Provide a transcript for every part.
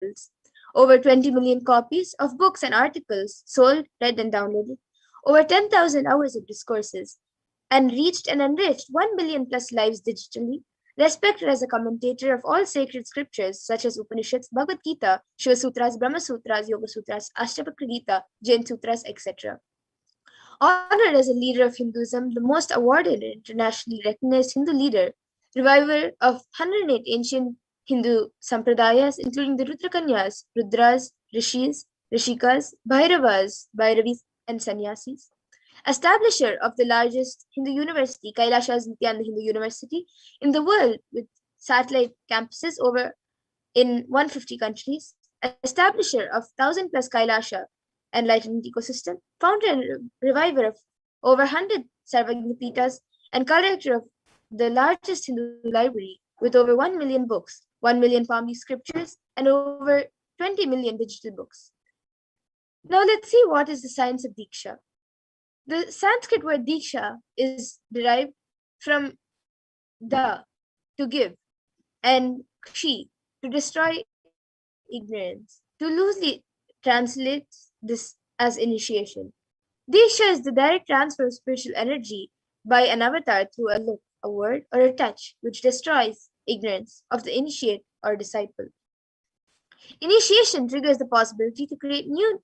titles, over 20 million copies of books and articles sold, read, and downloaded, over 10,000 hours of discourses, and reached and enriched 1 billion plus lives digitally, respected as a commentator of all sacred scriptures such as Upanishads, Bhagavad Gita, Shiva Sutras, Brahma Sutras, Yoga Sutras, Ashtapakra Gita, Jain Sutras, etc. Honored as a leader of Hinduism, the most awarded and internationally recognized Hindu leader, reviver of 108 ancient Hindu sampradayas, including the Rudrakanyas, Rudras, Rishis, Rishikas, Bhairavas, Bhairavis, and Sannyasis. Establisher of the largest Hindu university, Kailasa's Nithyananda Hindu University, in the world with satellite campuses over in 150 countries. Establisher of 1,000 plus Kailasa enlightenment ecosystem, founder and reviver of over 100 Sarvagnipitas, and collector of the largest Hindu library with over 1 million books, 1 million Pali scriptures, and over 20 million digital books. Now let's see what is the science of Diksha. The Sanskrit word Diksha is derived from da, to give, and kshi, to destroy ignorance. To loosely translate this as initiation. Diksha is the direct transfer of spiritual energy by an avatar through a look, a word, or a touch, which destroys ignorance of the initiate or disciple. Initiation triggers the possibility to create new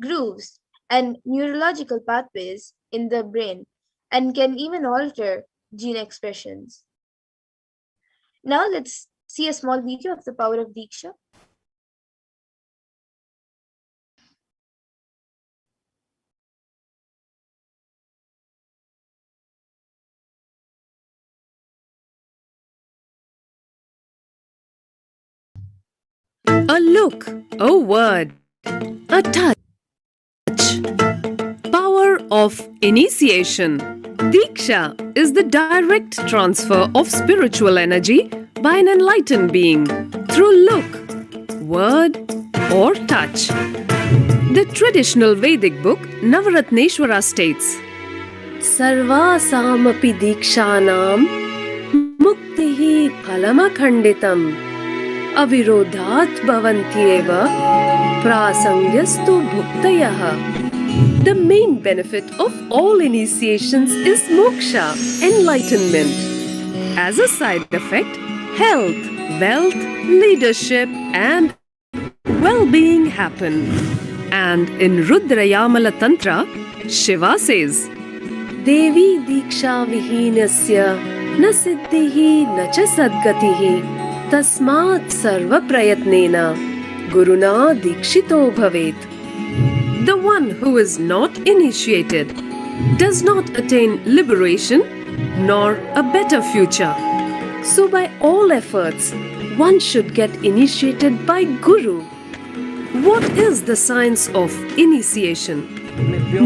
grooves and neurological pathways in the brain and can even alter gene expressions. Now let's see a small video of the power of Diksha. A look, a word, a touch. Power of initiation. Diksha is the direct transfer of spiritual energy by an enlightened being through look, word, or touch. The traditional Vedic book Navaratneshwara states, Sarvasamapi Dikshanam Muktihi Phalamakhanditam Avirodhat Bhavantyeva Prasangyastu Bhuktayah. The main benefit of all initiations is moksha, enlightenment. As a side effect, health, wealth, leadership, and well-being happen. And in Rudrayamala Tantra, Shiva says, Devi Diksha Vihinasya Na Siddhihi Na Cha Sadgatihi Tasmat Sarva Prayatnena Guruna Dikshito Bhavet. The one who is not initiated does not attain liberation nor a better future. So by all efforts, one should get initiated by Guru. What is the science of initiation?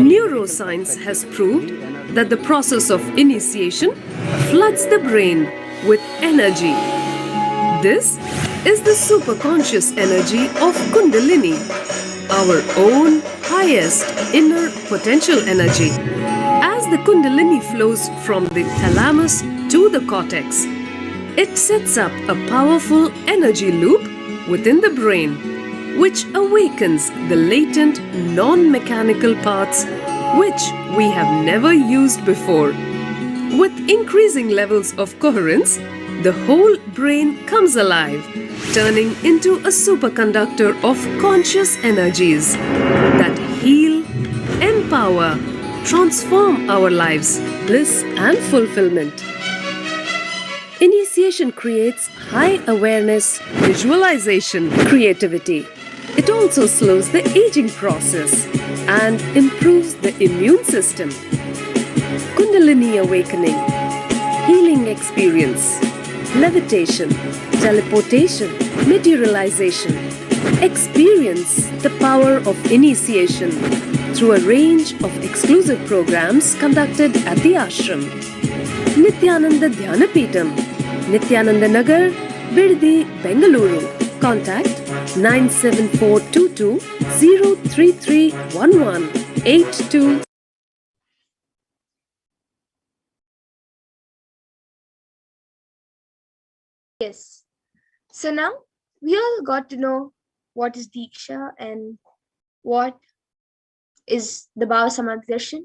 Neuroscience has proved that the process of initiation floods the brain with energy. This is the superconscious energy of Kundalini, our own highest inner potential energy. As the Kundalini flows from the thalamus to the cortex, it sets up a powerful energy loop within the brain, which awakens the latent non-mechanical parts which we have never used before. With increasing levels of coherence, the whole brain comes alive, turning into a superconductor of conscious energies that heal, empower, transform our lives, bliss and fulfillment. Initiation creates high awareness, visualization, creativity. It also slows the aging process and improves the immune system. Kundalini awakening, healing experience, levitation, teleportation, materialization. Experience the power of initiation through a range of exclusive programs conducted at the ashram. Nithyananda Dhyanapeetham, Nithyananda Nagar, Birdi, Bengaluru. Contact 97422 03311 82. Yes. So now we all got to know what is Diksha and what is the Bhava Samaddarshan.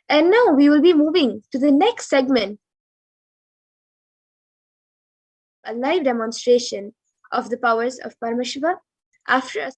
And now we will be moving to the next segment, a live demonstration of the powers of Paramashiva after a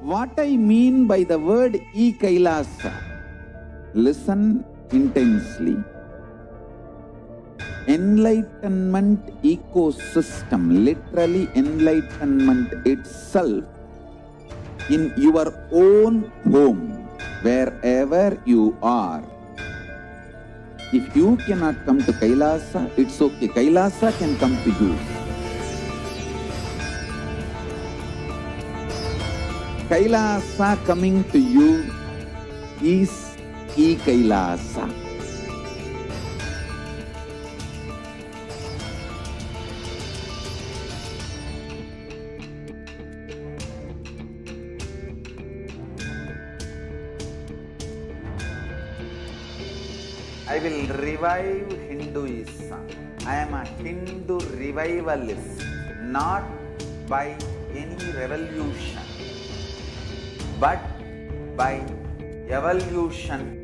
What I mean by the word Kailasa, listen intensely. Enlightenment ecosystem, literally enlightenment itself, in your own home, wherever you are. If you cannot come to Kailasa, it's okay. Kailasa can come to you. Kailasa coming to you is Kailasa. I will revive Hinduism. I am a Hindu revivalist, not by any revolution, but by evolution.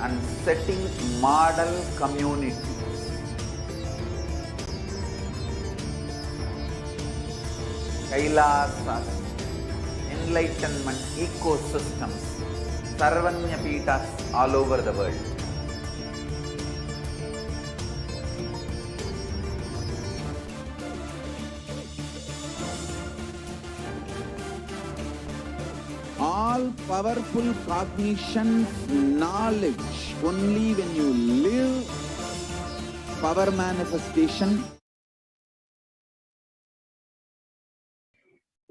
And setting model communities. Kailasas, enlightenment ecosystems, Sarvanya Pitas all over the world. All all powerful cognition, knowledge. Only when you live power manifestation.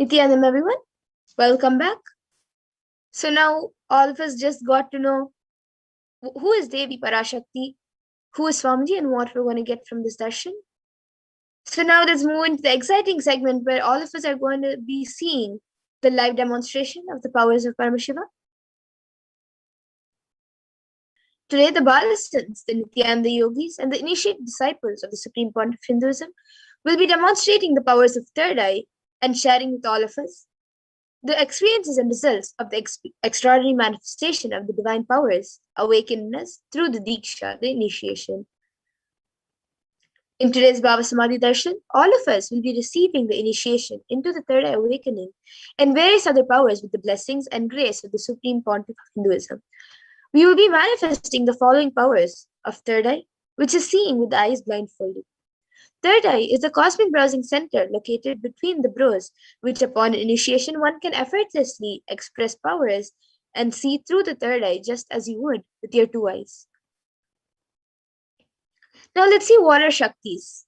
Nithyananda, everyone. Welcome back. So now all of us just got to know who is Devi Parashakti, who is Swamiji, and what we're going to get from this darshan. So now let's move into the exciting segment where all of us are going to be seeing the live demonstration of the powers of Paramashiva. Today, the Balasans, the Nithyananda yogis, and the initiated disciples of the Supreme Point of Hinduism will be demonstrating the powers of third eye and sharing with all of us the experiences and results of the extraordinary manifestation of the divine powers awakened in us through the Diksha, the initiation. In today's Bhava Samadhi Darshan, all of us will be receiving the initiation into the third eye awakening and various other powers with the blessings and grace of the Supreme Pontiff of Hinduism. We will be manifesting the following powers of third eye, which is seeing with the eyes blindfolded. Third eye is the cosmic browsing center located between the brows, which upon initiation one can effortlessly express powers and see through the third eye just as you would with your two eyes. Now let's see what are Shaktis.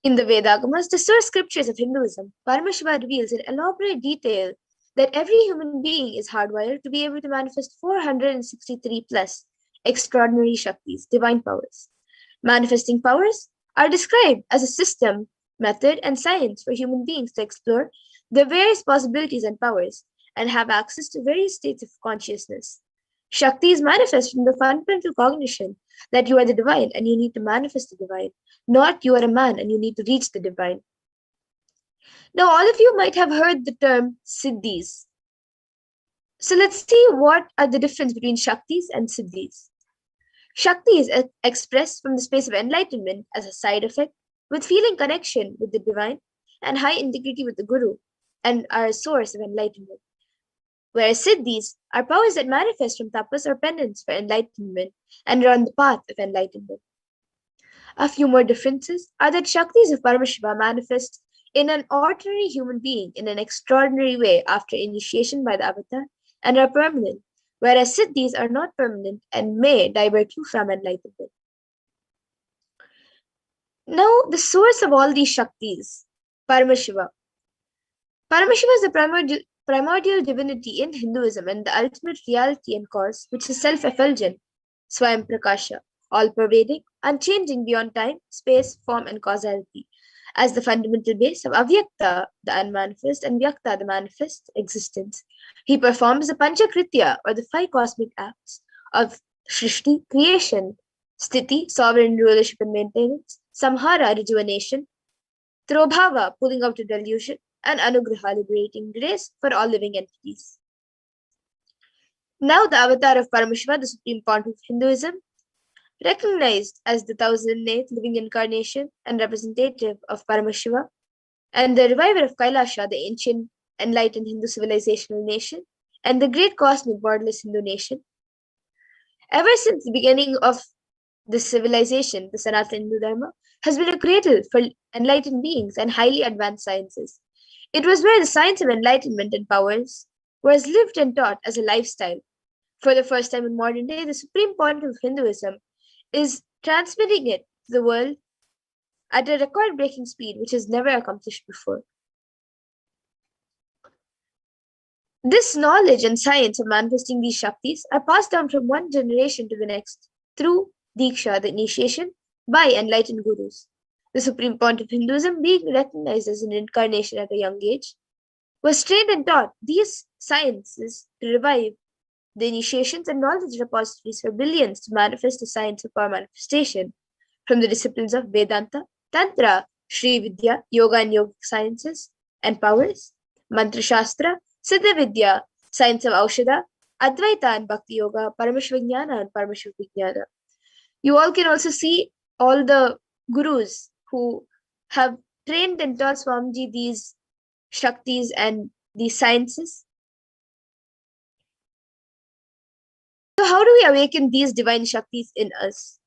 In the Vedagamas, the source scriptures of Hinduism, Paramashiva reveals in elaborate detail that every human being is hardwired to be able to manifest 463 plus extraordinary Shaktis, divine powers. Manifesting powers are described as a system, method, and science for human beings to explore the various possibilities and powers and have access to various states of consciousness. Shakti is manifest from the fundamental cognition that you are the divine and you need to manifest the divine, not you are a man and you need to reach the divine. Now, all of you might have heard the term Siddhis. So let's see what are the difference between Shaktis and Siddhis. Shakti is expressed from the space of enlightenment as a side effect with feeling connection with the divine and high integrity with the Guru and are a source of enlightenment. Whereas Siddhis are powers that manifest from tapas or penance for enlightenment and are on the path of enlightenment. A few more differences are that Shaktis of Paramashiva manifest in an ordinary human being in an extraordinary way after initiation by the avatar and are permanent, whereas Siddhis are not permanent and may divert you from enlightenment. Now, the source of all these Shaktis, Paramashiva. Paramashiva is the primordial divinity in Hinduism and the ultimate reality and cause, which is self-effulgent, Swayam Prakasha, all-pervading, unchanging beyond time, space, form, and causality, as the fundamental base of Avyakta, the unmanifest, and Vyakta, the manifest existence. He performs the Panchakritya, or the 5 cosmic acts of Shrishti, creation, Sthiti, sovereign rulership and maintenance, Samhara, rejuvenation, Trobhava, pulling out a delusion, and Anugraha, liberating grace for all living entities. Now the avatar of Paramashiva, the Supreme Pontiff of Hinduism, recognized as the 1008th living incarnation and representative of Paramashiva, and the reviver of Kailasa, the ancient enlightened Hindu civilizational nation, and the great cosmic borderless Hindu nation. Ever since the beginning of this civilization, the Sanatana Hindu Dharma has been a cradle for enlightened beings and highly advanced sciences. It was where the science of enlightenment and powers was lived and taught as a lifestyle. For the first time in modern day, the Supreme Pontiff of Hinduism is transmitting it to the world at a record-breaking speed, which is never accomplished before. This knowledge and science of manifesting these Shaktis are passed down from one generation to the next through Diksha, the initiation, by enlightened gurus. The Supreme Pontiff of Hinduism, being recognized as an incarnation at a young age, was trained and taught these sciences to revive the initiations and knowledge repositories for billions to manifest the science of power manifestation from the disciplines of Vedanta, Tantra, Sri Vidya, Yoga and Yogic sciences and powers, Mantra Shastra, Siddha Vidya, science of Aushadha, Advaita and Bhakti Yoga, Paramashvijnana and Paramashvijnana. You all can also see all the gurus who have trained and taught Swamiji these Shaktis and these sciences. So how do we awaken these divine Shaktis in us?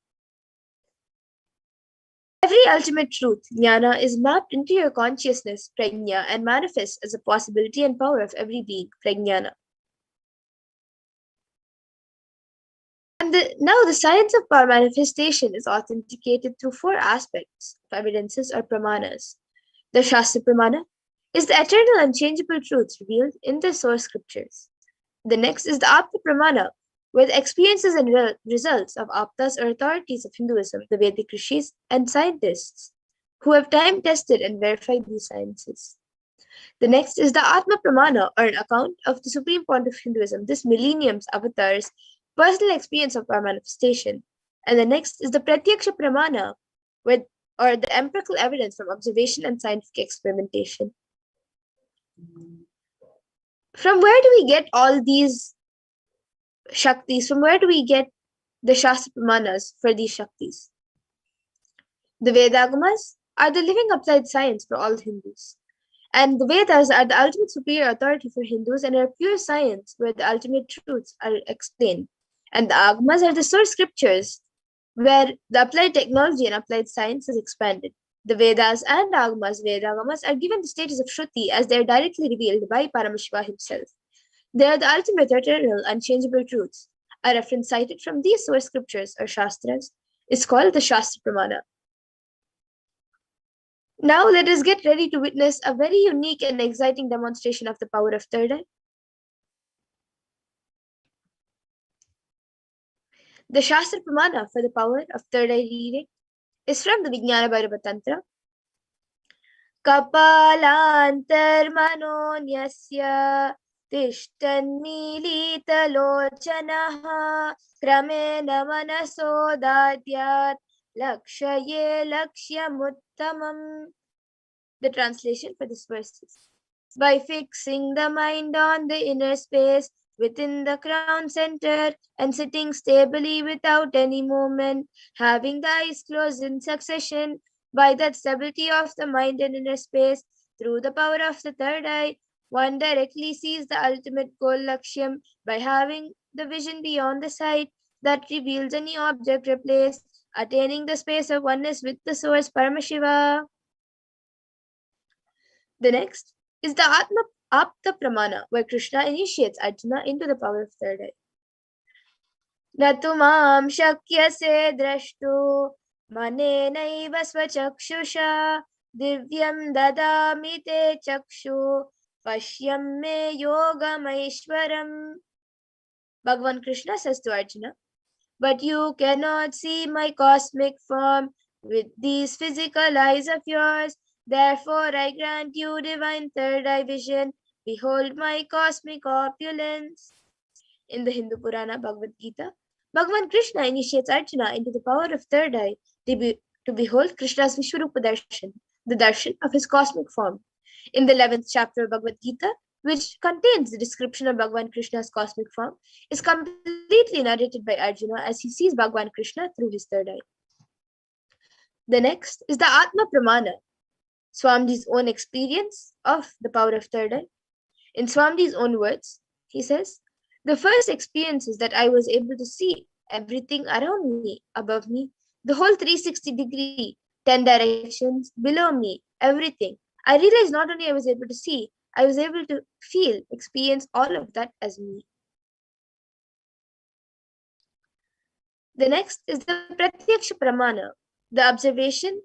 Every ultimate truth, jnana, is mapped into your consciousness, prajna, and manifests as a possibility and power of every being, prajnana. Now the science of power manifestation is authenticated through four aspects of evidences or pramanas. The Shastra Pramana is the eternal unchangeable truths revealed in the source scriptures. The next is the Apta Pramana, where the experiences and results of Aptas or authorities of Hinduism, the Vedic rishis, and scientists who have time tested and verified these sciences. The next is the Atma Pramana, or an account of the Supreme Point of Hinduism, this millennium's avatar's personal experience of our manifestation. And the next is the Pratyaksha Pramana, or the empirical evidence from observation and scientific experimentation. From where do we get all these Shaktis? From where do we get the Shastra Pramanas for these Shaktis? The Vedagamas are the living applied science for all Hindus. And the Vedas are the ultimate superior authority for Hindus and are pure science where the ultimate truths are explained. And the Agamas are the source scriptures where the applied technology and applied science is expanded. The Vedas and Agamas, Vedagamas, are given the status of Shruti as they are directly revealed by Paramashiva himself. They are the ultimate eternal, unchangeable truths. A reference cited from these source scriptures or Shastras is called the Shastra Pramana. Now let us get ready to witness a very unique and exciting demonstration of the power of third eye. The Shastra Pramana for the power of third eye reading is from the Vijnana Bhairava Tantra. Kapalantarmanonyasya tishtannilitalochanaha kramena manasodadyat lakshaye lakshyamuttamam. The translation for this verse is: by fixing the mind on the inner space within the crown center and sitting stably without any movement, having the eyes closed in succession, by that stability of the mind and inner space, through the power of the third eye, one directly sees the ultimate goal Lakshyam by having the vision beyond the sight that reveals any object replaced, attaining the space of oneness with the source Paramashiva. The next is the Apta Pramana, where Krishna initiates Arjuna into the power of third eye. Natumam shakyase drashtu manenaiva swachakshusha divyam dadami te chakshu pashyam me yogamaishwaram. Bhagavan Krishna says to Arjuna, but you cannot see my cosmic form with these physical eyes of yours. Therefore, I grant you divine third eye vision. Behold my cosmic opulence. In the Hindu Purana Bhagavad Gita, Bhagavan Krishna initiates Arjuna into the power of third eye to behold Krishna's Vishwarupa Darshan, the darshan of his cosmic form. In the 11th chapter of Bhagavad Gita, which contains the description of Bhagavan Krishna's cosmic form, is completely narrated by Arjuna as he sees Bhagavan Krishna through his third eye. The next is the Atma Pramana, Swamiji's own experience of the power of third eye. In Swamiji's own words, he says, the first experience is that I was able to see everything around me, above me, the whole 360-degree, 10 directions, below me, everything. I realized not only I was able to see, I was able to feel, experience all of that as me. The next is the Pratyaksha Pramana, the observation,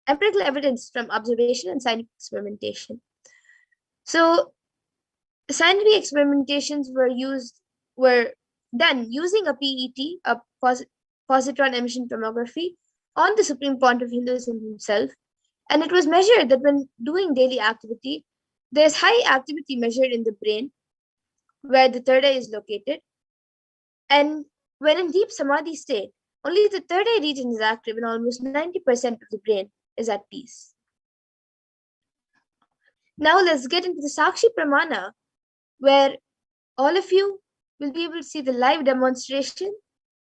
empirical evidence from observation and scientific experimentation. So, scientific experimentations were done using a PET, a positron emission tomography, on the Supreme Point of Hinduism himself, and it was measured that when doing daily activity, there's high activity measured in the brain, where the third eye is located, and when in deep samadhi state, only the third eye region is active and almost 90% of the brain is at peace. Now let's get into the Sakshi Pramana, where all of you will be able to see the live demonstration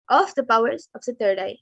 of the powers of the third eye.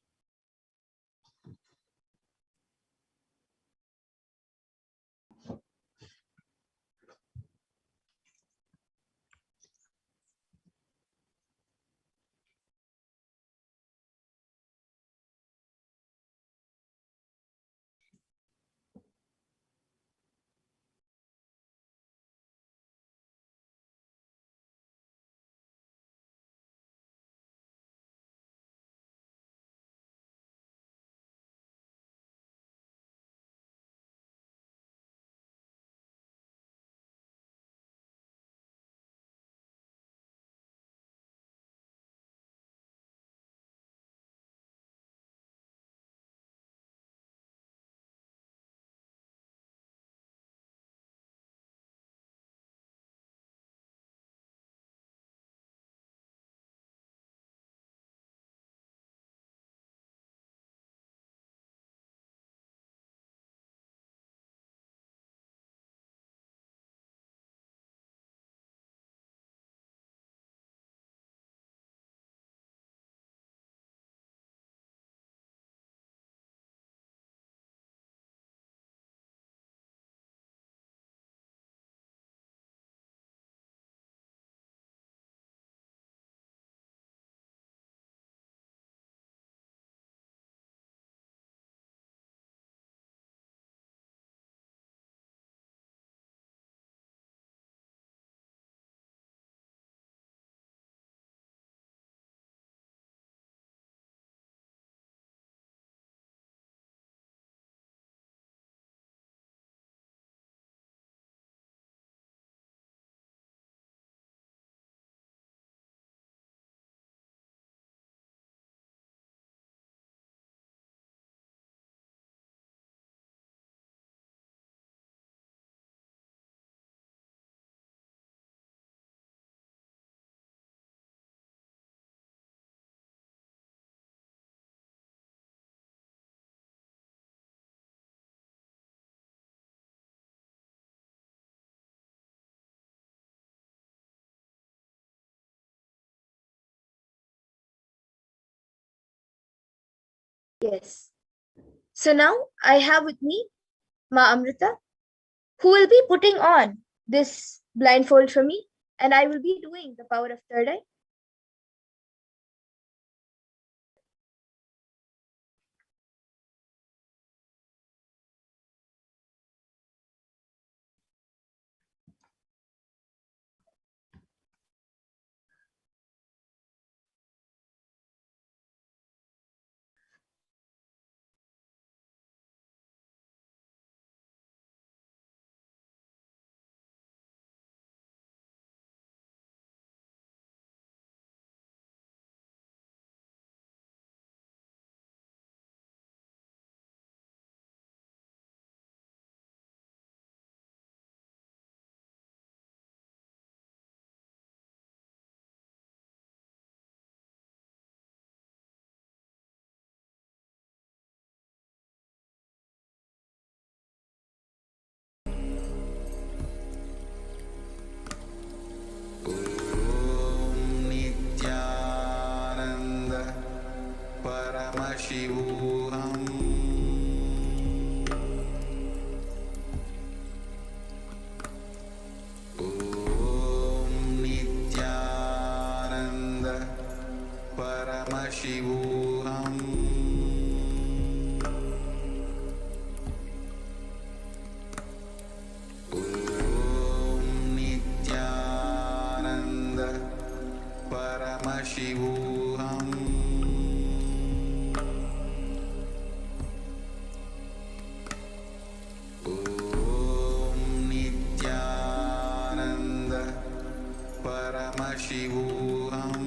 Yes. So now I have with me Ma Amrita, who will be putting on this blindfold for me, and I will be doing the power of third eye. Nithyananda Paramashivoham Om Nithyananda Paramashivoham Om Nithyananda Paramashivoham Om Nithyananda Paramashivoham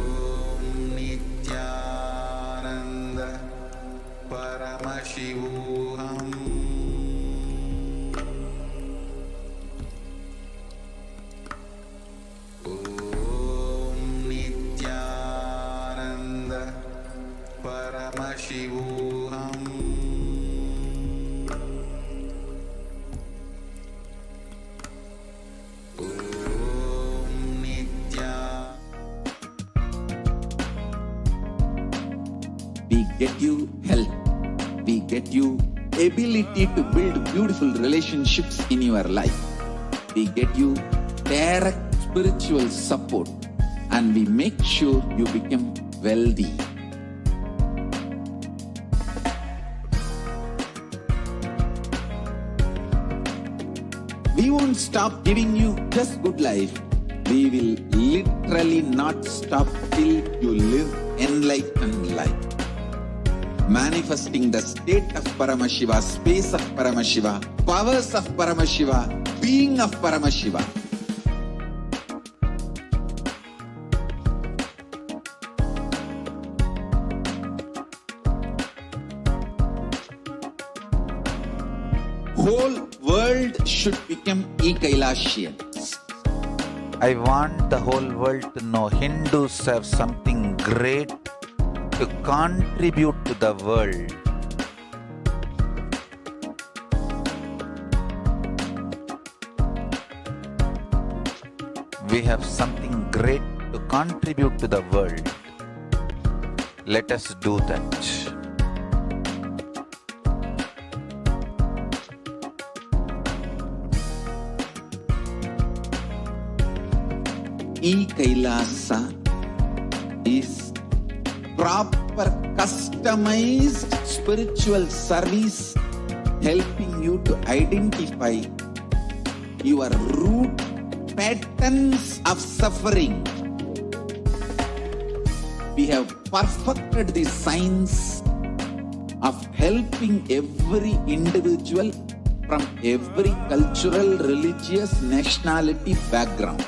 Om Nithyananda Paramashivoham Om Nithyananda Paramashivoham Om Nithyananda We get you health. We get you ability to build beautiful relationships in your life. We get you direct spiritual support, and we make sure you become wealthy. We won't stop giving you just good life. We will literally not stop till you live enlightened life. Manifesting the state of Paramashiva, space of Paramashiva, powers of Paramashiva, being of Paramashiva. Whole world should become Kailasians. I want the whole world to know Hindus have something great to contribute to the world. We have something great to contribute to the world. Let us do that. Kailasa is proper customized spiritual service helping you to identify your root patterns of suffering. We have perfected the science of helping every individual from every cultural, religious, nationality background.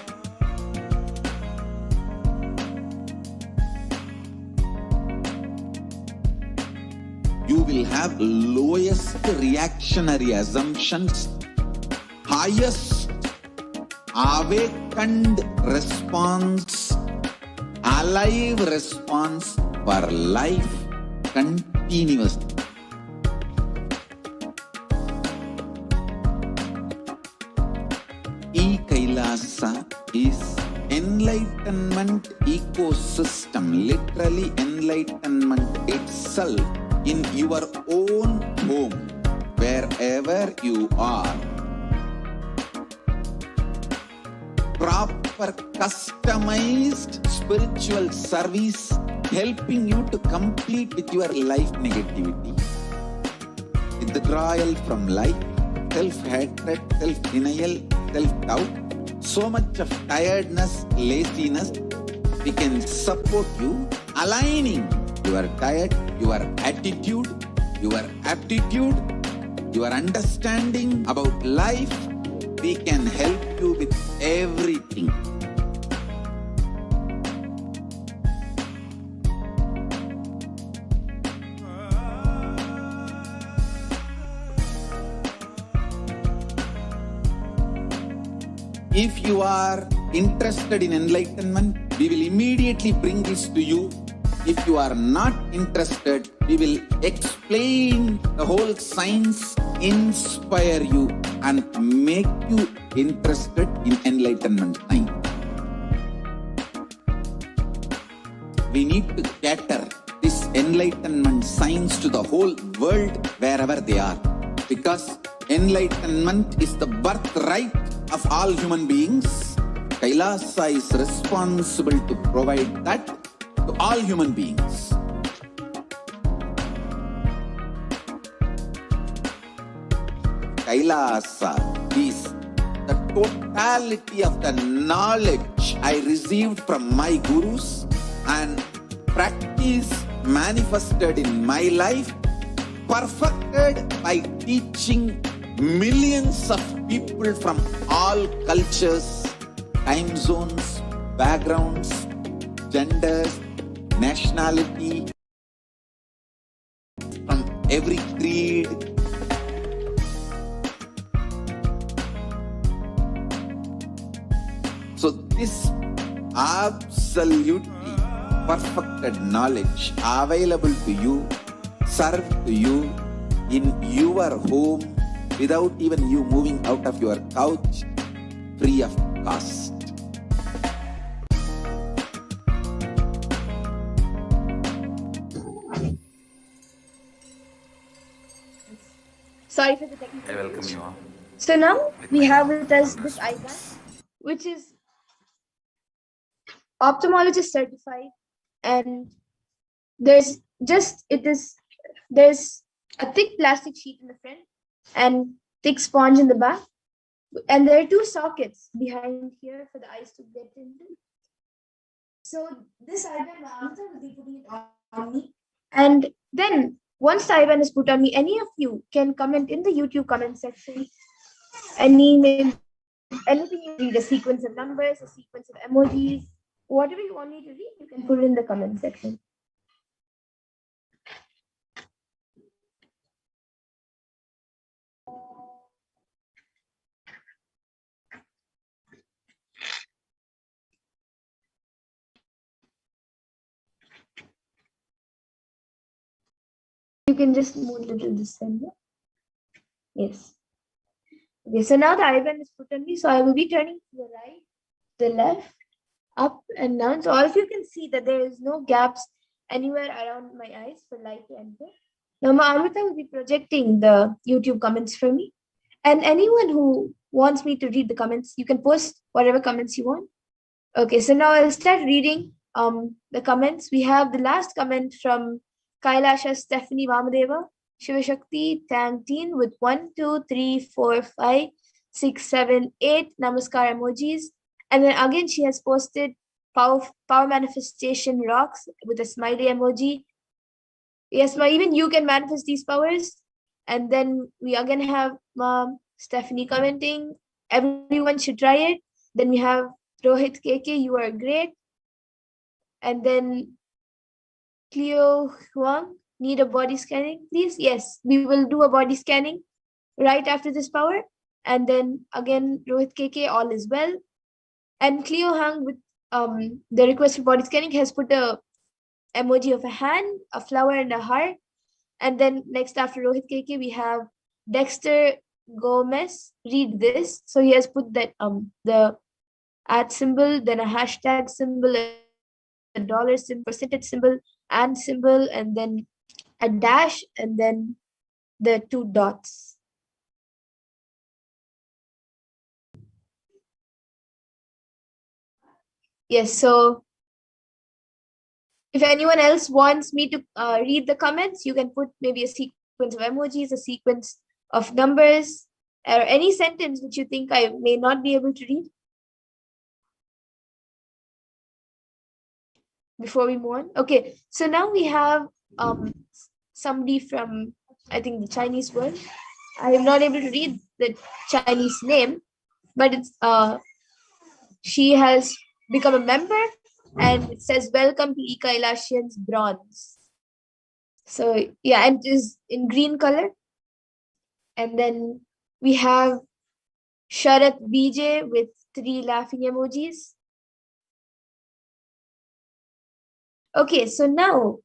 You will have lowest reactionary assumptions, highest awakened response, alive response for life continuously. Kailasa is enlightenment ecosystem, literally enlightenment itself in your own home, wherever you are. Proper customized spiritual service helping you to complete with your life negativity, withdrawal from life, self-hatred, self-denial, self-doubt, so much of tiredness, laziness. We can support you aligning your diet, your attitude, your aptitude, your understanding about life. We can help you with everything. If you are interested in enlightenment, we will immediately bring this to you. If you are not interested, we will explain the whole science, inspire you and make you interested in enlightenment time. We need to cater this enlightenment science to the whole world wherever they are, because enlightenment is the birthright of all human beings. Kailasa is responsible to provide that to all human beings. Kailasa is the totality of the knowledge I received from my gurus and practice manifested in my life, perfected by teaching millions of people from all cultures, time zones, backgrounds, genders, nationality, from every creed. So this absolutely perfected knowledge available to you, served to you in your home without even you moving out of your couch, free of cost. Sorry for the technical I welcome glitch. you all. So now we have with us this icon, which is ophthalmologist certified, and there's a thick plastic sheet in the front and thick sponge in the back, and there are two sockets behind here for the eyes to get into. So this IBAN will be putting it on me, and then once the IBAN is put on me, any of you can comment in the YouTube comment section. Anything you read, a sequence of numbers, a sequence of emojis, whatever you want me to read, you can put it in the comment section. You can just move a little this center. Yes. Okay, so now the IBAN is put on me, so I will be turning to the right, the left, up and down. So all of you can see that there is no gaps anywhere around my eyes for light to enter. Now Amrita will be projecting the YouTube comments for me. And anyone who wants me to read the comments, you can post whatever comments you want. Okay, so now I'll start reading the comments. We have the last comment from Kailasa Stephanie Vamadeva. Shivashakti thanked Teen with 1, 2, 3, 4, 5, 6, 7, 8 namaskar emojis. And then again, she has posted power manifestation rocks with a smiley emoji. Yes, ma, even you can manifest these powers. And then we again have Stephanie commenting, everyone should try it. Then we have Rohit KK, you are great. And then Cleo Huang, need a body scanning, please? Yes, we will do a body scanning right after this power. And then again, Rohit KK, all is well. And Cleo Hang with the request for body scanning has put a emoji of a hand, a flower, and a heart. And then next after Rohit KK, we have Dexter Gomez. Read this. So he has put that the at symbol, then a hashtag symbol, a dollar symbol, percentage symbol, and symbol, and then a dash, and then the two dots. Yes, so if anyone else wants me to read the comments, you can put maybe a sequence of emojis, a sequence of numbers, or any sentence which you think I may not be able to read before we move on. Okay, so now we have somebody from, I think, the Chinese world. I am not able to read the Chinese name, but it's she has become a member, and it says welcome to Kailasians bronze. So yeah, and it is in green color. And then we have Sharat BJ with 3 laughing emojis. Okay, so now,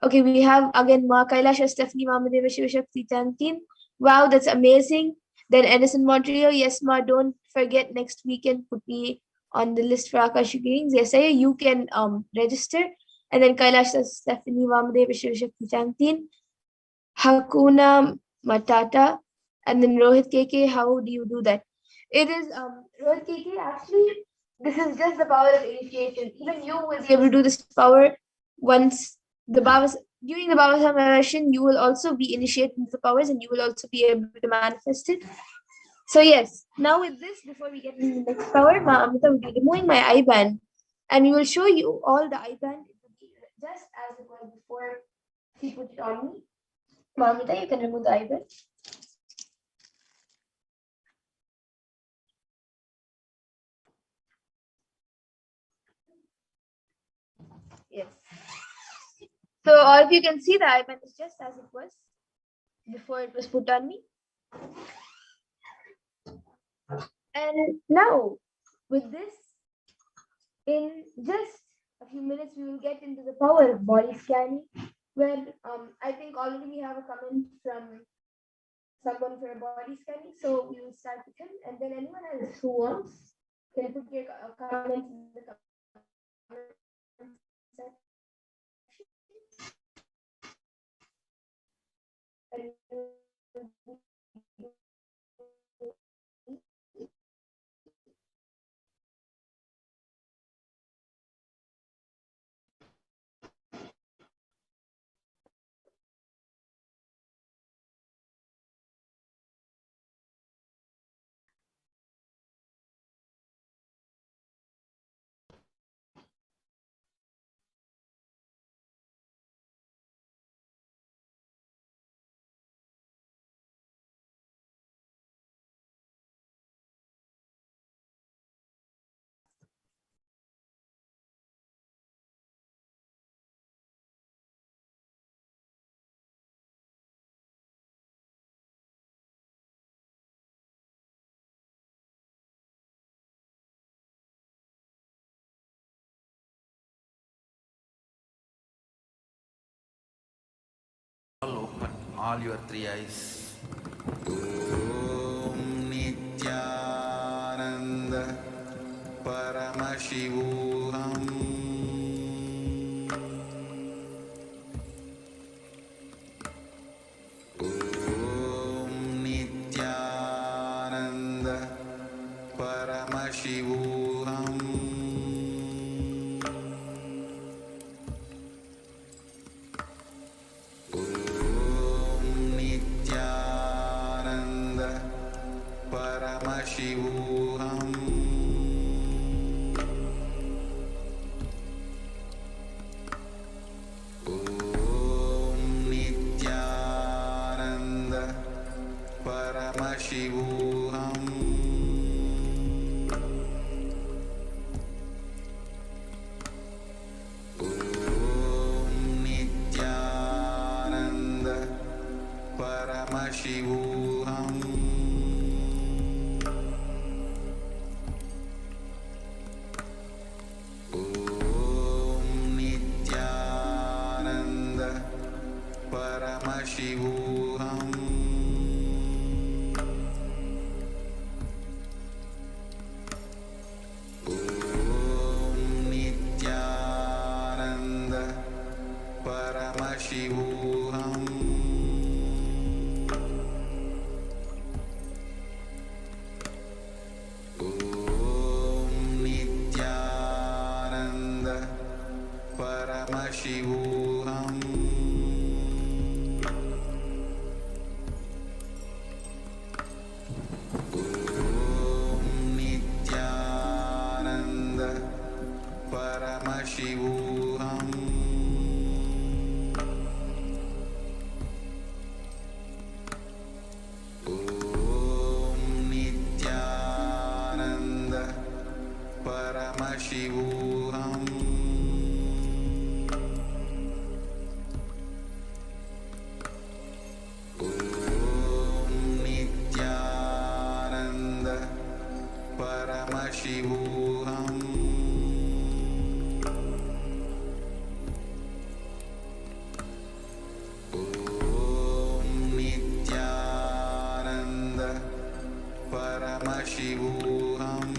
okay, we have again Ma Kailasha, Stephanie, Mamadeva, Shivashakti, Tantin. Wow, that's amazing. Then Edison Montreal, yes, Ma, don't forget next weekend, put me on the list for Akasha readings. Yes, you can register. And then Kailasha, Stephanie, Mamadeva, Shivashakti, Tantin. Hakuna Matata. And then Rohit KK, how do you do that? It is Rohit KK, actually, this is just the power of initiation. Even you will be able to do this power once the Baba, during the Baba Samavation, you will also be initiated into the powers and you will also be able to manifest it. So yes, now with this, before we get into the next power, Ma Amrita will be removing my eye band, and we will show you all the eye band. It will be just as it was before she put it on me. Ma Amrita, you can remove the eye band. Yes. So all of you can see the eye band is just as it was before it was put on me. And now, with this, in just a few minutes, we will get into the power of body scanning, where I think already we have a comment from someone for a body scanning. So we will start with him, and then anyone else who wants can put your comments in the comment section. And All open, all your 3 eyes. ॐ नित्यानन्द परमशिवोऽहम् ॐ नित्यानन्द परमशिवोऽहम् ॐ नित्यानन्द परमशिवोऽहम् ॐ नित्यानन्द परमशिवोऽहम् ॐ नित्यानन्द परमशिवोऽहम् ॐ नित्यानन्द परमशिवोऽहम् ॐ Paramashivooham. Om Nithyananda Paramashivooham.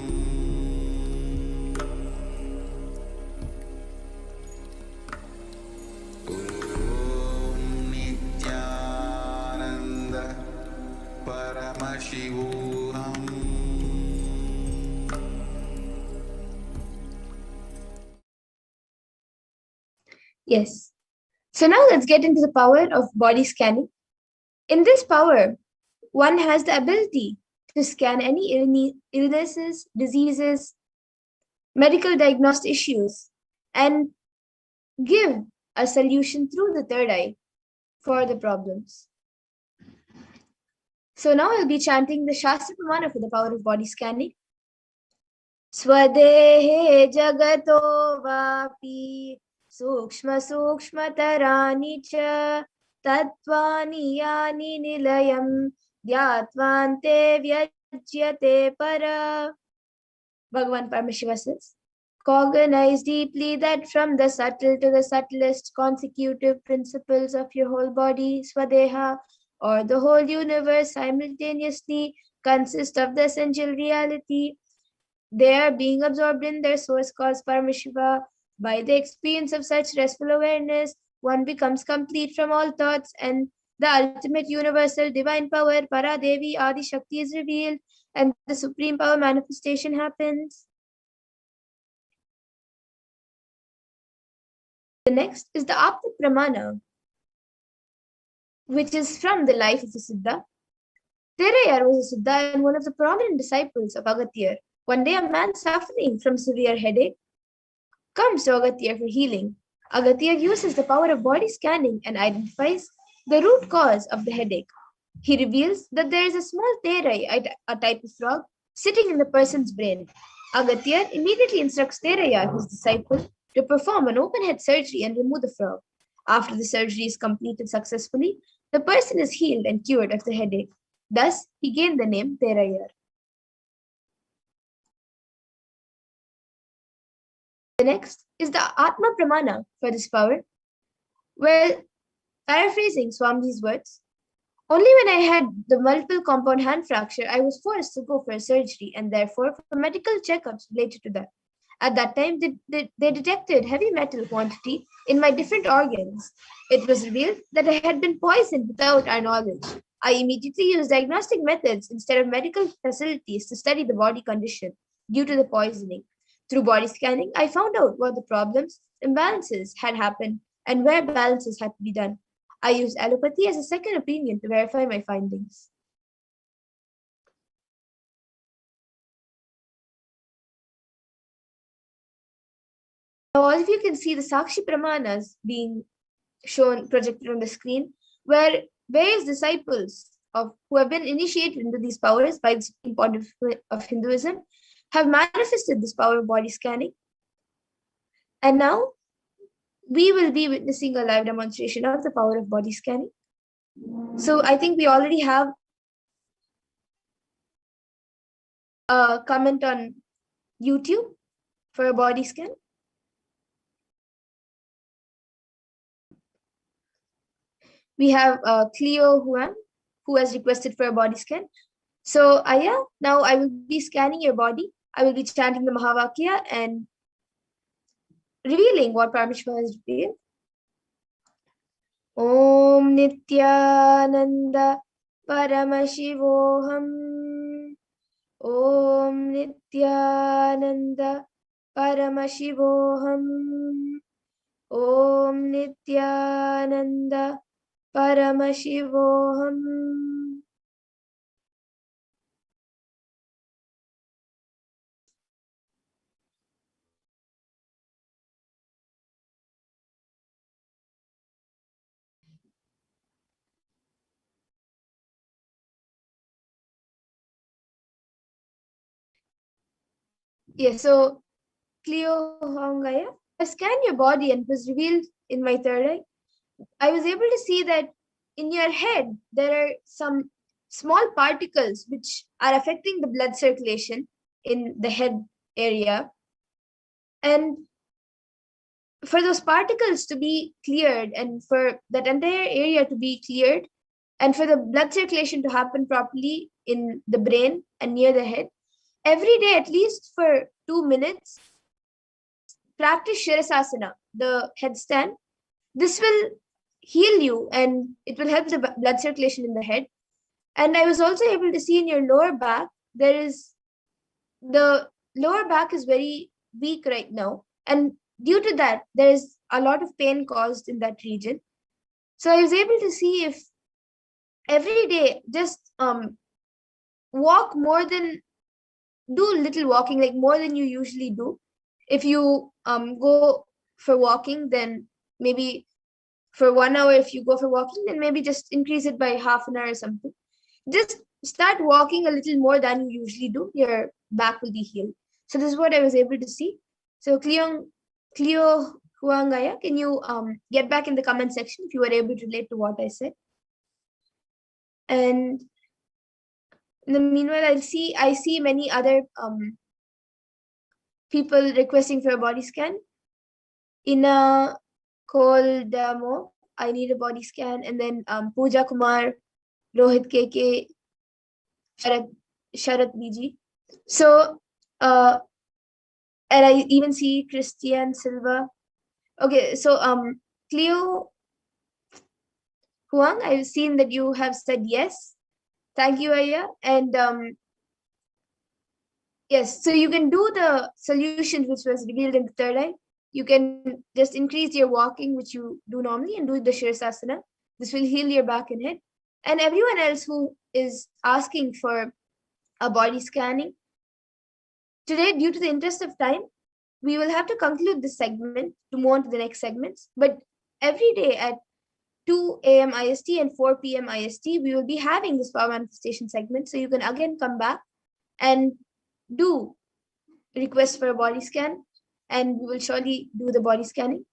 Om Nithyananda Paramashivooham. Yes. So now let's get into the power of body scanning. In this power, one has the ability to scan any illnesses, diseases, medical diagnosed issues, and give a solution through the third eye for the problems. So now I'll be chanting the Shastra Pramana for the power of body scanning. Swadehe jagato vapi sukshma sukshma tarani cha tattvani yani nilayam dhyatvante vyajyate para. Bhagavan Paramashiva says, cognize deeply that from the subtle to the subtlest consecutive principles of your whole body, Swadeha, or the whole universe simultaneously consist of the essential reality. They are being absorbed in their source called Paramashiva. By the experience of such restful awareness, one becomes complete from all thoughts, and the ultimate universal divine power, Paradevi Adi Shakti, is revealed, and the supreme power manifestation happens. The next is the Apta Pramana, which is from the life of a Siddha. Terayar was a Siddha and one of the prominent disciples of Agathir. One day, a man suffering from severe headache comes to Agathir for healing. Agathir uses the power of body scanning and identifies the root cause of the headache. He reveals that there is a small terai, a type of frog, sitting in the person's brain. Agathir immediately instructs Terayar, his disciple, to perform an open head surgery and remove the frog. After the surgery is completed successfully, the person is healed and cured of the headache. Thus, he gained the name Terayar. The next is the Atma Pramana for this power. Well, paraphrasing Swamiji's words, only when I had the multiple compound hand fracture, I was forced to go for a surgery and therefore for medical checkups related to that. At that time, they detected heavy metal quantity in my different organs. It was revealed that I had been poisoned without our knowledge. I immediately used diagnostic methods instead of medical facilities to study the body condition due to the poisoning. Through body scanning, I found out what the problems, imbalances had happened, and where balances had to be done. I used allopathy as a second opinion to verify my findings. Now, all of you can see the Sakshi Pramanas being shown, projected on the screen, where various disciples who have been initiated into these powers by the Supreme Pontiff of Hinduism have manifested this power of body scanning. And now, we will be witnessing a live demonstration of the power of body scanning. So I think we already have a comment on YouTube for a body scan. We have Cleo Huan, who has requested for a body scan. So Aya, now I will be scanning your body. I will be chanting the Mahavakya and revealing what Paramashiva has revealed. Om Nithyananda Paramashivoham. Om Nithyananda Paramashivoham. Om Nithyananda Paramashivoham. Yes, so Cleo Hongaya, I scanned your body and it was revealed in my third eye. I was able to see that in your head, there are some small particles which are affecting the blood circulation in the head area. And for those particles to be cleared and for that entire area to be cleared and for the blood circulation to happen properly in the brain and near the head, every day, at least for 2 minutes, practice Shirasasana, the headstand. This will heal you and it will help the blood circulation in the head. And I was also able to see in your lower back, the lower back is very weak right now. And due to that, there is a lot of pain caused in that region. So I was able to see if every day just walk more than, do little walking, like more than you usually do. If you go for walking, then maybe for 1 hour, if you go for walking, then maybe just increase it by half an hour or something. Just start walking a little more than you usually do. Your back will be healed. So this is what I was able to see. So Cleo Huangaya, can you get back in the comment section if you were able to relate to what I said? And in the meanwhile, I see many other people requesting for a body scan. Ina Koldamo, I need a body scan. And then Pooja Kumar, Rohit KK, Sharat BG. So, and I even see Christian Silva. Okay, so Cleo Huang, I've seen that you have said yes. Thank you, Aya. And yes, so you can do the solution which was revealed in the third eye. You can just increase your walking, which you do normally, and do the Shirasasana. This will heal your back and head. And everyone else who is asking for a body scanning, today, due to the interest of time, we will have to conclude this segment to move on to the next segments. But every day at 2 a.m. IST and 4 p.m. IST, we will be having this power manifestation segment. So you can again come back and do request for a body scan, and we will surely do the body scanning.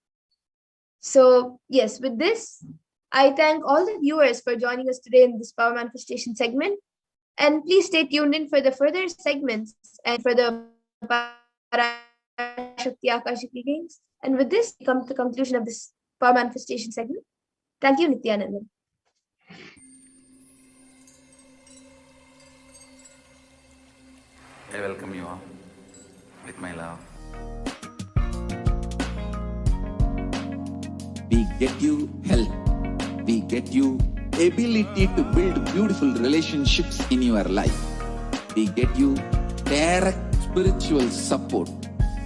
So yes, with this, I thank all the viewers for joining us today in this power manifestation segment. And please stay tuned in for the further segments and for the Parashakti Akasha readings. And with this, we come to the conclusion of this power manifestation segment. Thank you, Nithyananda. I welcome you all with my love. We get you help. We get you ability to build beautiful relationships in your life. We get you direct spiritual support,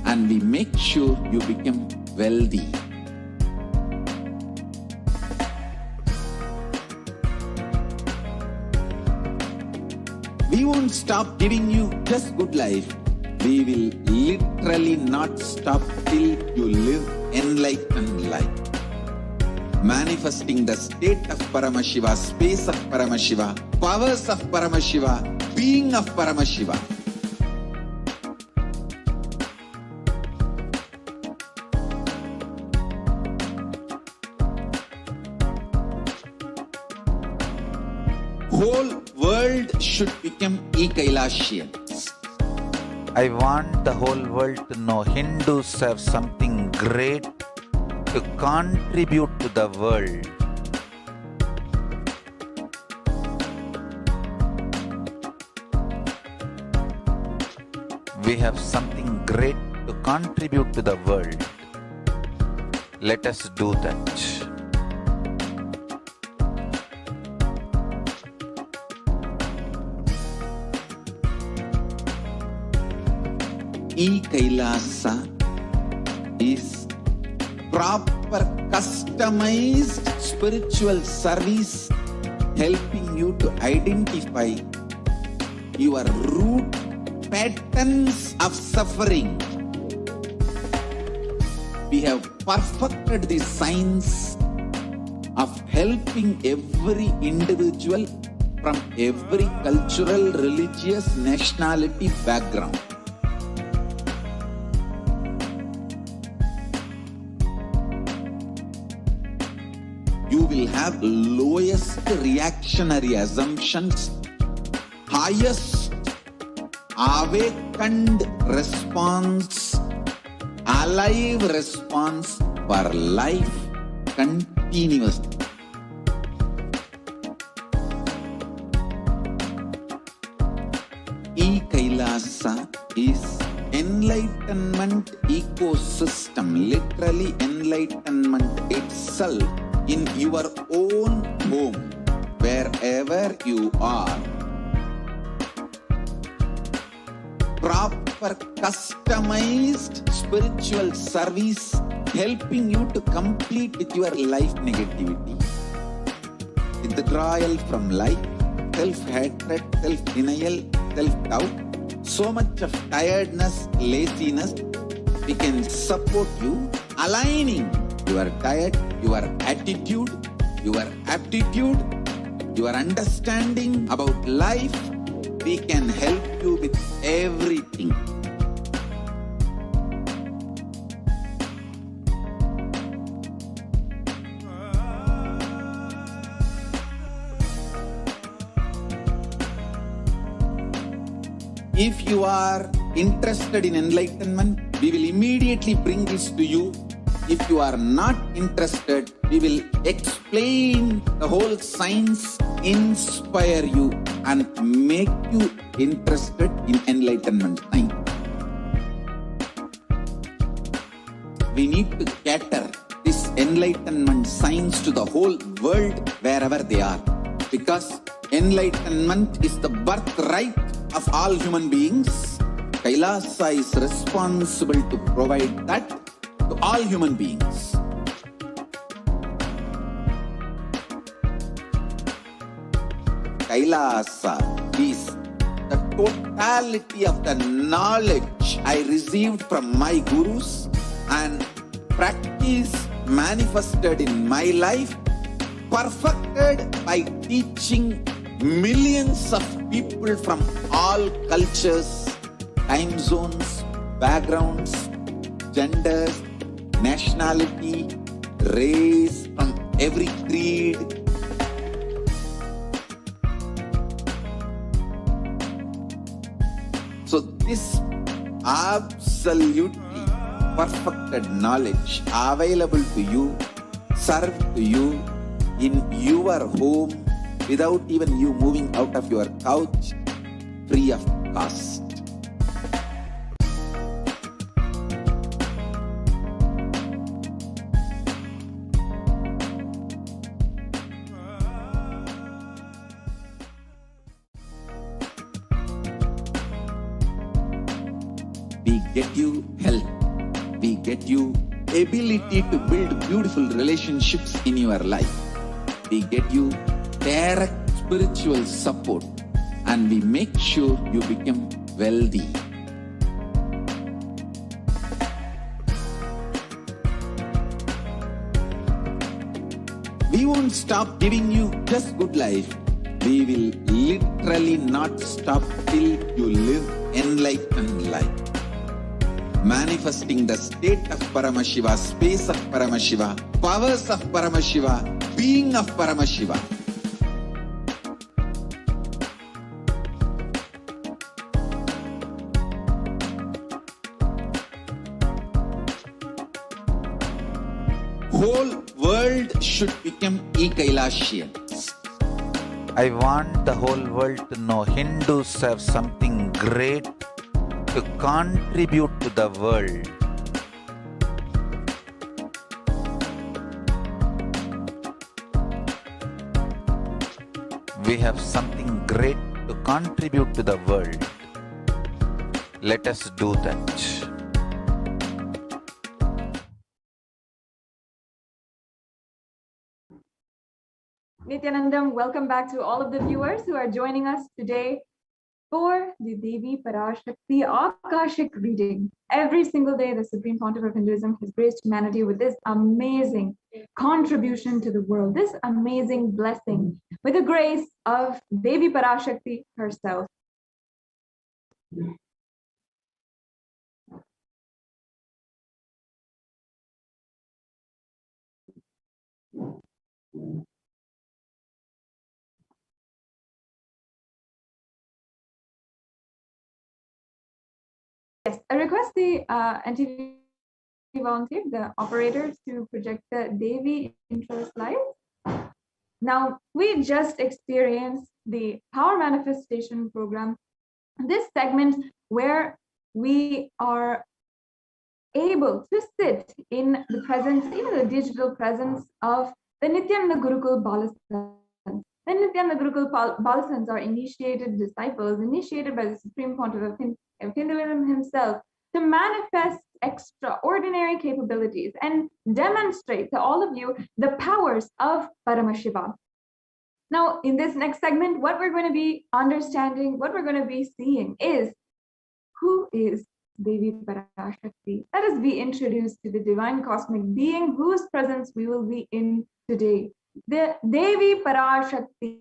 and we make sure you become wealthy. We won't stop giving you just good life. We will literally not stop till you live enlightened life. Manifesting the state of Paramashiva, space of Paramashiva, powers of Paramashiva, being of Paramashiva. Whole world should become Kailasians. I want the whole world to know Hindus have something great to contribute to the world. We have something great to contribute to the world. Let us do that. Kailasa is proper customized spiritual service helping you to identify your root patterns of suffering. We have perfected the science of helping every individual from every cultural, religious, nationality background. You will have lowest reactionary assumptions, highest awakened response, alive response for life continuously. Kailasa is enlightenment ecosystem, literally enlightenment itself in your own home, wherever you are. Proper customized spiritual service helping you to complete with your life negativity, withdrawal from life, self-hatred, self-denial, self-doubt, so much of tiredness, laziness. We can support you, aligning your diet, your attitude, your aptitude, your understanding about life. We can help you with everything. If you are interested in enlightenment, we will immediately bring this to you. If you are not interested, we will explain the whole science, inspire you and make you interested in enlightenment science. We need to cater this enlightenment science to the whole world wherever they are, because enlightenment is the birthright of all human beings. Kailasa is responsible to provide that to all human beings. Kailasa is the totality of the knowledge I received from my gurus and practice manifested in my life, perfected by teaching millions of people from all cultures, time zones, backgrounds, genders, nationality, race, from every creed. So this absolutely perfected knowledge available to you, served to you in your home, without even you moving out of your couch, free of cost. We get you health. We get you ability to build beautiful relationships in your life. We get you direct spiritual support, and we make sure you become wealthy. We won't stop giving you just good life. We will literally not stop till you live enlightened life. Manifesting the state of Paramashiva, space of Paramashiva, powers of Paramashiva, being of Paramashiva. Whole world should become Kailasians. I want the whole world to know Hindus have something great to contribute to the world. We have something great to contribute to the world. Let us do that. Nithyananda, welcome back to all of the viewers who are joining us today for the Devi Parashakti Akashic reading. Every single day, the Supreme Pontiff of Hinduism has graced humanity with this amazing contribution to the world, this amazing blessing with the grace of Devi Parashakti herself. Yes, I request the NTV volunteer, the operators, to project the Devi intro slide. Now, we just experienced the Power Manifestation program, this segment where we are able to sit in the presence, even the digital presence of the Nithyananda Gurukul Balasans. The Nithyananda Gurukul Balasans are initiated disciples, initiated by the Supreme Pontiff of Hinduism himself, to manifest extraordinary capabilities and demonstrate to all of you the powers of Paramashiva. Now, in this next segment, what we're going to be understanding, what we're going to be seeing is who is Devi Parashakti. Let us be introduced to the divine cosmic being whose presence we will be in today. The Devi Parashakti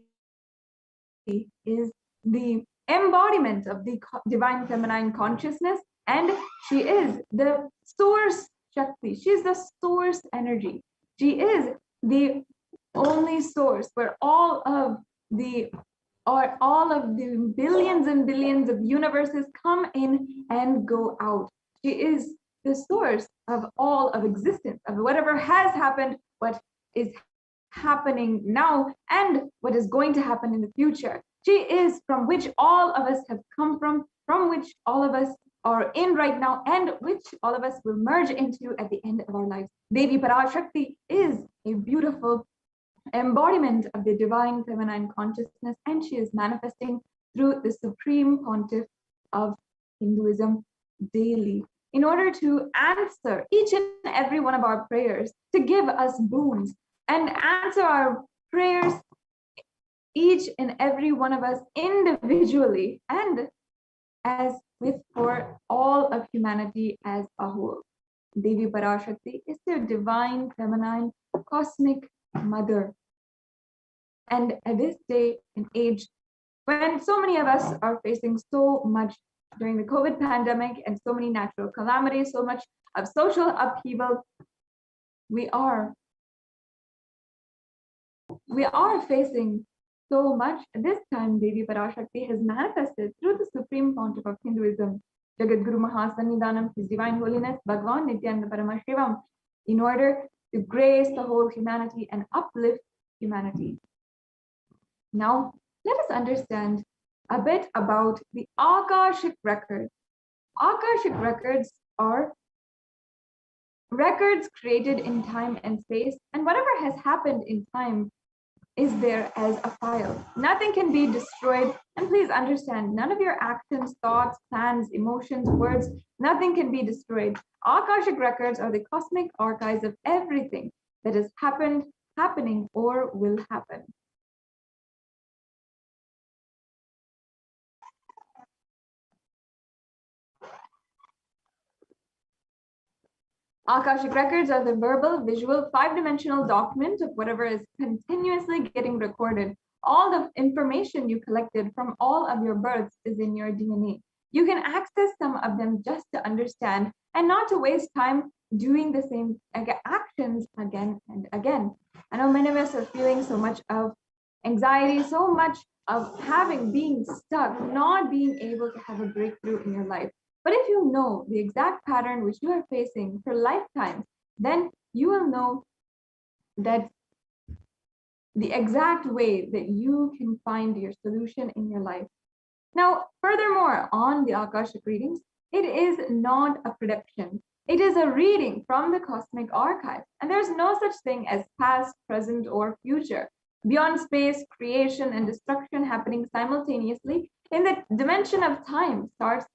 is the embodiment of the divine feminine consciousness, and she is the source Shakti. She is the source energy. She is the only source where all of the billions and billions of universes come in and go out. She is the source of all of existence, of whatever has happened, what is happening now, and what is going to happen in the future. She is from which all of us have come from which all of us are in right now, and which all of us will merge into at the end of our lives. Devi Parashakti is a beautiful embodiment of the divine feminine consciousness, and she is manifesting through the Supreme Pontiff of Hinduism daily in order to answer each and every one of our prayers, to give us boons and answer our prayers, each and every one of us individually and as with for all of humanity as a whole. Devi Parashakti is the divine feminine cosmic mother. And at this day and age, when so many of us are facing so much during the COVID pandemic and so many natural calamities, so much of social upheaval, we are facing so much. At this time, Devi Parashakti has manifested through the Supreme Pontiff of Hinduism, Jagadguru Mahasannidhanam, His Divine Holiness, Bhagwan Nithyananda Paramashivam, in order to grace the whole humanity and uplift humanity. Now, let us understand a bit about the Akashic records. Akashic records are records created in time and space, and whatever has happened in time is there as a file. Nothing can be destroyed, and please understand, none of your actions, thoughts, plans, emotions, words, nothing can be destroyed. Akashic records are the cosmic archives of everything that has happened, happening, or will happen. Akashic records are the verbal, visual, five-dimensional document of whatever is continuously getting recorded. All the information you collected from all of your births is in your DNA. You can access some of them just to understand and not to waste time doing the same actions again and again. I know many of us are feeling so much of anxiety, so much of being stuck, not being able to have a breakthrough in your life. But if you know the exact pattern which you are facing for lifetimes, then you will know that the exact way that you can find your solution in your life. Now, furthermore, on the Akashic readings, it is not a prediction. It is a reading from the cosmic archive, and there's no such thing as past, present, or future. Beyond space, creation and destruction happening simultaneously, in the dimension of time starts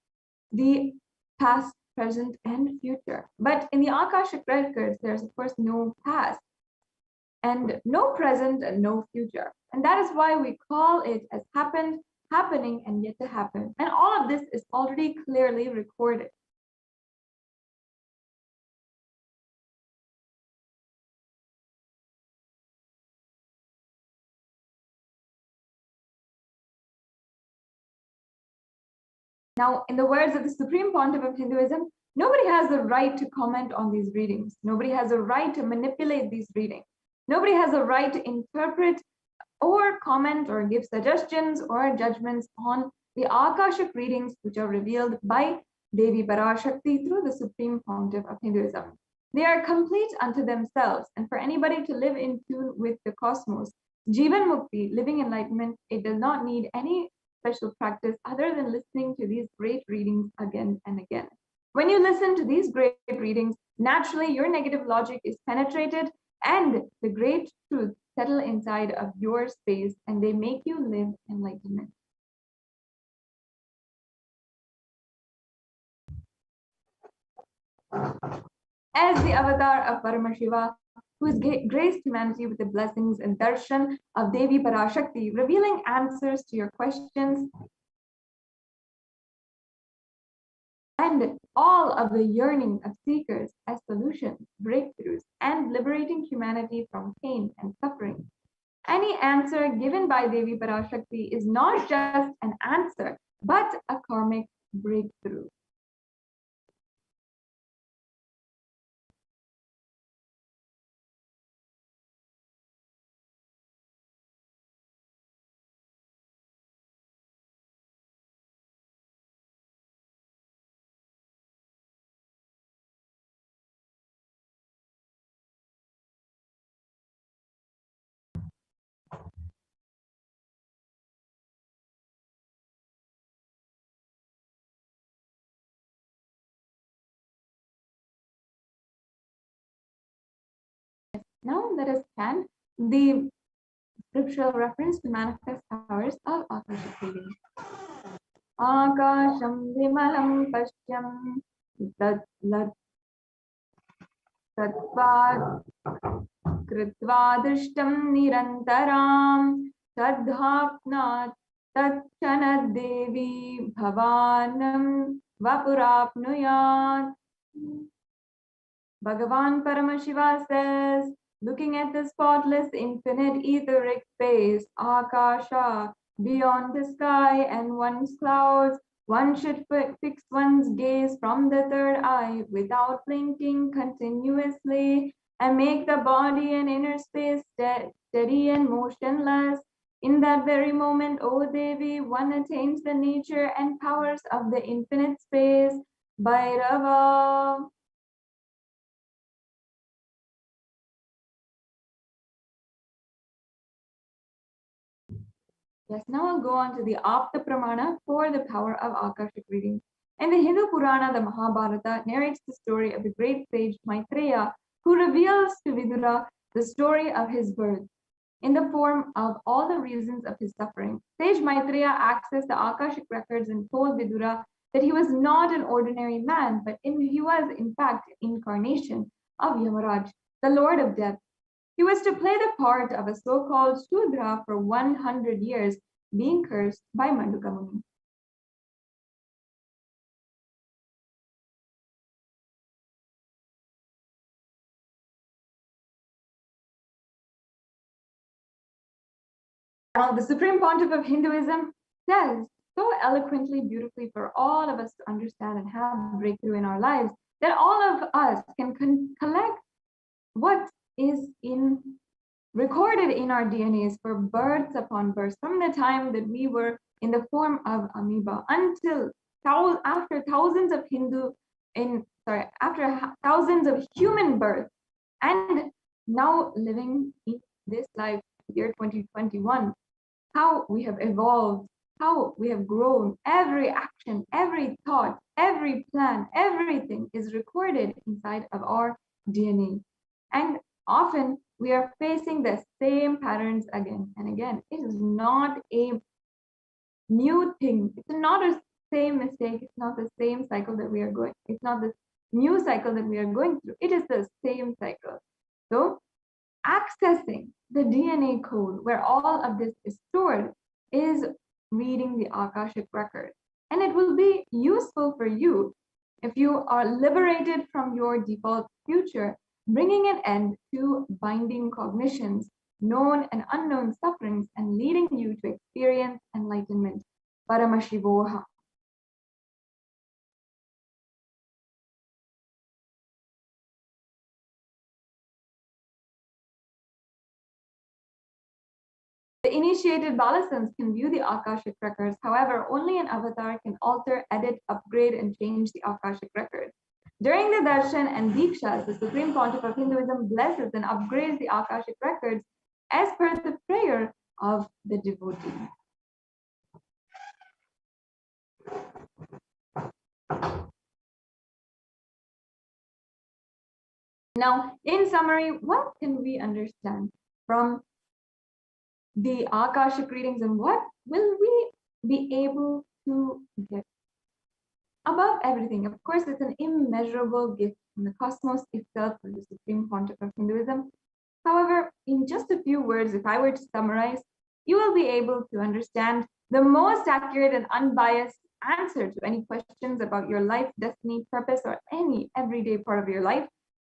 the past, present, and future. But in the Akashic records, there's of course no past and no present and no future. And that is why we call it as happened, happening, and yet to happen. And all of this is already clearly recorded. Now, in the words of the Supreme Pontiff of Hinduism, nobody has the right to comment on these readings. Nobody has a right to manipulate these readings. Nobody has a right to interpret or comment or give suggestions or judgments on the Akashic readings which are revealed by Devi Parashakti through the Supreme Pontiff of Hinduism. They are complete unto themselves, and for anybody to live in tune with the cosmos, Jivan Mukti, living enlightenment, it does not need any special practice other than listening to these great readings again and again. When you listen to these great readings, naturally your negative logic is penetrated and the great truths settle inside of your space and they make you live enlightenment. As the avatar of Paramashiva, who has graced humanity with the blessings and darshan of Devi Parashakti, revealing answers to your questions and all of the yearning of seekers as solutions, breakthroughs, and liberating humanity from pain and suffering. Any answer given by Devi Parashakti is not just an answer, but a karmic breakthrough. Now let us scan the scriptural reference to manifest powers of Akasha reading. Akasham vimalam pashyam tatvad कृत्वा दृष्टं निरन्तरां तद्धाप्नात् तत्क्षणद्देवी भवानं वपुराप्नुयात्. Bhagavan Paramashiva says, looking at the spotless infinite etheric space, Akasha, beyond the sky and one's clouds, one should fix one's gaze from the third eye without blinking continuously and make the body and inner space steady and motionless. In that very moment, O Devi, one attains the nature and powers of the infinite space, Bhairava. Yes, now I'll go on to the Apta Pramana for the power of Akashic reading. In the Hindu Purana, the Mahabharata narrates the story of the great sage Maitreya, who reveals to Vidura the story of his birth in the form of all the reasons of his suffering. Sage Maitreya accessed the Akashic records and told Vidura that he was not an ordinary man, but he was in fact incarnation of Yamaraj, the Lord of Death. He was to play the part of a so-called Shudra for 100 years, being cursed by Manduka Muni. Now, the Supreme Pontiff of Hinduism says so eloquently, beautifully for all of us to understand and have a breakthrough in our lives that all of us can collect what is recorded in our DNAs for births upon births from the time that we were in the form of amoeba until after thousands of human births and now living in this life year 2021, how we have evolved, how we have grown. Every action, every thought, every plan, everything is recorded inside of our DNA. And often we are facing the same patterns again and again. It is not a new thing. It's not a same mistake. It's not the same cycle that we are going. It's not the new cycle that we are going through. It is the same cycle. So accessing the DNA code where all of this is stored is reading the Akashic record. And it will be useful for you if you are liberated from your default future, bringing an end to binding cognitions, known and unknown sufferings, and leading you to experience enlightenment. Paramashivoha. The initiation Initiated balasans can view the Akashic records. However, only an avatar can alter, edit, upgrade, and change the Akashic records. During the darshan and dikshas, the Supreme Pontiff of Hinduism blesses and upgrades the Akashic records as per the prayer of the devotee. Now, in summary, what can we understand from the Akashic readings and what will we be able to get? Above everything, of course, it's an immeasurable gift from the cosmos itself, from the Supreme Pontiff of Hinduism. However, in just a few words, if I were to summarize, you will be able to understand the most accurate and unbiased answer to any questions about your life, destiny, purpose, or any everyday part of your life.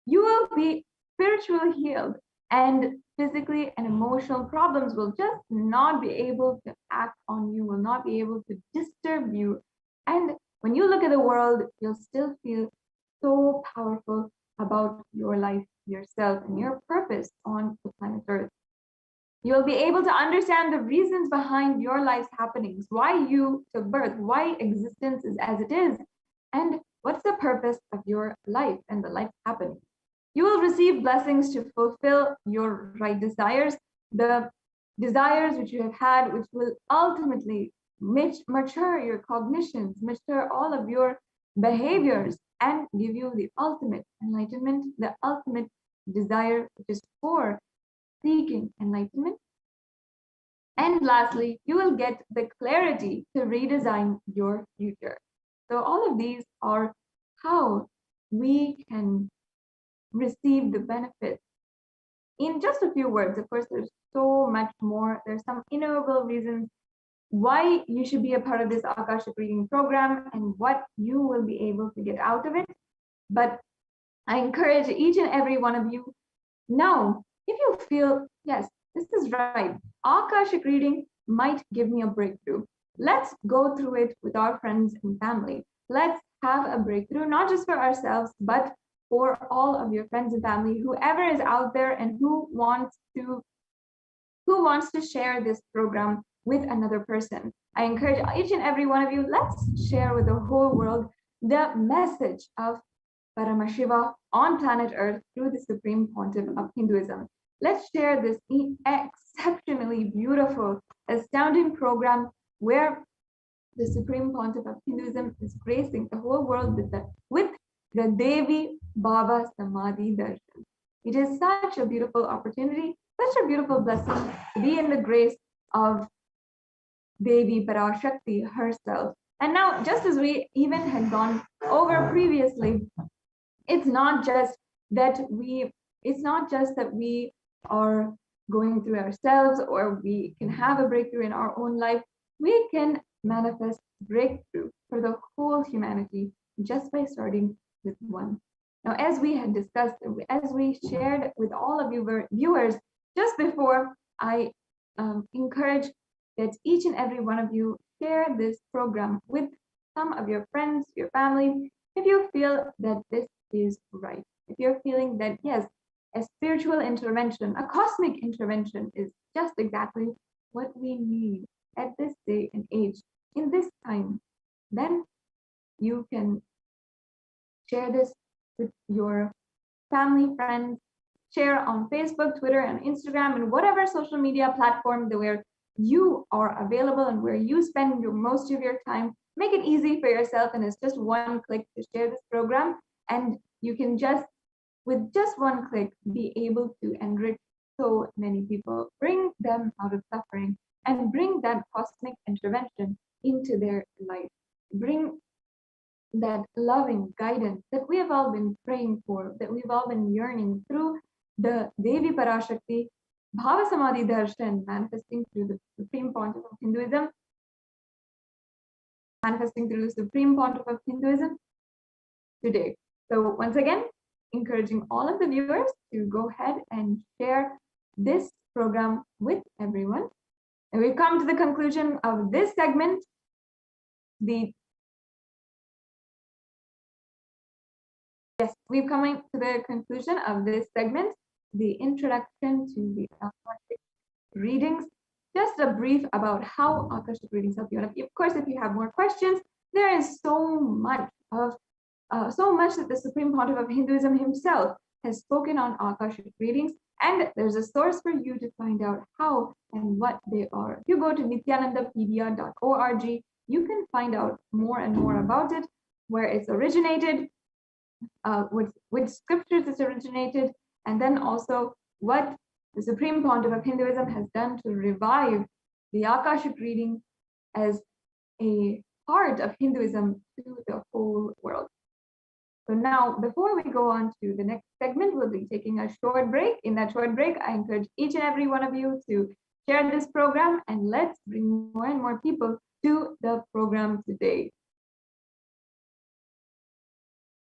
You will be spiritually healed, and physically and emotional problems will just not be able to act on you, will not be able to disturb you. And when you look at the world, you'll still feel so powerful about your life, yourself, and your purpose on the planet Earth. You'll be able to understand the reasons behind your life's happenings, why you took birth, why existence is as it is, and what's the purpose of your life and the life happenings. You will receive blessings to fulfill your right desires, the desires which you have had, which will ultimately mature your cognitions, mature all of your behaviors, and give you the ultimate enlightenment, the ultimate desire, which is for seeking enlightenment. And lastly, you will get the clarity to redesign your future. So all of these are how we can receive the benefits. In just a few words, of course, there's so much more. There's some innumerable reasons why you should be a part of this Akashic reading program and what you will be able to get out of it. But I encourage each and every one of you now, if you feel, yes, this is right, Akashic reading might give me a breakthrough. Let's go through it with our friends and family. Let's have a breakthrough, not just for ourselves, but for all of your friends and family, whoever is out there and who wants to share this program with another person. I encourage each and every one of you, let's share with the whole world the message of Paramashiva on planet Earth through the Supreme Pontiff of Hinduism. Let's share this exceptionally beautiful, astounding program where the Supreme Pontiff of Hinduism is gracing the whole world with the Devi Baba Samadhi Darshan. It is such a beautiful opportunity, such a beautiful blessing to be in the grace of Devi Parashakti herself. And now, just as we even had gone over previously, it's not just that we are going through ourselves or we can have a breakthrough in our own life. We can manifest breakthrough for the whole humanity just by starting with one. Now, as we had discussed, as we shared with all of you viewers just before, I encourage that each and every one of you share this program with some of your friends, your family, if you feel that this is right. If you're feeling that, yes, a spiritual intervention, a cosmic intervention is just exactly what we need at this day and age, in this time, then you can share this with your family, friends, share on Facebook, Twitter, and Instagram, and whatever social media platform where you are available and where you spend most of your time. Make it easy for yourself, and it's just one click to share this program, and you can with just one click, be able to enrich so many people, bring them out of suffering, and bring that cosmic intervention into their life. Bring that loving guidance that we have all been praying for, that we've all been yearning through the Devi Parashakti Bhava Samadhi Darshan, manifesting through the Supreme Pontiff of Hinduism, today. So once again, encouraging all of the viewers to go ahead and share this program with everyone. And we've come to the conclusion of this segment. We've come to the conclusion of this segment, the introduction to the Akashic readings. just a brief about how Akashic readings help you. And of course, if you have more questions, there is so much that the Supreme Pontiff of Hinduism himself has spoken on Akashic readings, and there's a source for you to find out how and what they are. If you go to nithyanandapedia.org, you can find out more and more about it, where it's originated, which scriptures it's originated, and then also what the Supreme Pontiff of Hinduism has done to revive the Akashic reading as a part of Hinduism to the whole world. So now, before we go on to the next segment, we'll be taking a short break. In that short break, I encourage each and every one of you to share this program, and let's bring more and more people to the program today.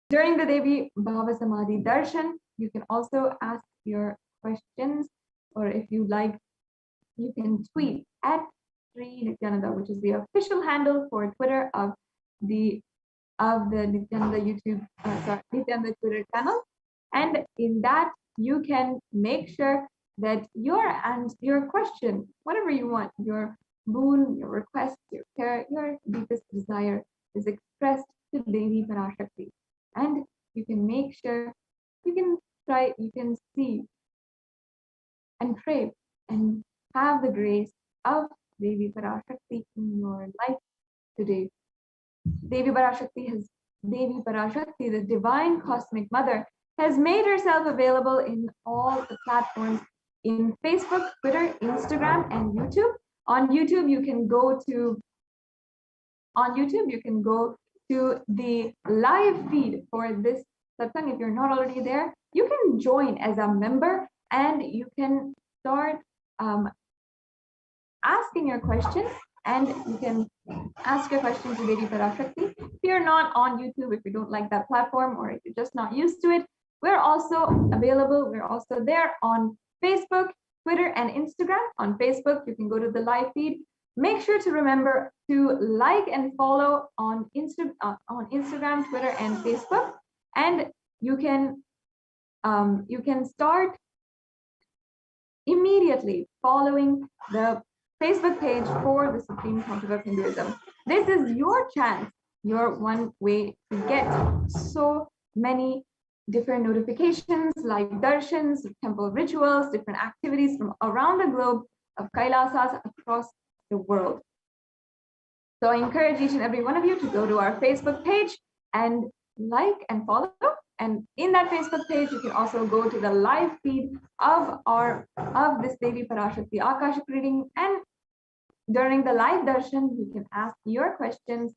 During the Devi Bhava Samadhi Darshan, you can also ask your questions, or if you like, you can tweet at Sri Nithyananda, which is the official handle for Twitter of the Nithyananda Nithyananda Twitter channel. And in that, you can make sure that your question, whatever you want, your boon, your request, your prayer, your deepest desire is expressed to Devi Parashakti. And you can make sure, you can see and pray and have the grace of Devi Parashakti in your life today. Devi Parashakti, the divine cosmic mother, has made herself available in all the platforms, in Facebook, Twitter, Instagram, and YouTube. On YouTube, you can go to the live feed for this satsang. If you're not already there, you can join as a member, and you can start asking your questions, and you can ask your questions to Devi Parashakti. If you're not on YouTube, if you don't like that platform, or if you're just not used to it, we're also available. We're also there on Facebook, Twitter, and Instagram. On Facebook, you can go to the live feed. Make sure to remember to like and follow on Instagram, Twitter, and Facebook, and you can start immediately following the Facebook page for the Supreme Pontiff of Hinduism. This is your chance, your one way to get so many different notifications, like darshans, temple rituals, different activities from around the globe of Kailasas across the world. So I encourage each and every one of you to go to our Facebook page and like and follow. And in that Facebook page, you can also go to the live feed of this Devi Parashakti Akashic reading. And during the live darshan, you can ask your questions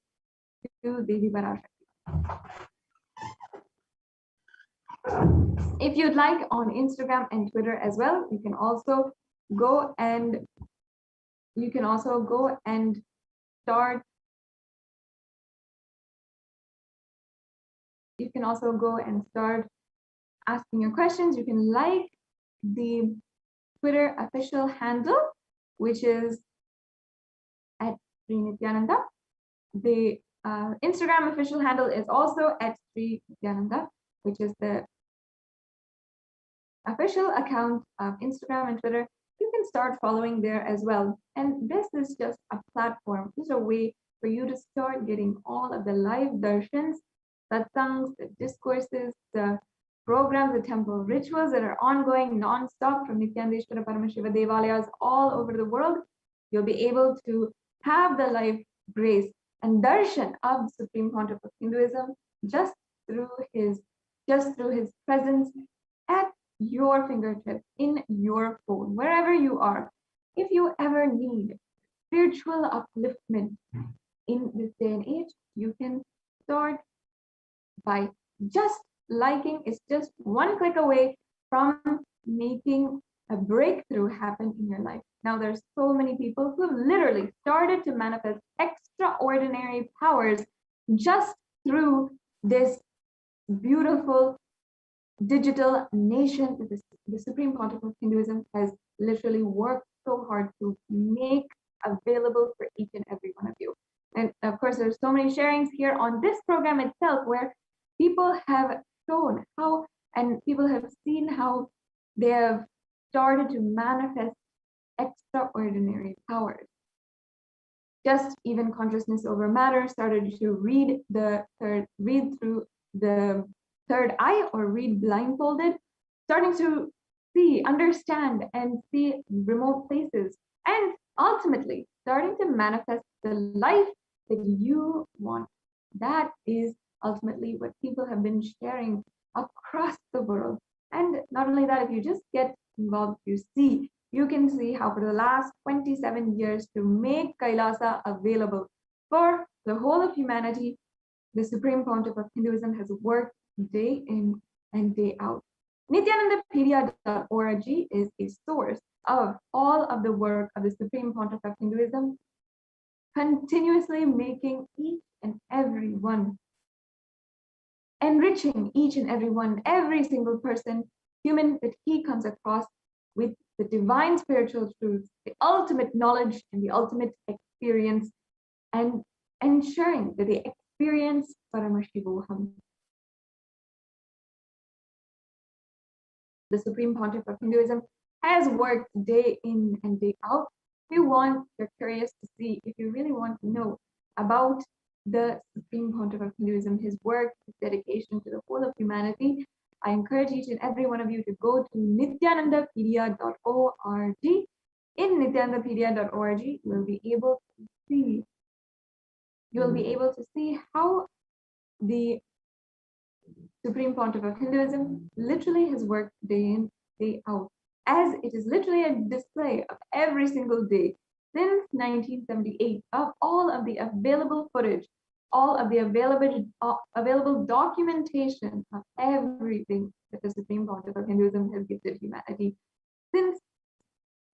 to Devi Parashakti. If you'd like, on Instagram and Twitter as well, you can also go and start. You can also go and start asking your questions. You can like the Twitter official handle, which is at Sri Nithyananda. The Instagram official handle is also at Sri Nithyananda, which is the official account of Instagram and Twitter. You can start following there as well. And this is just a platform. This is a way for you to start getting all of the live darshans, satsangs, the discourses, the programs, the temple rituals that are ongoing non-stop from Nityanandeshwara Paramashiva Devalayas all over the world. You'll be able to have the live grace and darshan of the Supreme Pontiff of Hinduism just through his presence at your fingertips, in your phone, wherever you are. If you ever need spiritual upliftment in this day and age, you can start by just liking. It's just one click away from making a breakthrough happen in your life. Now, there's so many people who have literally started to manifest extraordinary powers just through this beautiful digital nation that the Supreme Pontiff of Hinduism has literally worked so hard to make available for each and every one of you. And of course, there's so many sharings here on this program itself where people have shown how, and people have seen how they have started to manifest extraordinary powers. Just even consciousness over matter started to read through the third eye, or read blindfolded, starting to see, understand, and see remote places, and ultimately starting to manifest the life that you want. That is ultimately what people have been sharing across the world. And not only that, if you just get involved, you can see how for the last 27 years, to make Kailasa available for the whole of humanity, the Supreme Pontiff of Hinduism has worked day in and day out. Nithyanandapedia.org is a source of all of the work of the Supreme Pontiff of Hinduism, continuously making each and every one, enriching each and every one, every single person, human that he comes across, with the divine spiritual truths, the ultimate knowledge and the ultimate experience, and ensuring that they experience Paramashivoham. The Supreme Pontiff of Hinduism has worked day in and day out. If you're curious to see, if you really want to know about the Supreme Pontiff of Hinduism, his work, his dedication to the whole of humanity, I encourage each and every one of you to go to Nithyanandapedia.org. In Nithyanandapedia.org, you'll be able to see how the Supreme Pontiff of Hinduism literally has worked day in, day out, as it is literally a display of every single day since 1978 of all of the available footage, all of the available documentation of everything that the Supreme Pontiff of Hinduism has gifted humanity since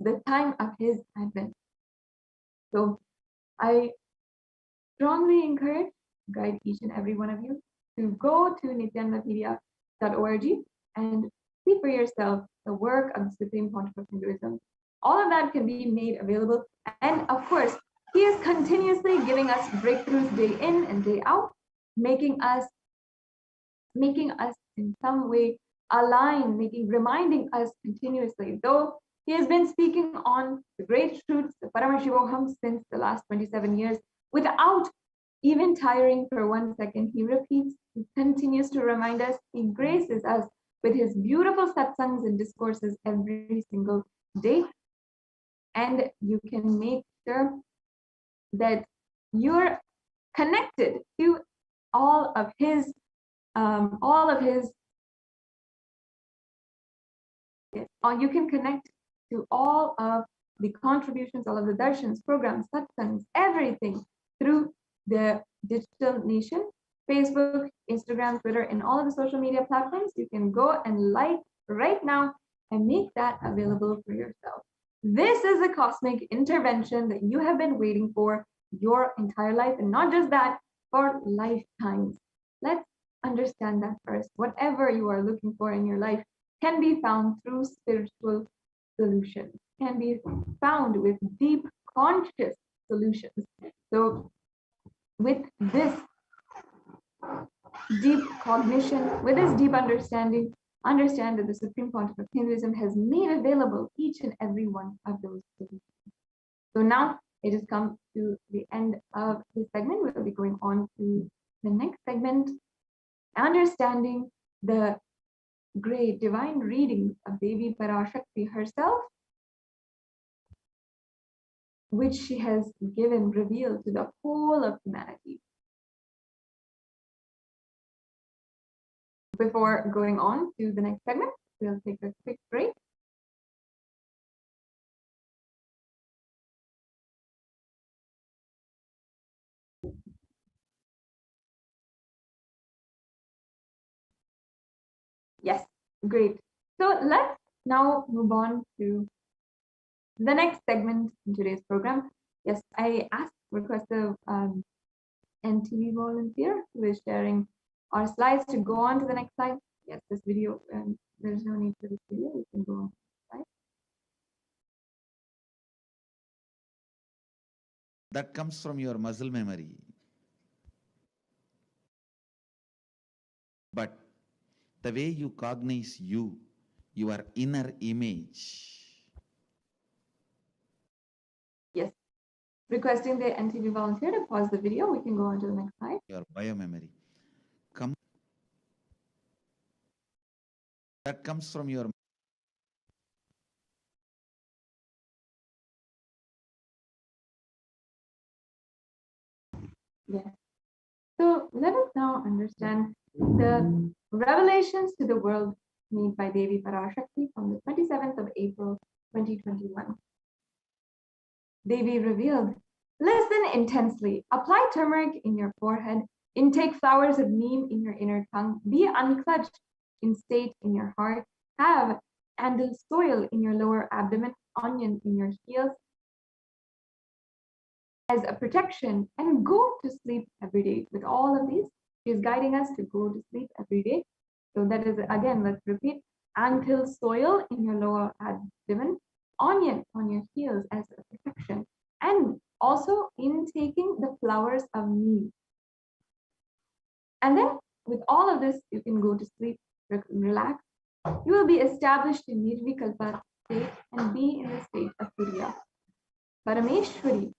the time of his advent. So I strongly encourage, guide each and every one of you to go to Nithyanandapedia.org and see for yourself the work of the Supreme Pontiff of Hinduism. All of that can be made available. And of course, he is continuously giving us breakthroughs day in and day out, making us in some way align, reminding us continuously. Though he has been speaking on the great truths, the Paramashivoham, since the last 27 years, without even tiring for 1 second, he repeats, he continues to remind us, he graces us with his beautiful satsangs and discourses every single day. And you can make sure that you're connected to all of his you can connect to all of the contributions, all of the darshans, programs, satsangs, everything through the digital nation, Facebook, Instagram, Twitter, and all of the social media platforms. You can go and like right now and make that available for yourself. This is a cosmic intervention that you have been waiting for your entire life, and not just that, for lifetimes. Let's understand that first. Whatever you are looking for in your life can be found through spiritual solutions, can be found with deep conscious solutions. So with this deep cognition, with this deep understanding, understand that the Supreme Pontiff of Hinduism has made available each and every one of those solutions. So now it has come to the end of this segment. We'll be going on to the next segment, understanding the great divine readings of Devi Parashakti herself, which she has revealed to the whole of humanity. Before going on to the next segment, we'll take a quick break. Yes, great. So let's now move on to the next segment in today's program. Yes, I request the NTV volunteer who is sharing our slides to go on to the next slide. Yes, this video, there's no need for this video. We can go on to the slide. That comes from your muscle memory. But the way you cognize you, your inner image, requesting the NTV volunteer to pause the video. We can go on to the next slide. Your biomemory. That comes from your Yes. So let us now understand the revelations to the world made by Devi Parashakti from the 27th of April, 2021. Devi revealed, listen intensely, apply turmeric in your forehead, intake flowers of neem in your inner tongue, be unclutched in state in your heart, have andal soil in your lower abdomen, onion in your heels, as a protection, and go to sleep every day. With all of these, she is guiding us to go to sleep every day. So that is, again, let's repeat, antil soil in your lower abdomen, onion on your heels as a protection, and also intaking the flowers of neem. And then with all of this, you can go to sleep, relax. You will be established in Nirvikalpa state and be in the state of Turiya. Parameshwari,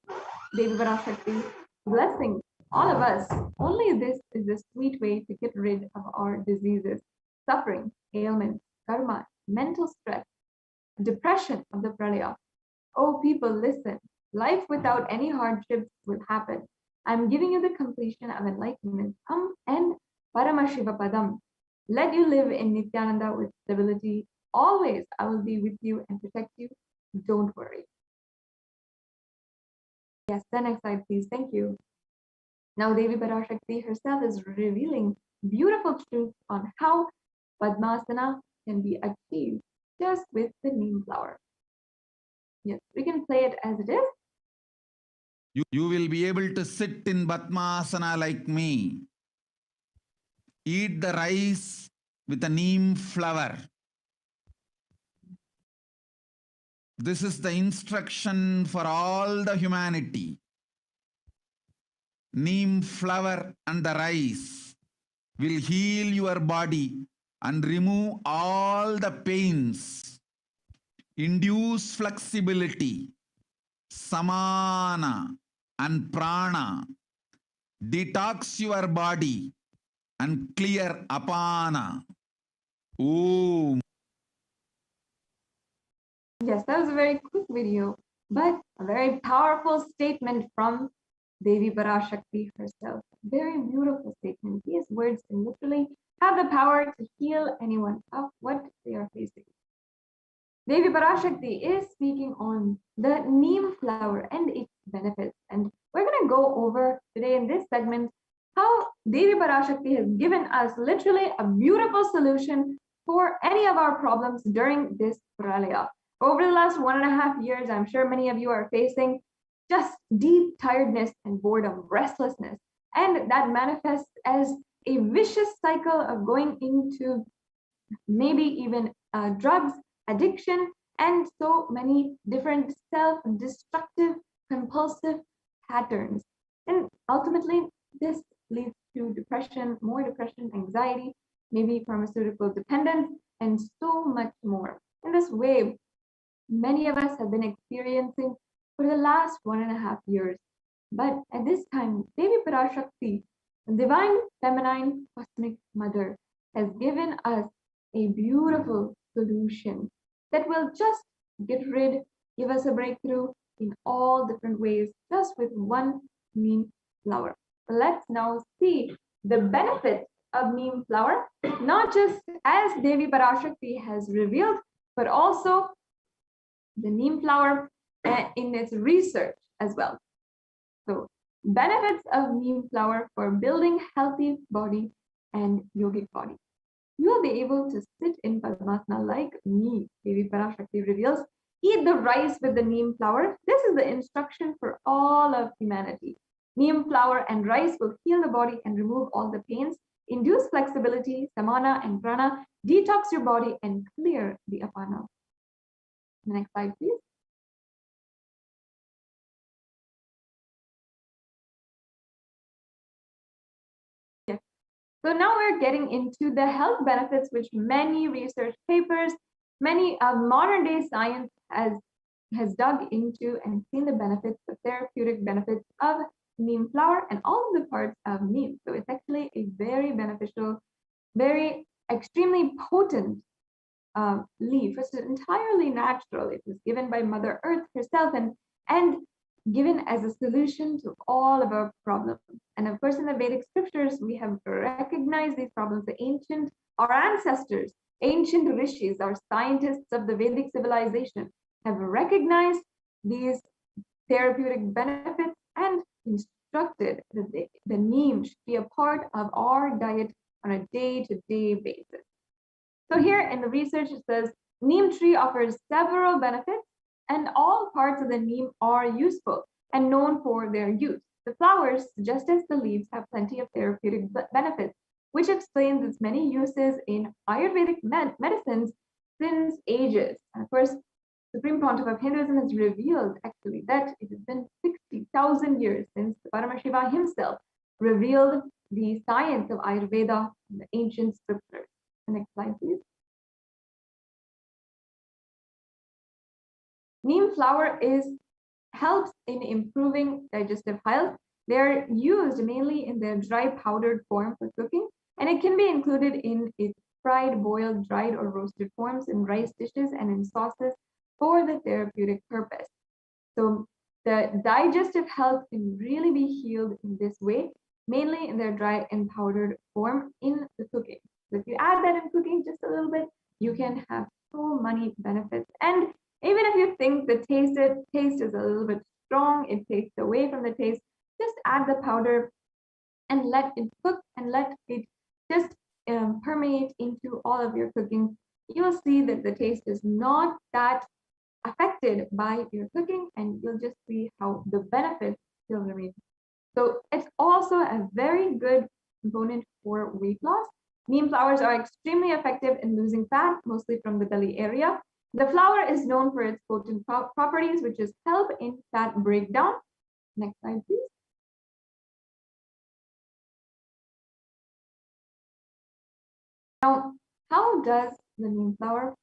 Devi Parashakti, blessing all of us. Only this is the sweet way to get rid of our diseases, suffering, ailments, karma, mental stress, depression of the pralaya. Oh, people, listen. Life without any hardships will happen. I'm giving you the completion of enlightenment. Come and Paramashiva Padam. Let you live in Nithyananda with stability. Always I will be with you and protect you. Don't worry. Yes, the next slide, please. Thank you. Now, Devi Parashakti herself is revealing beautiful truths on how Padmasana can be achieved just with the neem flower. Yes, we can play it as it is. You will be able to sit in Padmasana like me. Eat the rice with a neem flower. This is the instruction for all the humanity. Neem flower and the rice will heal your body and remove all the pains, induce flexibility, samana and prana, detox your body and clear apana. Om. Yes, that was a very quick video, but a very powerful statement from Devi Parashakti herself. Very beautiful statement. These words can literally have the power to heal anyone of what they are facing. Devi Parashakti is speaking on the neem flower and its benefits. And we're going to go over today in this segment how Devi Parashakti has given us literally a beautiful solution for any of our problems during this pralaya. Over the last 1.5 years, I'm sure many of you are facing just deep tiredness and boredom, restlessness, and that manifests as a vicious cycle of going into maybe even drugs, addiction, and so many different self-destructive, compulsive patterns. And ultimately, this leads to depression, more depression, anxiety, maybe pharmaceutical dependence, and so much more. In this way, many of us have been experiencing for the last 1.5 years. But at this time, Devi Parashakti, the divine feminine cosmic mother, has given us a beautiful solution that will just give us a breakthrough in all different ways, just with one neem flower. Let's now see the benefit of neem flower, not just as Devi Parashakti has revealed, but also the neem flower in its research as well. So, benefits of neem flower for building healthy body and yogic body. You will be able to sit in Padmasana like me, Devi Parashakti reveals. Eat the rice with the neem flower. This is the instruction for all of humanity. Neem flower and rice will heal the body and remove all the pains, induce flexibility, samana and prana, detox your body and clear the apana. Next slide, please. Yes. So now we're getting into the health benefits which many research papers, many modern day science has has dug into and seen the benefits, the therapeutic benefits of neem flower and all of the parts of neem. So it's actually a very beneficial, very extremely potent leaf. It's entirely natural. It was given by Mother Earth herself and given as a solution to all of our problems. And of course, in the Vedic scriptures, we have recognized these problems. Our ancestors, ancient rishis, our scientists of the Vedic civilization, have recognized these therapeutic benefits and instructed that the neem should be a part of our diet on a day-to-day basis. So here in the research, it says neem tree offers several benefits and all parts of the neem are useful and known for their use. The flowers, just as the leaves, have plenty of therapeutic benefits, which explains its many uses in Ayurvedic medicines since ages. And of course, Supreme Pontiff of Hinduism has revealed actually that it has been 60,000 years since Paramashiva himself revealed the science of Ayurveda in the ancient scriptures. The next slide, please. Neem flower helps in improving digestive health. They're used mainly in their dry powdered form for cooking, and it can be included in its fried, boiled, dried, or roasted forms in rice dishes and in sauces for the therapeutic purpose. So the digestive health can really be healed in this way, mainly in their dry and powdered form in the cooking. So if you add that in cooking just a little bit, you can have so many benefits. And even if you think the taste is a little bit strong, it takes away from the taste, just add the powder and let it cook and let it just permeate into all of your cooking. You will see that the taste is not that affected by your cooking, and you'll just see how the benefits still remain. So it's also a very good component for weight loss. Neem flowers are extremely effective in losing fat, mostly from the belly area. The flower is known for its potent properties, which is help in fat breakdown. Next slide, please. Now, how does the neem flower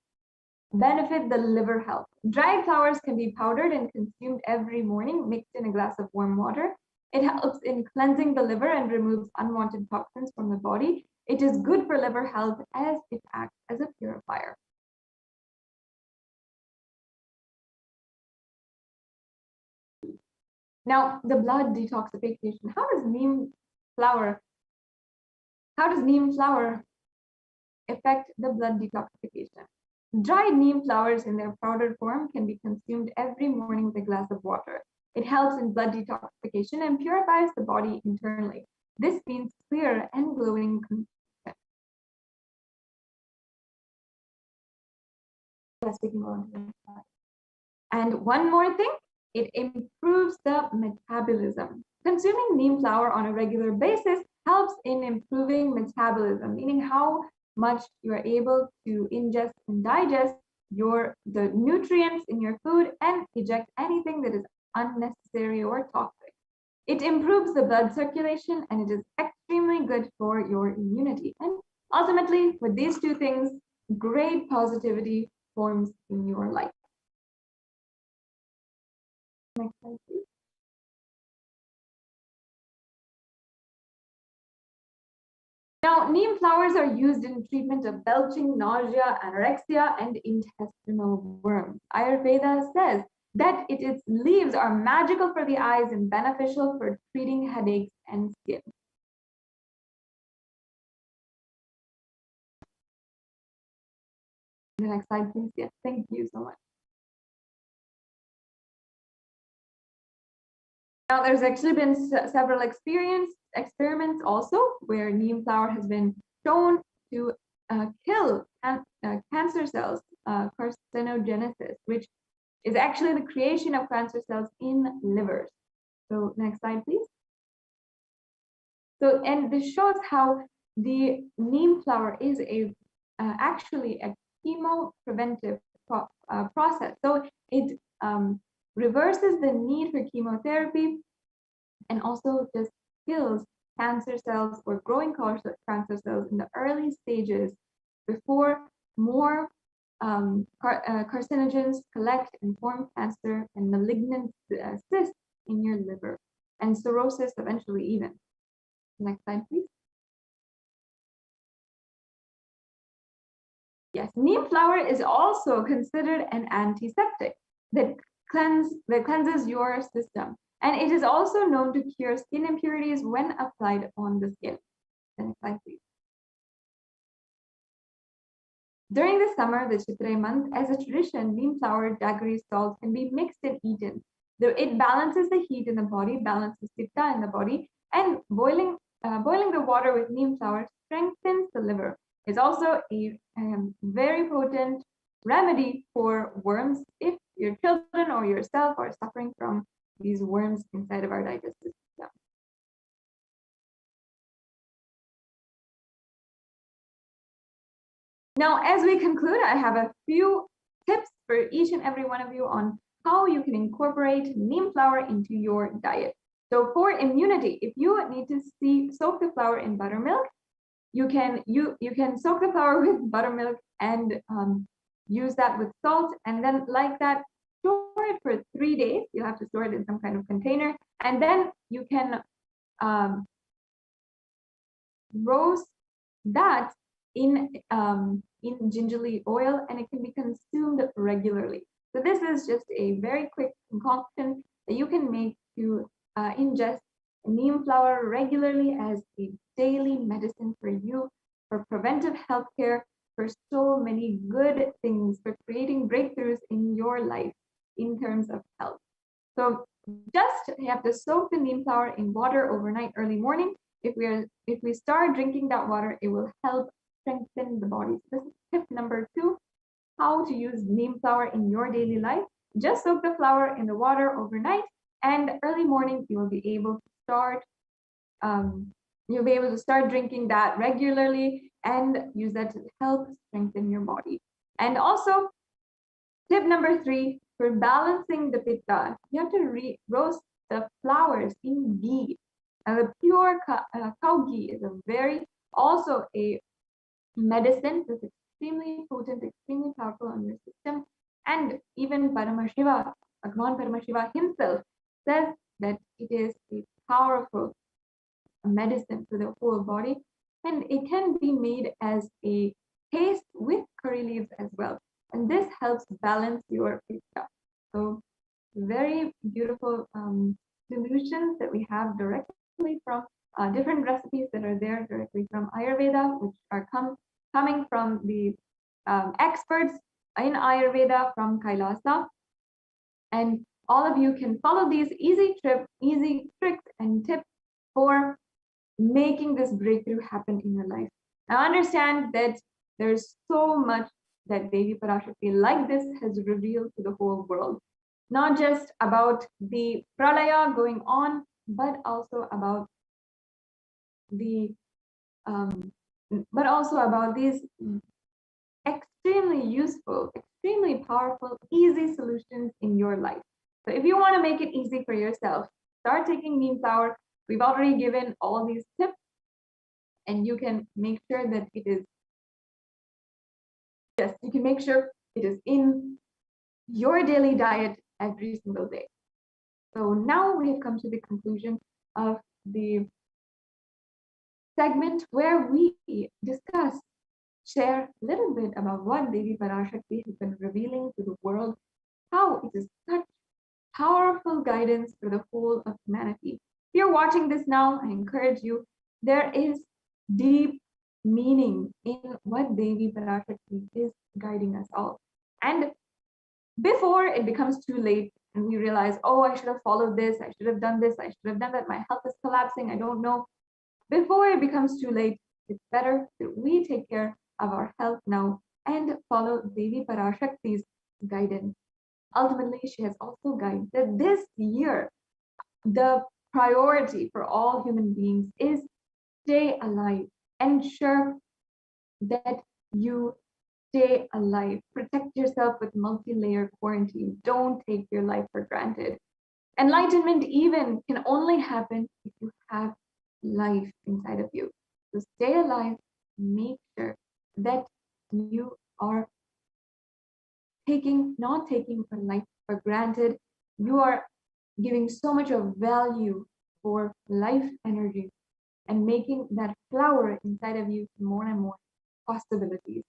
benefit the liver health? Dried flowers can be powdered and consumed every morning, mixed in a glass of warm water. It helps in cleansing the liver and removes unwanted toxins from the body. It is good for liver health as it acts as a purifier. Now, the blood detoxification. How does neem flower affect the blood detoxification? Dried neem flowers in their powdered form can be consumed every morning with a glass of water. It helps in blood detoxification and purifies the body internally. This means clear and glowing complexion. And one more thing, it improves the metabolism. Consuming neem flower on a regular basis helps in improving metabolism, meaning how much you are able to ingest and digest the nutrients in your food and eject anything that is unnecessary or toxic. It improves the blood circulation and it is extremely good for your immunity. And ultimately, with these two things, great positivity forms in your life. Next slide, please. Now, neem flowers are used in treatment of belching, nausea, anorexia, and intestinal worms. Ayurveda says that its leaves are magical for the eyes and beneficial for treating headaches and skin. The next slide, please. Yes, thank you so much. Now, there's actually been several experiments also where neem flower has been shown to kill cancer cells, carcinogenesis, which is actually the creation of cancer cells in livers. So next slide, please. So, and this shows how the neem flower is actually a chemopreventive process. So it reverses the need for chemotherapy and also just kills cancer cells or growing cancer cells in the early stages before more carcinogens collect and form cancer and malignant cysts in your liver, and cirrhosis eventually even. Next slide, please. Yes, neem flower is also considered an antiseptic that cleanses your system, and it is also known to cure skin impurities when applied on the skin. Next slide, please. During the summer, the Chitrai month, as a tradition, neem flower jaggery salt can be mixed and eaten. It balances the heat in the body, balances pitta in the body, and boiling the water with neem flower strengthens the liver. It's also a very potent remedy for worms if your children or yourself are suffering from these worms inside of our digestive system. Now, as we conclude, I have a few tips for each and every one of you on how you can incorporate neem flower into your diet. So for immunity, if you need to soak the flower in buttermilk, you can soak the flower with buttermilk and use that with salt, and then like that, store it for 3 days. You have to store it in some kind of container, and then you can roast that in gingerly oil, and it can be consumed regularly. So this is just a very quick concoction that you can make to ingest neem flower regularly as a daily medicine for you, for preventive healthcare, for so many good things, for creating breakthroughs in your life in terms of health. So just you have to soak the neem flower in water overnight, early morning. If we start drinking that water, it will help strengthen the body. So this is tip number 2, how to use neem flower in your daily life. Just soak the flower in the water overnight, and early morning you will be able to start drinking that regularly and use that to help strengthen your body. And also, tip number 3, for balancing the pitta, you have to roast the flowers in ghee. And the pure cow ghee is also a medicine that's extremely potent, extremely powerful on your system. And even Paramashiva, Bhagwan Paramashiva himself says that it is a powerful medicine for the whole body, and it can be made as a paste with curry leaves as well, and this helps balance your pitta. So very beautiful solutions that we have directly from different recipes that are there directly from Ayurveda, which are coming from the experts in Ayurveda from Kailasa. And all of you can follow these easy tricks and tips for making this breakthrough happen in your life. I understand that there's so much that Devi Parashakti like this has revealed to the whole world, not just about the pralaya going on, but also about these extremely useful, extremely powerful, easy solutions in your life. So if you want to make it easy for yourself, start taking neem flower. We've already given all these tips, and you can make sure that it is, you can make sure it is in your daily diet every single day. So now we have come to the conclusion of the segment where we share a little bit about what Devi Parashakti has been revealing to the world, how it is such powerful guidance for the whole of humanity. If you're watching this now, I encourage you, there is deep meaning in what Devi Parashakti is guiding us all. And before it becomes too late and we realize, oh, I should have followed this, I should have done this, I should have done that, my health is collapsing, I don't know. Before it becomes too late, it's better that we take care of our health now and follow Devi Parashakti's guidance. Ultimately, she has also guided that this year, the priority for all human beings is stay alive. Ensure that you stay alive. Protect yourself with multi-layer quarantine. Don't take your life for granted. Enlightenment even can only happen if you have life inside of you. So stay alive. Make sure that you are not taking your life for granted. You are giving so much of value for life energy and making that flower inside of you more and more possibilities.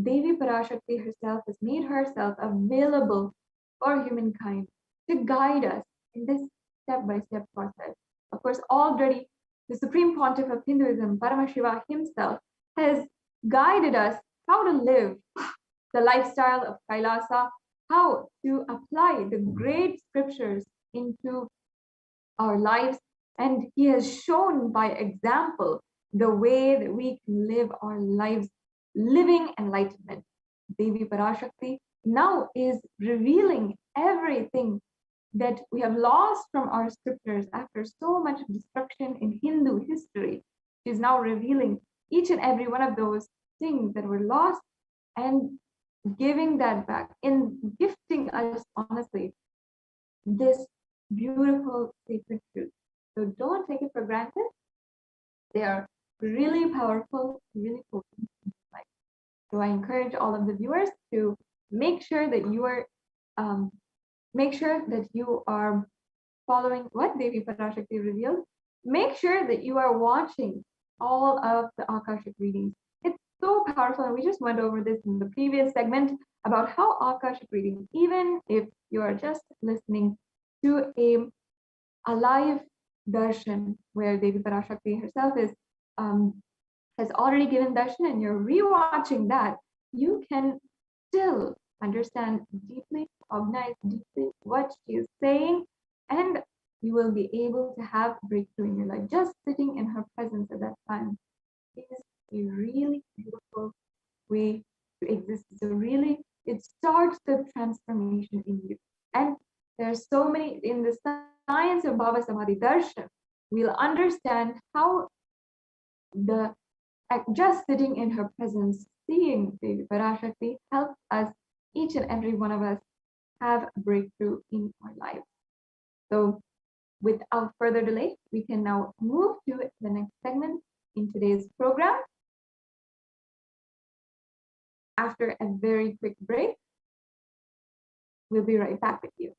Devi Parashakti herself has made herself available for humankind to guide us in this step-by-step process. Of course, already the Supreme Pontiff of Hinduism, Paramashiva himself, has guided us how to live the lifestyle of Kailasa, how to apply the great scriptures into our lives. And he has shown by example the way that we can live our lives living enlightenment. Devi Parashakti now is revealing everything that we have lost from our scriptures after so much destruction in Hindu history. She is now revealing each and every one of those things that were lost and giving that back and gifting us, honestly, this beautiful sacred truth. So don't take it for granted. They are really powerful, really potent. So I encourage all of the viewers to make sure that you are following what Devi Parashakti revealed. Make sure that you are watching all of the Akashic readings. It's so powerful, and we just went over this in the previous segment about how Akashic readings, even if you are just listening to a live darshan where Devi Parashakti herself has already given darshan and you're rewatching that, you can still understand deeply, cognize deeply what she is saying, and you will be able to have breakthrough in your life. Just sitting in her presence at that time is a really beautiful way to exist. So really, it starts the transformation in you. And there's so many in the science of Bhava Samadhi Darshan, we'll understand how just sitting in her presence, seeing Devi Parashakti helps us, each and every one of us, have a breakthrough in our lives. So without further delay, we can now move to the next segment in today's program. After a very quick break, we'll be right back with you.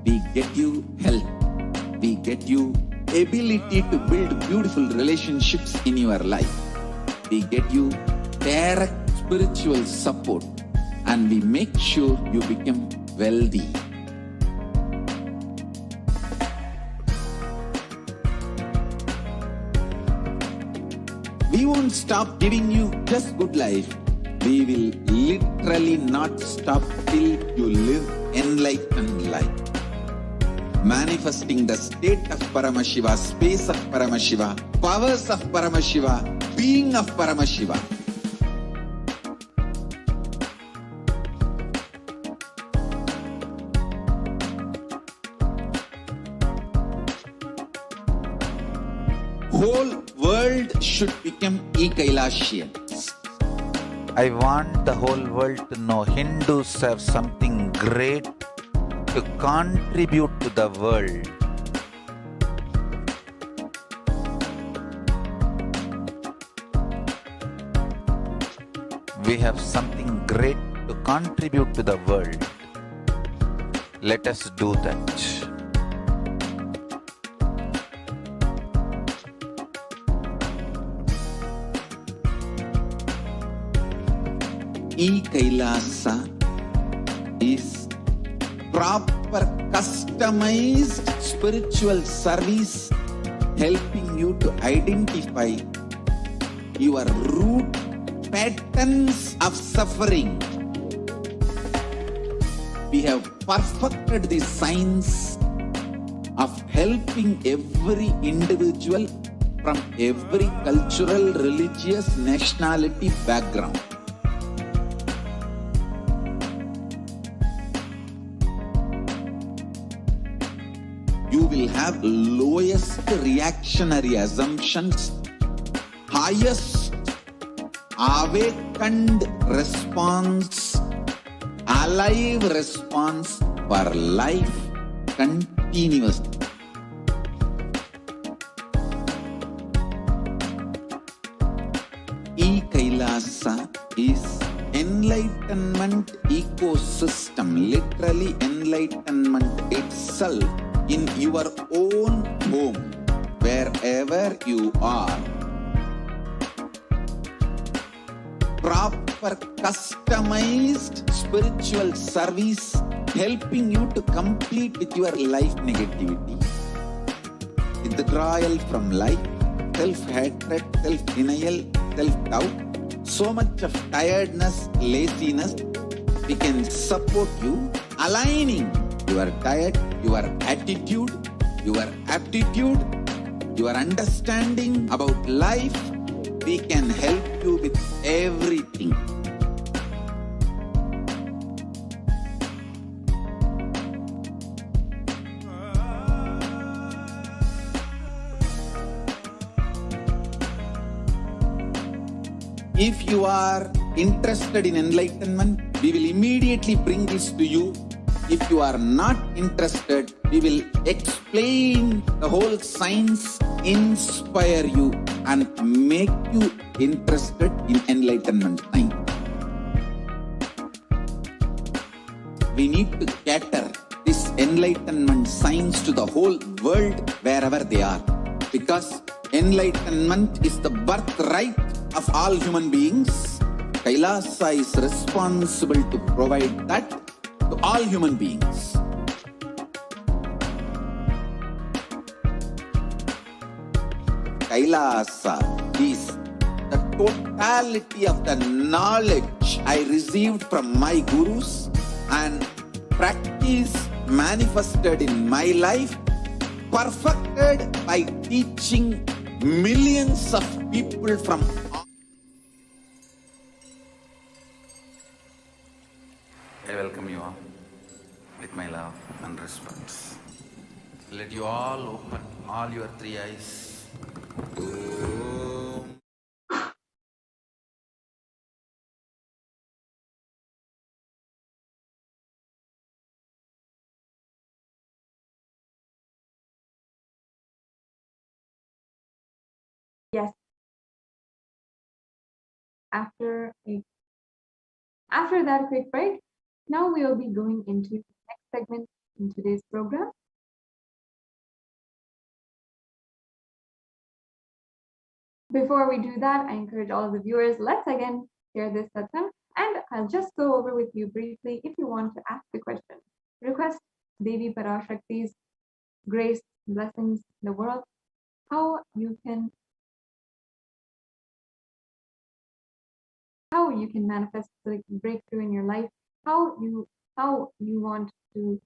We get you health. We get you ability to build beautiful relationships in your life. We get you direct spiritual support, and we make sure you become wealthy. We won't stop giving you just good life. We will literally not stop till you live enlightened life. Manifesting the state of Paramashiva, space of Paramashiva, powers of Paramashiva, being of Paramashiva. Whole world should become Kailasians. I want the whole world to know Hindus have something great to contribute to the world. We have something great to contribute to the world. Let us do that. Kailasa is proper customized spiritual service helping you to identify your root patterns of suffering. We have perfected the science of helping every individual from every cultural, religious, nationality background. You will have lowest reactionary assumptions, highest awakened response, alive response for life continuously. Kailasa is enlightenment ecosystem, literally enlightenment itself in your own home, wherever you are. Proper customized spiritual service helping you to complete with your life negativity, withdrawal from life, self-hatred, self-denial, self-doubt, so much of tiredness, laziness. We can support you aligning your diet, your attitude, your aptitude, your understanding about life. We can help you with everything. If you are interested in enlightenment, we will immediately bring this to you. If you are not interested, we will explain the whole science, inspire you, and make you interested in enlightenment science. We need to cater this enlightenment science to the whole world wherever they are, because enlightenment is the birthright of all human beings. Kailasa is responsible to provide that to all human beings. Kailasa is the totality of the knowledge I received from my gurus and practice manifested in my life, perfected by teaching millions of people from. I welcome you all with my love and respect. Let you all open all your three eyes. Yes. After that quick break, now we will be going into the next segment in today's program. Before we do that, I encourage all of the viewers, let's again share this satsang, and I'll just go over with you briefly if you want to ask the question. Request Devi Parashakti's grace, blessings in the world, how you can manifest the breakthrough in your life, how you want to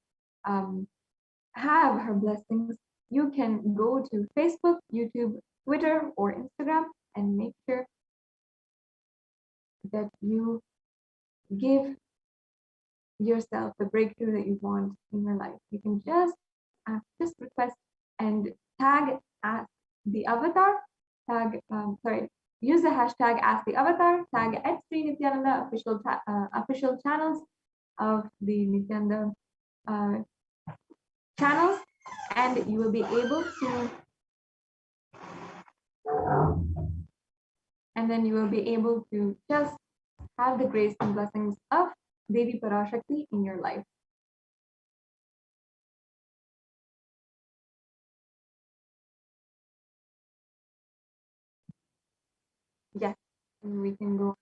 have her blessings. You can go to Facebook, YouTube, Twitter, or Instagram and make sure that you give yourself the breakthrough that you want in your life. You can just request and tag as the avatar, use the hashtag Ask the Avatar, tag at Sri Nithyananda official channels of the Nithyananda channels, and you will be able to, just have the grace and blessings of Devi Parashakti in your life. Yes, and we can go.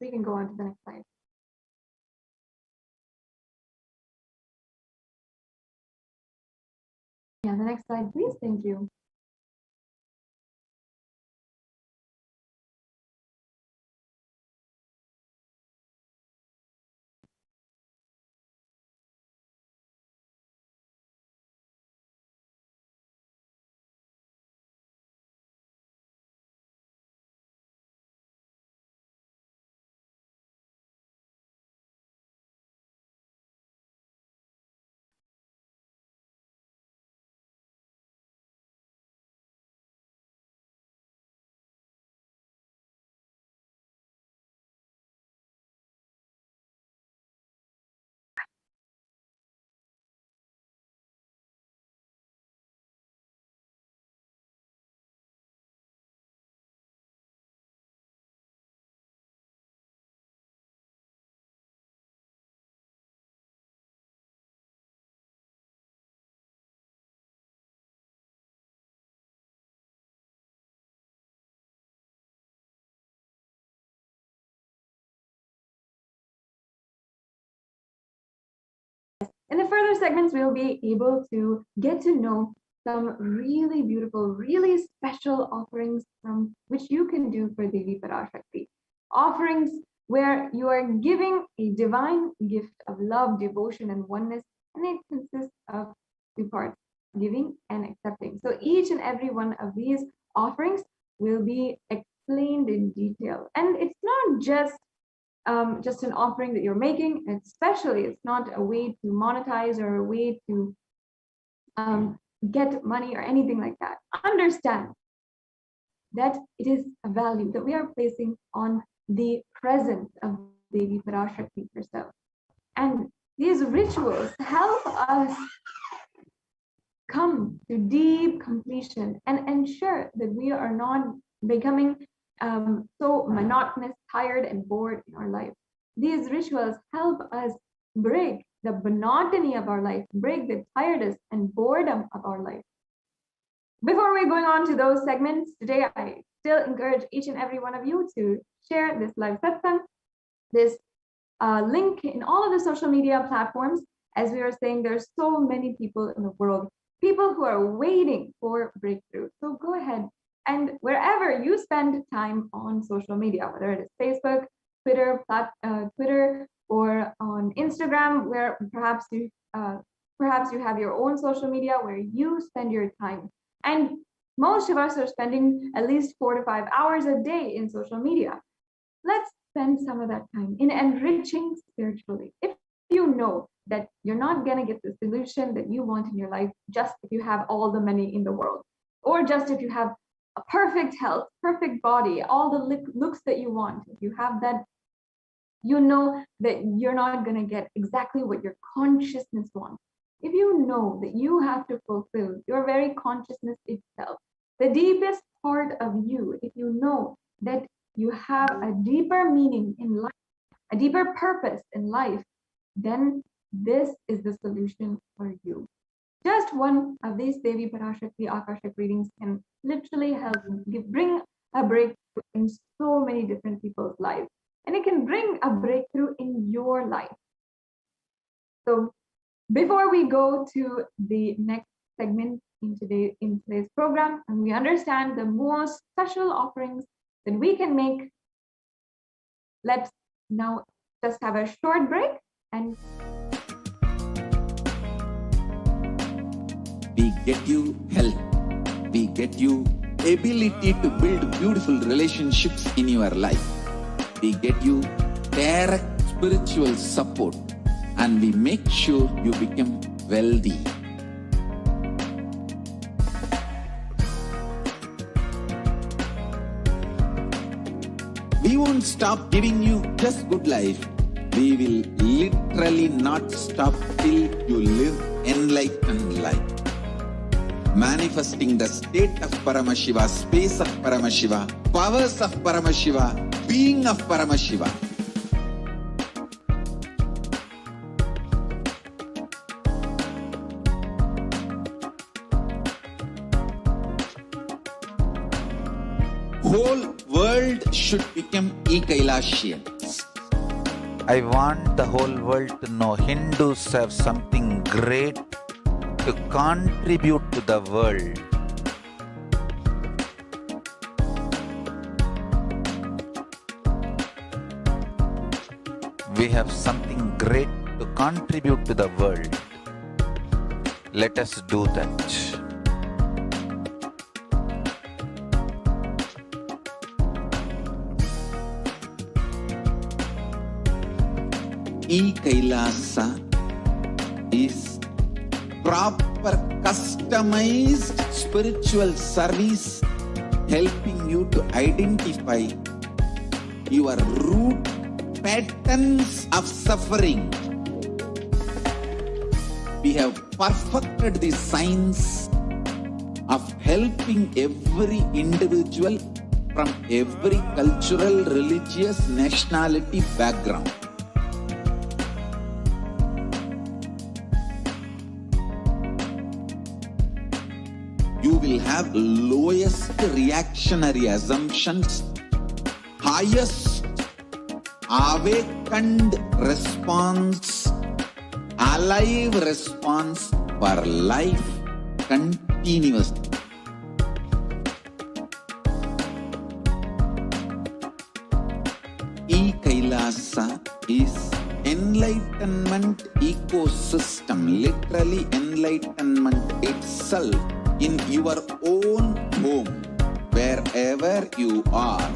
we can go on to the next slide. Yeah, the next slide, please. Thank you. In the further segments, we'll be able to get to know some really beautiful, really special offerings from which you can do for Devi Parashakti. Offerings where you are giving a divine gift of love, devotion, and oneness, and it consists of two parts, giving and accepting. So each and every one of these offerings will be explained in detail. And it's not just an offering that you're making, and especially it's not a way to monetize or a way to get money or anything like that. Understand that it is a value that we are placing on the presence of Devi Parashakti herself. And these rituals help us come to deep completion and ensure that we are not becoming so monotonous, tired, and bored in our life. These rituals help us break the monotony of our life, break the tiredness and boredom of our life. Before we're going on to those segments, today I still encourage each and every one of you to share this live satsang, this link in all of the social media platforms. As we were saying, there's so many people in the world, people who are waiting for breakthrough. So go ahead. And wherever you spend time on social media, whether it is Facebook, Twitter, or on Instagram, where perhaps you have your own social media where you spend your time. And most of us are spending at least 4 to 5 hours a day in social media. Let's spend some of that time in enriching spiritually. If you know that you're not going to get the solution that you want in your life just if you have all the money in the world, or just if you have a perfect health, perfect body, all the looks that you want, if you have that, you know that you're not going to get exactly what your consciousness wants. If you know that you have to fulfill your very consciousness itself, the deepest part of you, if you know that you have a deeper meaning in life, a deeper purpose in life, then this is the solution for you. Just one of these Devi Parashakti Akasha readings can literally help bring a breakthrough in so many different people's lives. And it can bring a breakthrough in your life. So before we go to the next segment in today's program, and we understand the most special offerings that we can make, let's now just have a short break and We get you health. We get you ability to build beautiful relationships in your life. We get you direct spiritual support, and we make sure you become wealthy. We won't stop giving you just good life. We will literally not stop till you live enlightened life. Manifesting the state of Paramashiva, space of Paramashiva, powers of Paramashiva, being of Paramashiva. Whole world should become Kailasian. I want the whole world to know Hindus have something great to contribute to the world. We have something great to contribute to the world. Let us do that. Kailasa is proper customized spiritual service helping you to identify your root patterns of suffering. We have perfected the science of helping every individual from every cultural, religious, nationality background. You will have lowest reactionary assumptions, highest awakened response, alive response for life continuously. Kailasa is enlightenment ecosystem, literally enlightenment itself in your own home, wherever you are.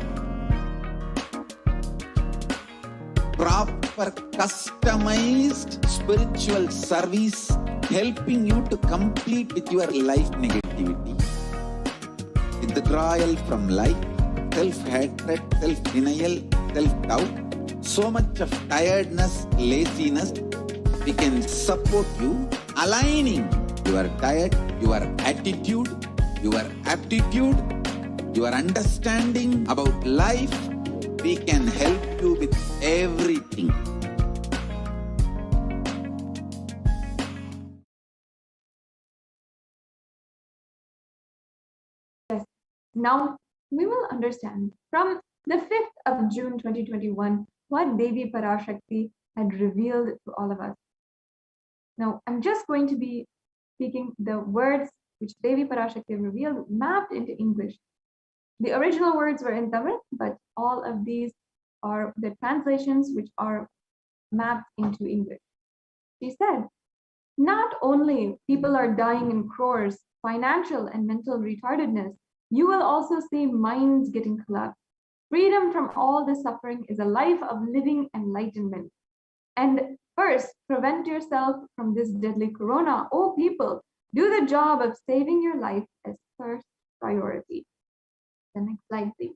Proper customized spiritual service helping you to complete with your life negativity, withdrawal from life, self-hatred, self-denial, self-doubt, so much of tiredness, laziness. We can support you aligning your diet, your attitude, your aptitude, your understanding about life. We can help you with everything. Yes. Now we will understand from the 5th of June 2021 what Devi Parashakti had revealed to all of us. Now I'm just going to be speaking the words which Devi Parashakti revealed mapped into English. The original words were in Tamil, but all of these are the translations which are mapped into English. She said, not only people are dying in crores, financial and mental retardedness, you will also see minds getting collapsed. Freedom from all this suffering is a life of living enlightenment. And first, prevent yourself from this deadly corona. Oh, people, do the job of saving your life as first priority. The next slide, please.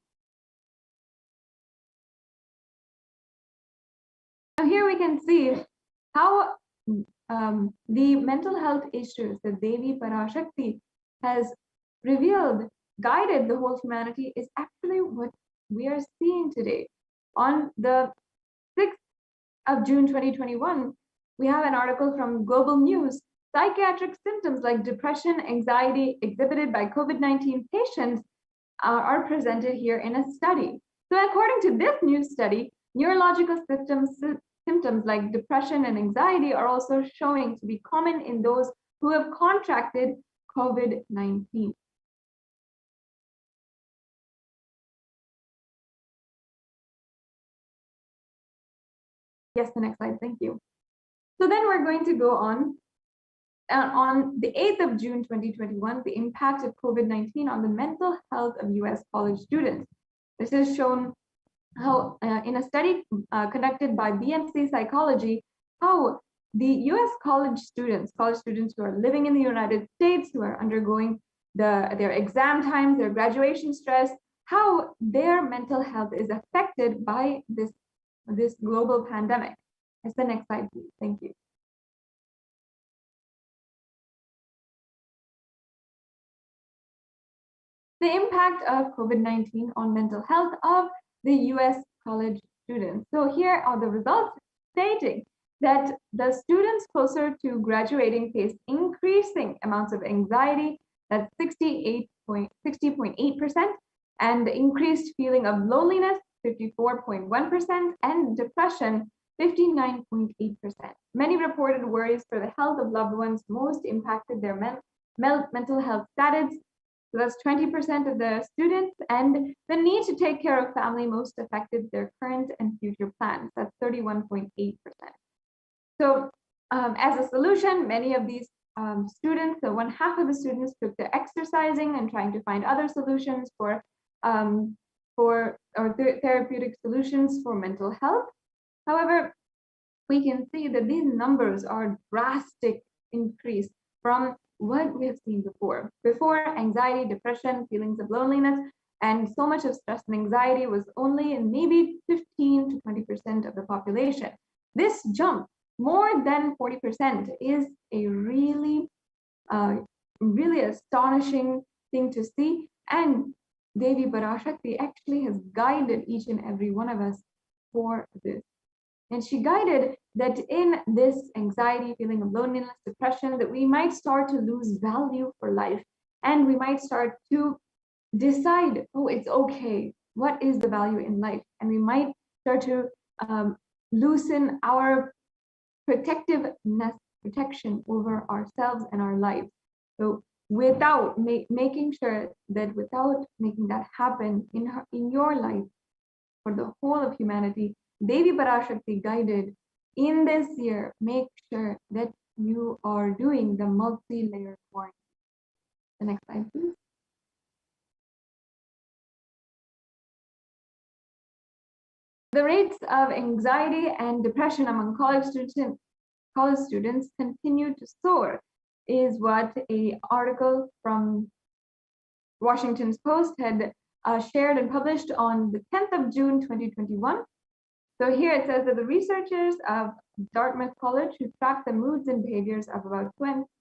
Now here we can see how the mental health issues that Devi Parashakti has revealed, guided the whole humanity is actually what we are seeing today. On the 6th of June 2021, we have an article from Global News. Psychiatric symptoms like depression, anxiety exhibited by COVID-19 patients are presented here in a study. So according to this new study, neurological symptoms like depression and anxiety are also showing to be common in those who have contracted COVID-19. Yes, the next slide, thank you. So then we're going to go on the 8th of June 2021, the impact of COVID-19 on the mental health of US college students. This is shown how in a study conducted by BMC Psychology, how the US college students who are living in the United States, who are undergoing their exam times, their graduation stress, how their mental health is affected by this global pandemic. It's the next slide, please. Thank you. The impact of COVID-19 on mental health of the US college students. So here are the results stating that the students closer to graduating face increasing amounts of anxiety, that's 60.8%, and increased feeling of loneliness, 54.1%, and depression, 59.8%. Many reported worries for the health of loved ones most impacted their mental health status. So that's 20% of the students, and the need to take care of family most affected their current and future plans. That's 31.8%. So as a solution, many of these students, so one half of the students took to exercising and trying to find other solutions for therapeutic solutions for mental health. However, we can see that these numbers are drastic increase from what we have seen before. Before, anxiety, depression, feelings of loneliness, and so much of stress and anxiety was only in maybe 15 to 20% of the population. This jump, more than 40%, is a really astonishing thing to see. And Devi Parashakti actually has guided each and every one of us for this. And she guided that in this anxiety, feeling of loneliness, depression, that we might start to lose value for life. And we might start to decide, oh, it's okay. What is the value in life? And we might start to loosen our protection over ourselves and our lives. So without making sure that without making that happen in your life for the whole of humanity, Devi Parashakti guided in this year, make sure that you are doing the multi-layer quarantine. The next slide, please. The rates of anxiety and depression among college students continue to soar, is what an article from Washington Post had shared and published on the 10th of June, 2021. So here it says that the researchers of Dartmouth College, who tracked the moods and behaviors of about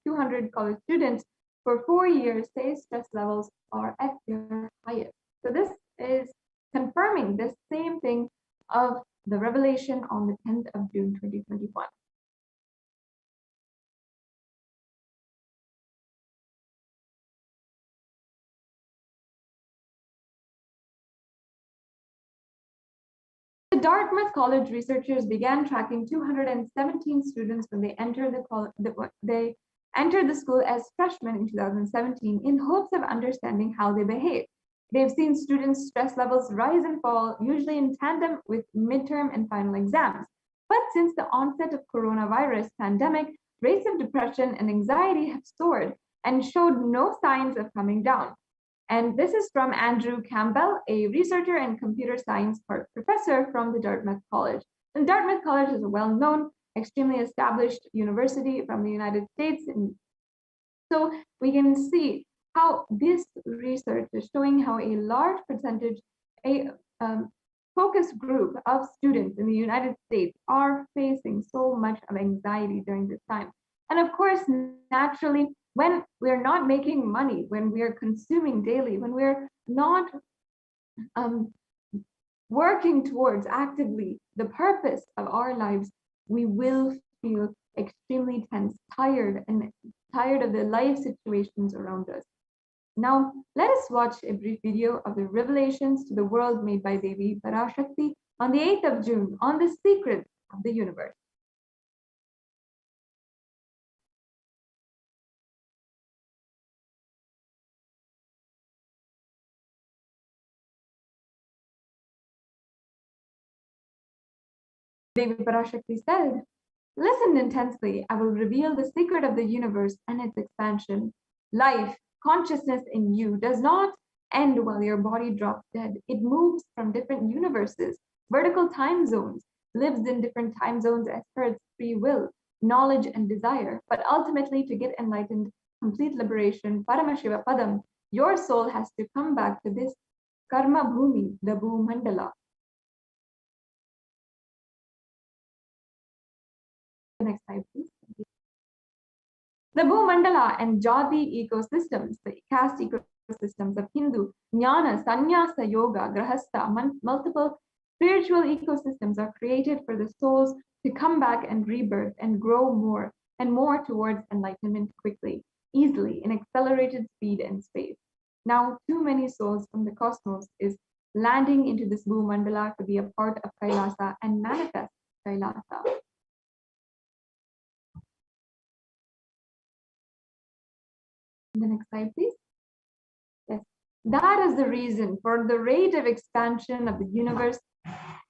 200 college students for 4 years, say stress levels are at their highest. So this is confirming the same thing of the revelation on the 10th of June, 2021. The Dartmouth College researchers began tracking 217 students when they entered the school as freshmen in 2017 in hopes of understanding how they behave. They've seen students' stress levels rise and fall, usually in tandem with midterm and final exams. But since the onset of coronavirus pandemic, rates of depression and anxiety have soared and showed no signs of coming down. And this is from Andrew Campbell, a researcher and computer science professor from the Dartmouth College. And Dartmouth College is a well-known, extremely established university from the United States. And so we can see how this research is showing how a large percentage, a focus group of students in the United States are facing so much of anxiety during this time. And of course, naturally, when we're not making money, when we're consuming daily, when we're not working towards actively the purpose of our lives, we will feel extremely tense, tired of the life situations around us. Now, let us watch a brief video of the revelations to the world made by Devi Parashakti on the 8th of June on the secrets of the universe. Devi Parashakti said, "Listen intensely. I will reveal the secret of the universe and its expansion. Life, consciousness in you does not end while your body drops dead. It moves from different universes, vertical time zones, lives in different time zones as per its free will, knowledge and desire. But ultimately, to get enlightened, complete liberation, Paramashiva Padam, your soul has to come back to this Karma Bhumi, the Bhumandala." Next slide, please. The Bhumandala and Jati ecosystems, the caste ecosystems of Hindu, Jnana, Sannyasa, Yoga, Grahastha, multiple spiritual ecosystems are created for the souls to come back and rebirth and grow more and more towards enlightenment quickly, easily, in accelerated speed and space. Now, too many souls from the cosmos is landing into this Bhumandala to be a part of Kailasa and manifest Kailasa. The next slide, please. Yes, that is the reason for the rate of expansion of the universe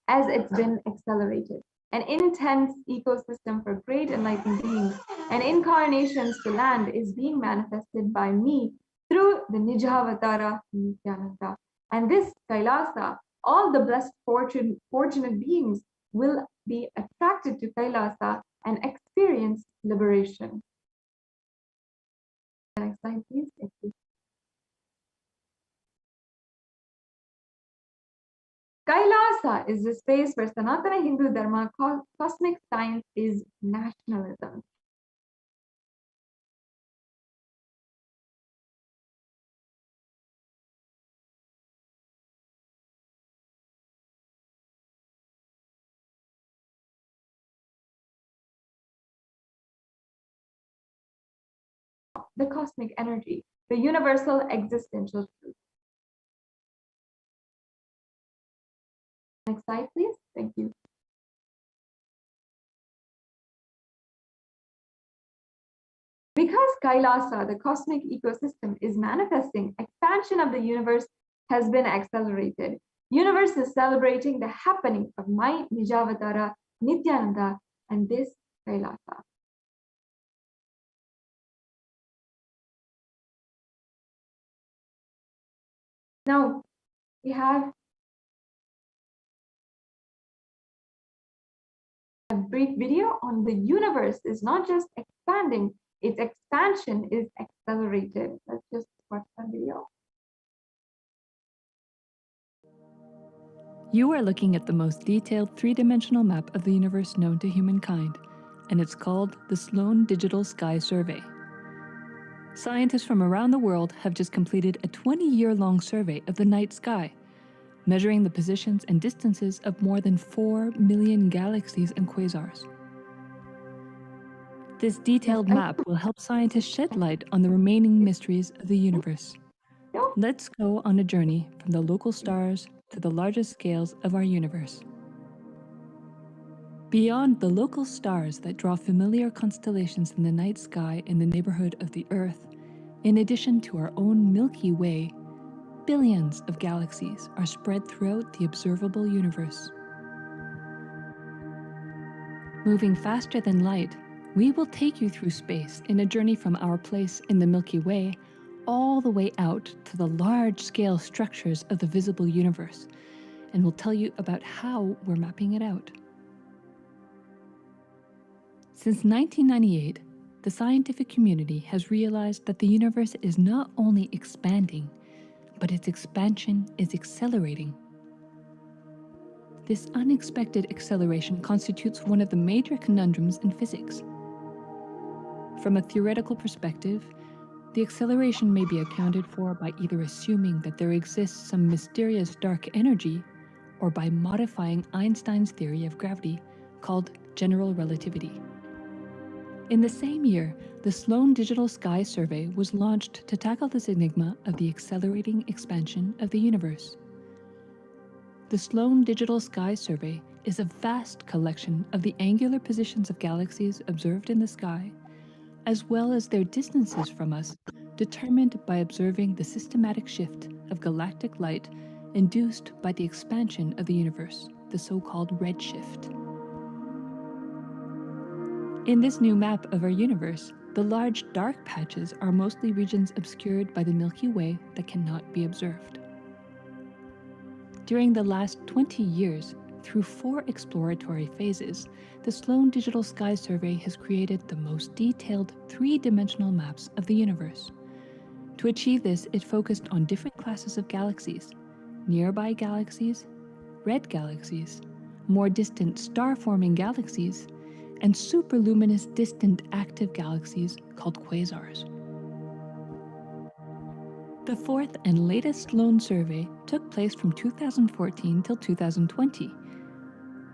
as it's been accelerated. An intense ecosystem for great enlightened beings and incarnations to land is being manifested by me through the Nijavatara Nithyananda. And this Kailasa, all the blessed fortunate beings will be attracted to Kailasa and experience liberation. Next slide, please. Yes, please. Kailasa is the space where Sanatana Hindu Dharma cosmic science is nationalism. The cosmic energy, the universal existential truth. Next slide, please. Thank you. Because Kailasa, the cosmic ecosystem, is manifesting, expansion of the universe has been accelerated. Universe is celebrating the happening of my Nijavatara, Nithyananda, and this Kailasa. Now, we have a brief video on the universe is not just expanding, its expansion is accelerated. Let's just watch that video. You are looking at the most detailed three-dimensional map of the universe known to humankind, and it's called the Sloan Digital Sky Survey. Scientists from around the world have just completed a 20-year-long survey of the night sky, measuring the positions and distances of more than 4 million galaxies and quasars. This detailed map will help scientists shed light on the remaining mysteries of the universe. Let's go on a journey from the local stars to the largest scales of our universe. Beyond the local stars that draw familiar constellations in the night sky in the neighborhood of the Earth, in addition to our own Milky Way, billions of galaxies are spread throughout the observable universe. Moving faster than light, we will take you through space in a journey from our place in the Milky Way all the way out to the large-scale structures of the visible universe, and we'll tell you about how we're mapping it out. Since 1998, the scientific community has realized that the universe is not only expanding, but its expansion is accelerating. This unexpected acceleration constitutes one of the major conundrums in physics. From a theoretical perspective, the acceleration may be accounted for by either assuming that there exists some mysterious dark energy, or by modifying Einstein's theory of gravity, called general relativity. In the same year, the Sloan Digital Sky Survey was launched to tackle this enigma of the accelerating expansion of the universe. The Sloan Digital Sky Survey is a vast collection of the angular positions of galaxies observed in the sky, as well as their distances from us, determined by observing the systematic shift of galactic light induced by the expansion of the universe, the so-called redshift. In this new map of our universe, the large dark patches are mostly regions obscured by the Milky Way that cannot be observed. During the last 20 years, through 4 exploratory phases, the Sloan Digital Sky Survey has created the most detailed 3-dimensional maps of the universe. To achieve this, it focused on different classes of galaxies: nearby galaxies, red galaxies, more distant star-forming galaxies, and superluminous distant active galaxies called quasars. The 4th and latest Sloan survey took place from 2014 till 2020.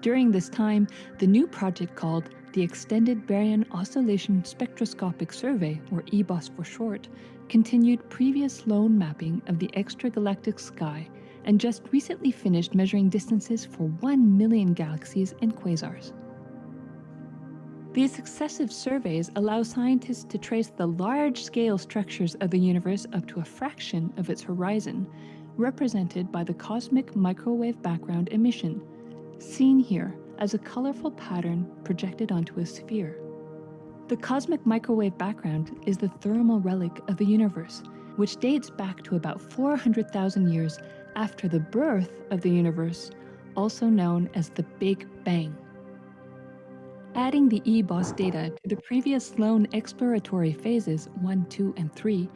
During this time, the new project called the Extended Baryon Oscillation Spectroscopic Survey, or EBOS for short, continued previous Sloan mapping of the extragalactic sky and just recently finished measuring distances for 1 million galaxies and quasars. These successive surveys allow scientists to trace the large-scale structures of the universe up to a fraction of its horizon, represented by the cosmic microwave background emission, seen here as a colorful pattern projected onto a sphere. The cosmic microwave background is the thermal relic of the universe, which dates back to about 400,000 years after the birth of the universe, also known as the Big Bang. Adding the EBOS data to the previous Sloan exploratory phases 1, 2, and 3,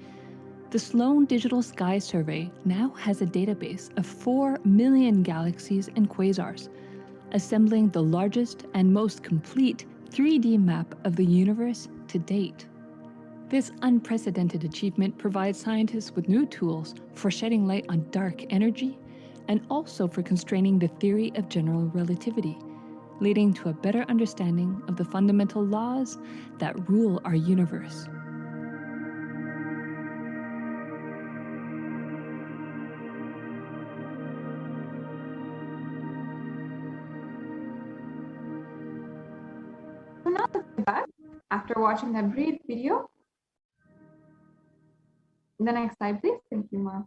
the Sloan Digital Sky Survey now has a database of 4 million galaxies and quasars, assembling the largest and most complete 3D map of the universe to date. This unprecedented achievement provides scientists with new tools for shedding light on dark energy and also for constraining the theory of general relativity, leading to a better understanding of the fundamental laws that rule our universe. So now let's get back after watching that brief video. The next slide, please. Thank you, Ma.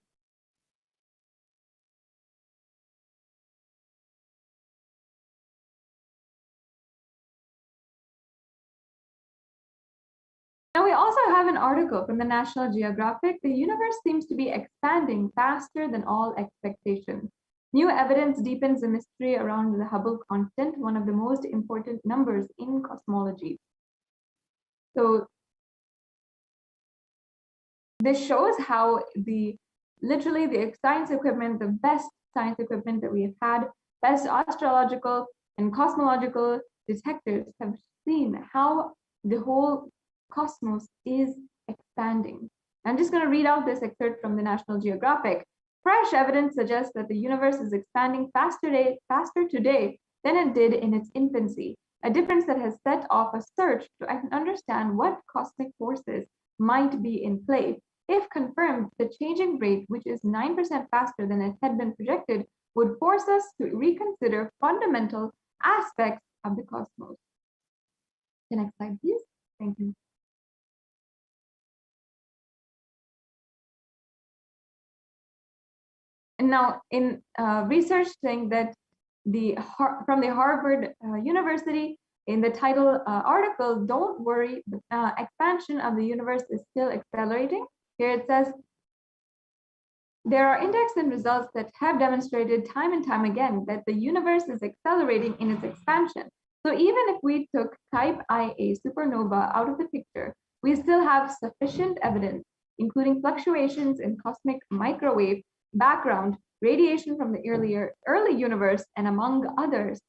Now we also have an article from the National Geographic. The universe seems to be expanding faster than all expectations. New evidence deepens the mystery around the Hubble constant, one of the most important numbers in cosmology. So this shows how literally the science equipment, the best science equipment that we have had, best astrological and cosmological detectors have seen how the whole cosmos is expanding. I'm just going to read out this excerpt from the National Geographic. Fresh evidence suggests that the universe is expanding faster today than it did in its infancy, a difference that has set off a search to understand what cosmic forces might be in play. If confirmed, the changing rate, which is 9% faster than it had been projected, would force us to reconsider fundamental aspects of the cosmos. The next slide, please. Thank you. And now in research saying that from the Harvard University, in the title article, "Don't worry, the expansion of the universe is still accelerating." Here it says, there are index and results that have demonstrated time and time again that the universe is accelerating in its expansion. So even if we took type Ia supernova out of the picture, we still have sufficient evidence, including fluctuations in cosmic microwave background, radiation from the early universe, and among others.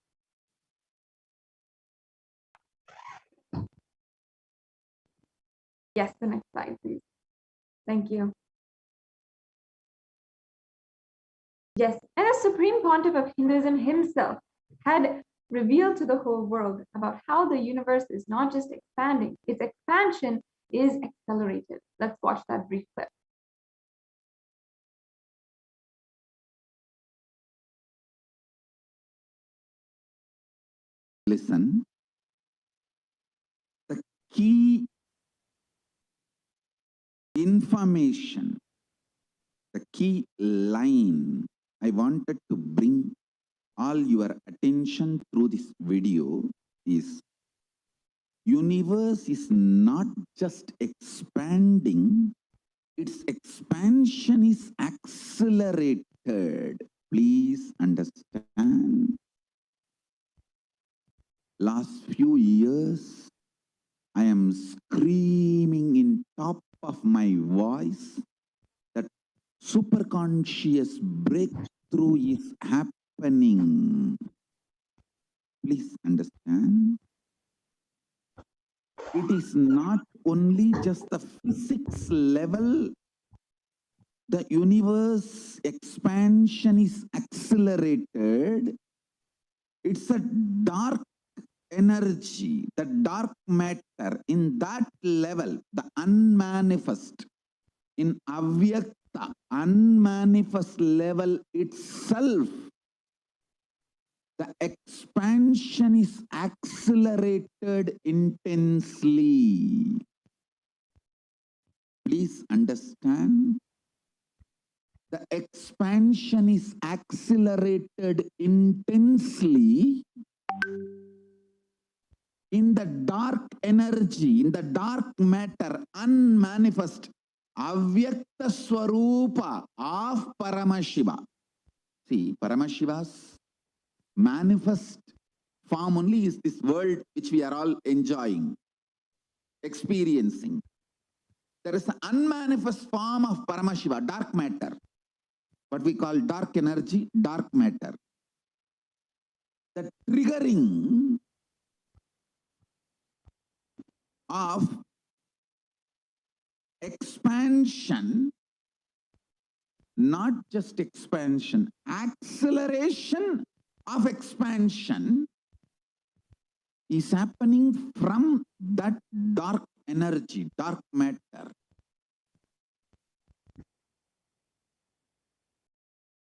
Yes, the next slide, please. Thank you. Yes, and the Supreme Pontiff of Hinduism himself had revealed to the whole world about how the universe is not just expanding, its expansion is accelerated. Let's watch that brief clip. Listen, the key information, the key line I wanted to bring all your attention through this video is universe is not just expanding, its expansion is accelerated. Please understand. Last few years, I am screaming in top of my voice that superconscious breakthrough is happening. Please understand. It is not only just the physics level. The universe expansion is accelerated. It's a dark energy, the dark matter in that level, the unmanifest, in avyakta, unmanifest level itself The expansion is accelerated intensely. Please understand. The expansion is accelerated intensely in the dark energy, in the dark matter, unmanifest, avyakta swarupa of Paramashiva. See, Paramashiva's manifest form only is this world which we are all enjoying, experiencing. There is an unmanifest form of Paramashiva, dark matter. What we call dark energy, dark matter. The triggering of expansion, not just expansion, acceleration of expansion is happening from that dark energy, dark matter.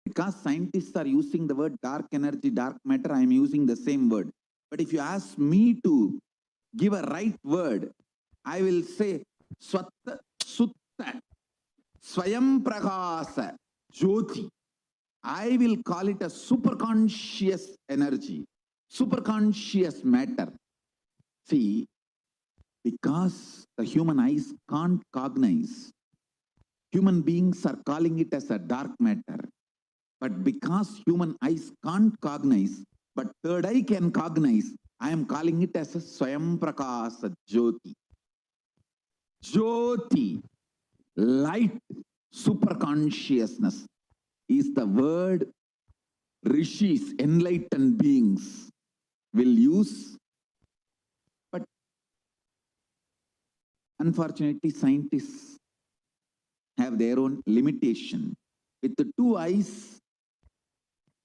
Because scientists are using the word dark energy, dark matter, I am using the same word. But if you ask me to give a right word, I will say Swatta, Sutta, Swayam Prakasa, Jyoti. I will call it a superconscious energy, superconscious matter. See, because the human eyes can't cognize, human beings are calling it as a dark matter. But because human eyes can't cognize, but third eye can cognize, I am calling it as a Swayam Prakasa Jyoti. Jyoti, light, superconsciousness is the word rishis, enlightened beings will use. But unfortunately, scientists have their own limitation. With the two eyes,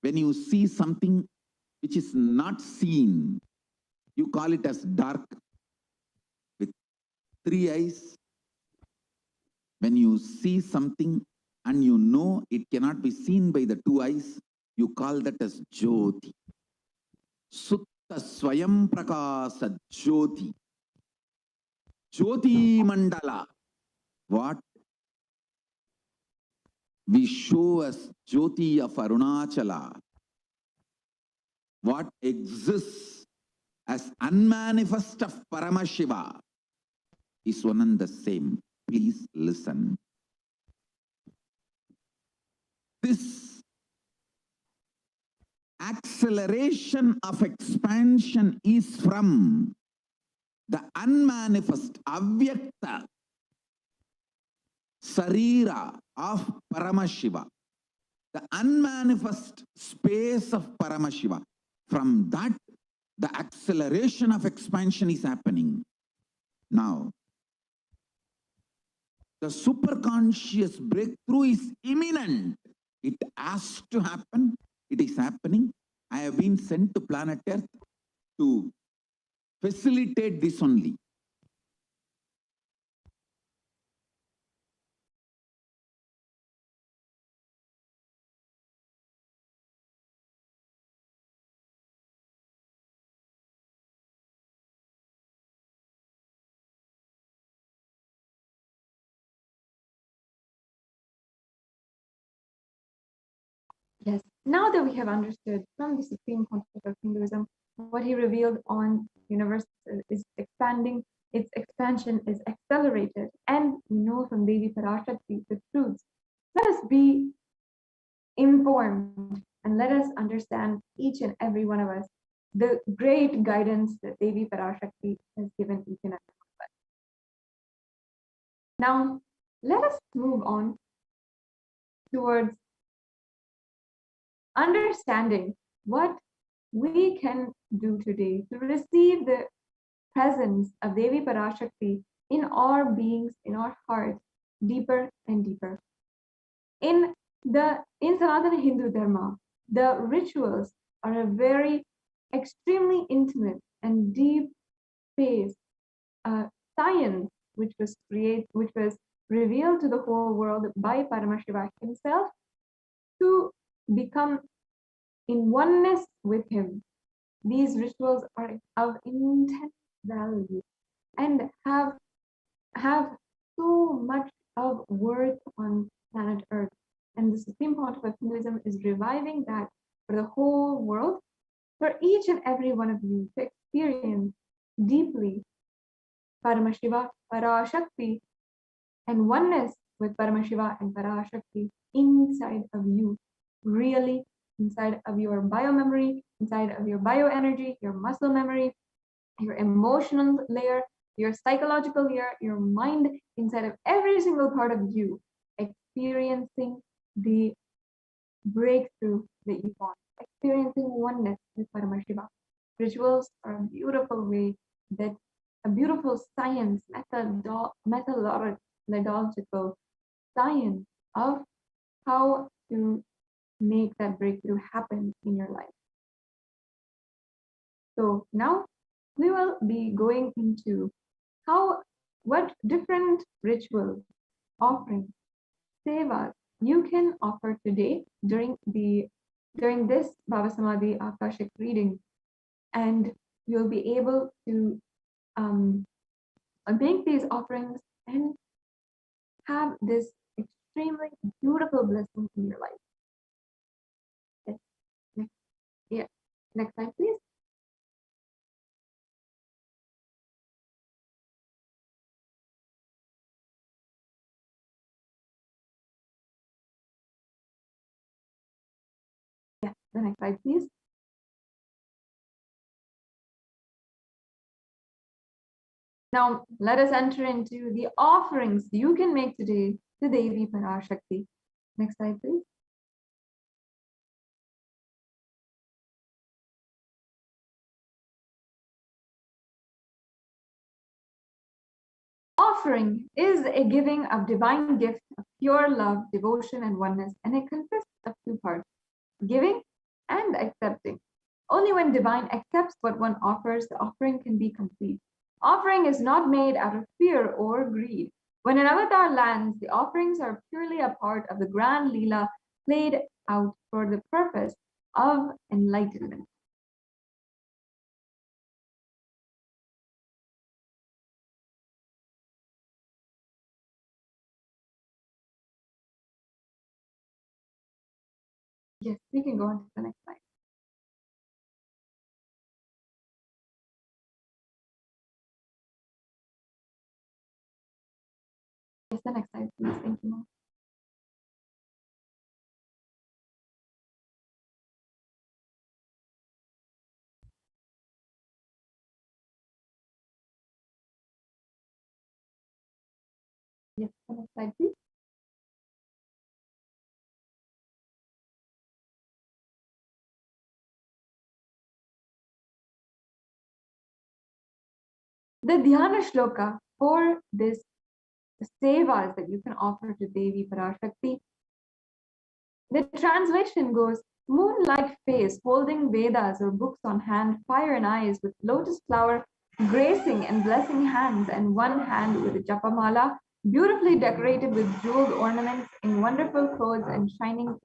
when you see something which is not seen, you call it as dark. With three eyes, when you see something and you know it cannot be seen by the two eyes, you call that as Jyoti. Sutta Swayam Prakasa Jyoti. Jyoti Mandala. What we show as Jyoti of Arunachala. What exists as unmanifest of Paramashiva is one and the same. Please listen. This acceleration of expansion is from the unmanifest, avyakta, sarira of Paramashiva, the unmanifest space of Paramashiva. From that, the acceleration of expansion is happening. Now, the superconscious breakthrough is imminent. It has to happen. It is happening. I have been sent to planet Earth to facilitate this only. Yes. Now that we have understood from the Supreme Pontiff of Hinduism what he revealed on universe is expanding, its expansion is accelerated, and we know from Devi Parashakti the truths, let us be informed and let us understand, each and every one of us, the great guidance that Devi Parashakti has given each and every one of us. Now, let us move on towards understanding what we can do today to receive the presence of Devi Parashakti in our beings, in our hearts, deeper and deeper. In Sanatana Hindu Dharma, the rituals are a very extremely intimate and deep phase, science which was revealed to the whole world by Paramashiva himself to become in oneness with him. These rituals are of intense value and have so much of worth on planet Earth. And the Supreme Pontiff of Hinduism is reviving that for the whole world, for each and every one of you to experience deeply Paramashiva, Parashakti, and oneness with Paramashiva and Parashakti inside of you, really inside of your biomemory, inside of your bioenergy, your muscle memory, your emotional layer, your psychological layer, your mind, inside of every single part of you, experiencing the breakthrough that you want, experiencing oneness with Paramashiva. Rituals are a beautiful way, that a beautiful science, methodological science of how to make that breakthrough happen in your life. So now we will be going into what different rituals, offerings, sevas you can offer today during this Bhava Samadhi Akashic reading, and you'll be able to make these offerings and have this extremely beautiful blessing in your life. Yes. Next slide, please. Yes, the next slide, please. Now, let us enter into the offerings you can make today to Devi Parashakti. Next slide, please. Offering is a giving of divine gift of pure love, devotion, and oneness, and it consists of two parts, giving and accepting. Only when divine accepts what one offers, the offering can be complete. Offering is not made out of fear or greed. When an avatar lands, the offerings are purely a part of the grand Leela played out for the purpose of enlightenment. Yes, we can go on to the next slide. Yes, the next slide, please. Thank you, Mom. Yes, the next slide, please. The Dhyana Shloka for this sevas that you can offer to Devi Parashakti, the translation goes, moon-like face, holding Vedas or books on hand, fire in eyes, with lotus flower gracing and blessing hands, and one hand with a japamala, beautifully decorated with jeweled ornaments, in wonderful clothes and shining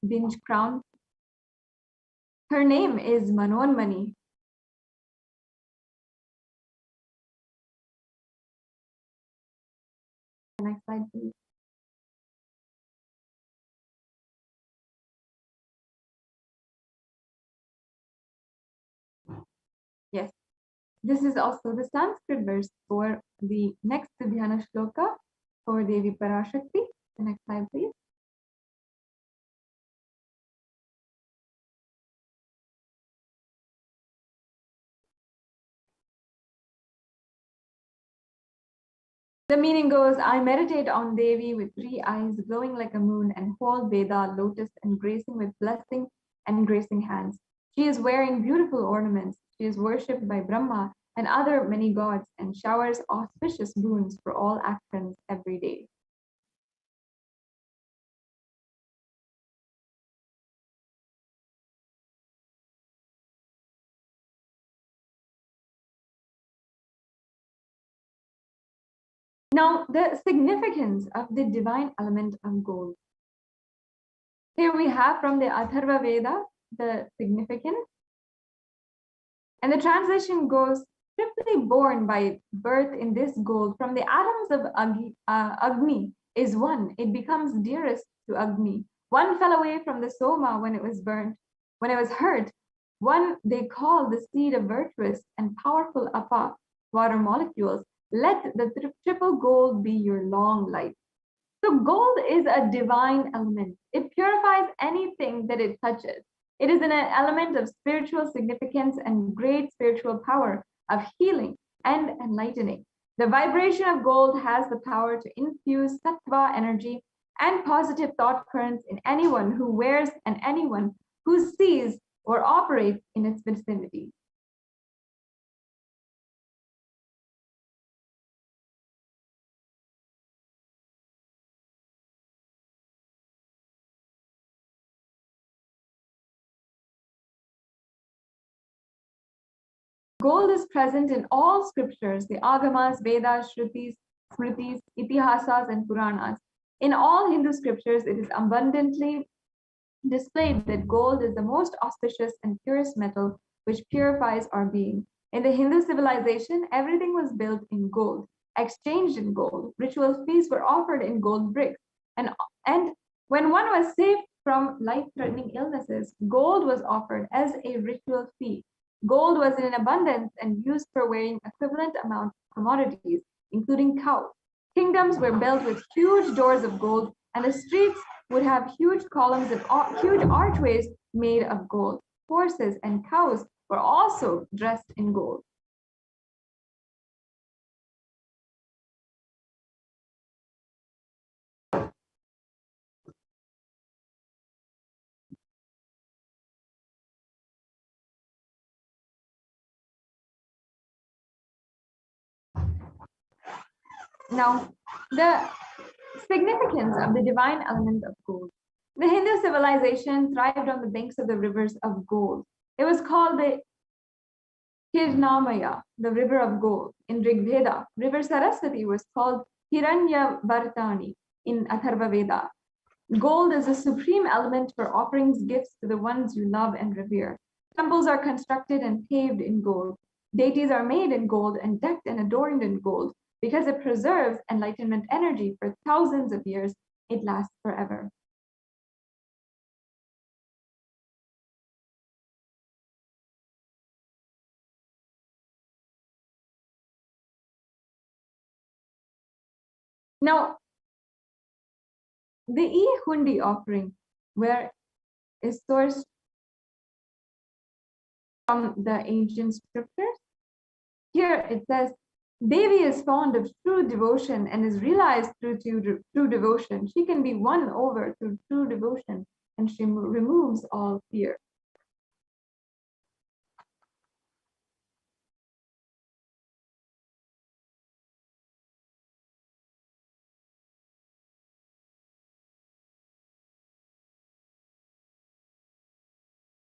binge crown. Her name is Manonmani. Next slide, please. Yes, this is also the Sanskrit verse for the next Dhyana Shloka for Devi Parashakti. The next slide, please. The meaning goes, I meditate on Devi with three eyes glowing like a moon and hold Veda, lotus, and gracing with blessing and gracing hands. She is wearing beautiful ornaments. She is worshipped by Brahma and other many gods and showers auspicious boons for all actions every day. Now, the significance of the divine element of gold. Here we have from the Atharva Veda, the significance. And the translation goes, triply born by birth in this gold from the atoms of Agni is one. It becomes dearest to Agni. One fell away from the Soma when it was burnt, when it was hurt. One they call the seed of virtuous and powerful Apa, water molecules. Let the triple gold be your long life. So gold is a divine element. It purifies anything that it touches. It is an element of spiritual significance and great spiritual power of healing and enlightening. The vibration of gold has the power to infuse sattva energy and positive thought currents in anyone who wears and anyone who sees or operates in its vicinity. Gold is present in all scriptures, the Agamas, Vedas, Shrutis, Smritis, Itihasas, and Puranas. In all Hindu scriptures, it is abundantly displayed that gold is the most auspicious and purest metal which purifies our being. In the Hindu civilization, everything was built in gold, exchanged in gold. Ritual feasts were offered in gold bricks. And when one was saved from life-threatening illnesses, gold was offered as a ritual fee. Gold was in abundance and used for weighing equivalent amounts of commodities, including cows. Kingdoms were built with huge doors of gold, and the streets would have huge columns of huge archways made of gold. Horses and cows were also dressed in gold. Now, the significance of the divine element of gold. The Hindu civilization thrived on the banks of the rivers of gold. It was called the Hirnamaya, the river of gold. In Rig Veda, river Saraswati was called Hiranyavartani in Atharva Veda. Gold is a supreme element for offerings, gifts to the ones you love and revere. Temples are constructed and paved in gold. Deities are made in gold and decked and adorned in gold. Because it preserves enlightenment energy for thousands of years, it lasts forever. Now, the E-Hundi offering, where is sourced from the ancient scriptures. Here it says, Devi is fond of true devotion and is realized through true devotion. She can be won over through true devotion, and she removes all fear.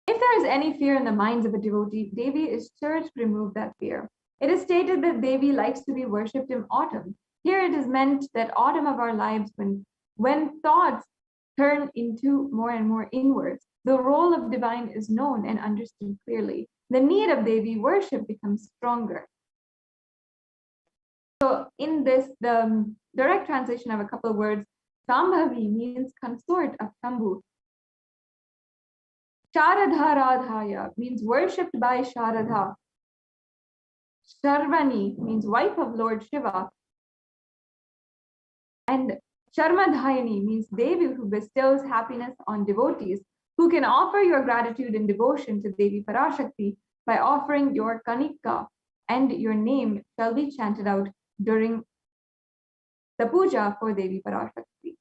If there is any fear in the minds of a devotee, Devi is sure to remove that fear. It is stated that Devi likes to be worshipped in autumn. Here it is meant that autumn of our lives when thoughts turn into more and more inwards, the role of divine is known and understood clearly. The need of Devi worship becomes stronger. So in this, the direct translation of a couple of words, Sambhavi means consort of Shambhu. Sharadharadhaya means worshipped by Sharadha. Sharvani means wife of Lord Shiva. And Sharmadhayani means Devi who bestows happiness on devotees, who can offer your gratitude and devotion to Devi Parashakti by offering your Kanika, and your name shall be chanted out during the puja for Devi Parashakti.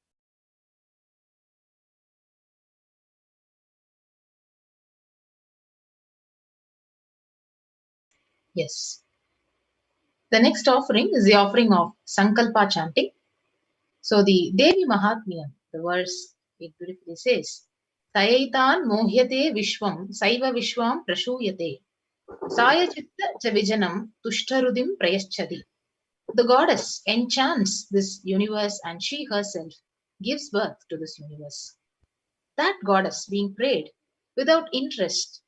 Yes. The next offering is the offering of Sankalpa chanting. So the Devi Mahatmyam, the verse, it beautifully says, Sayaitan mohyate vishwam saiva vishwam prashuyate saya chitta cha vijanam tushtarudim prayaschadi. The goddess enchants this universe and she herself gives birth to this universe. That goddess being prayed without interest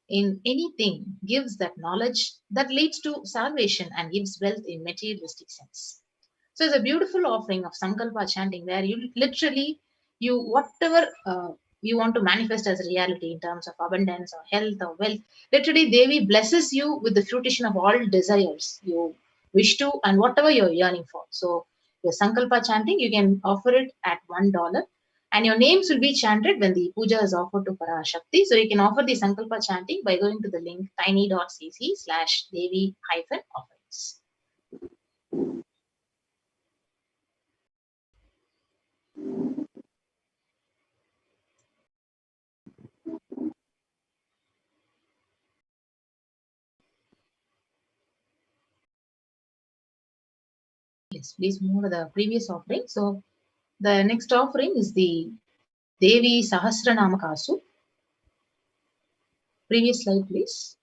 in anything gives that knowledge that leads to salvation and gives wealth in materialistic sense. So it's a beautiful offering of Sankalpa chanting where you literally, you whatever you want to manifest as reality in terms of abundance or health or wealth, literally Devi blesses you with the fruition of all desires you wish to and whatever you're yearning for. So your Sankalpa chanting, you can offer it at $1 and your names will be chanted when the puja is offered to Parashakti. So you can offer the Sankalpa chanting by going to the link tiny.cc/Devi-offerings. Yes, please move to the previous offering. So the next offering is the Devi Sahasranama Kasu. Previous slide, please.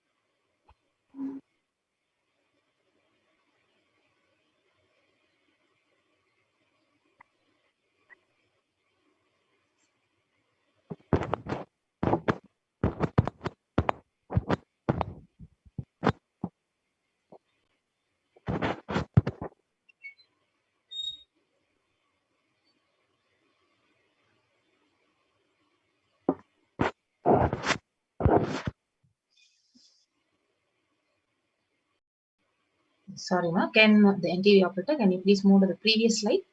Sorry, ma. Can the NTV operator, can you please move to the previous slide?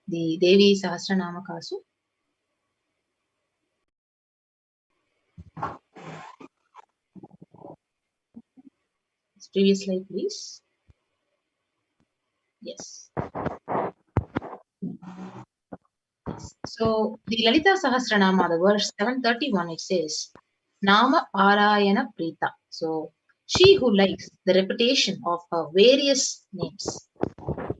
The Devi Sahasranama Kasu. Previous slide, please. Yes. So the Lalita Sahasranama, the verse 731, it says, Nama Parayana Prita. So she who likes the repetition of her various names.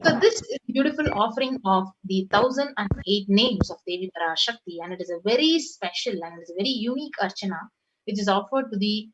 So this is a beautiful offering of the 1008 names of Devi Parashakti, and it is a very special and it is a very unique archana which is offered to the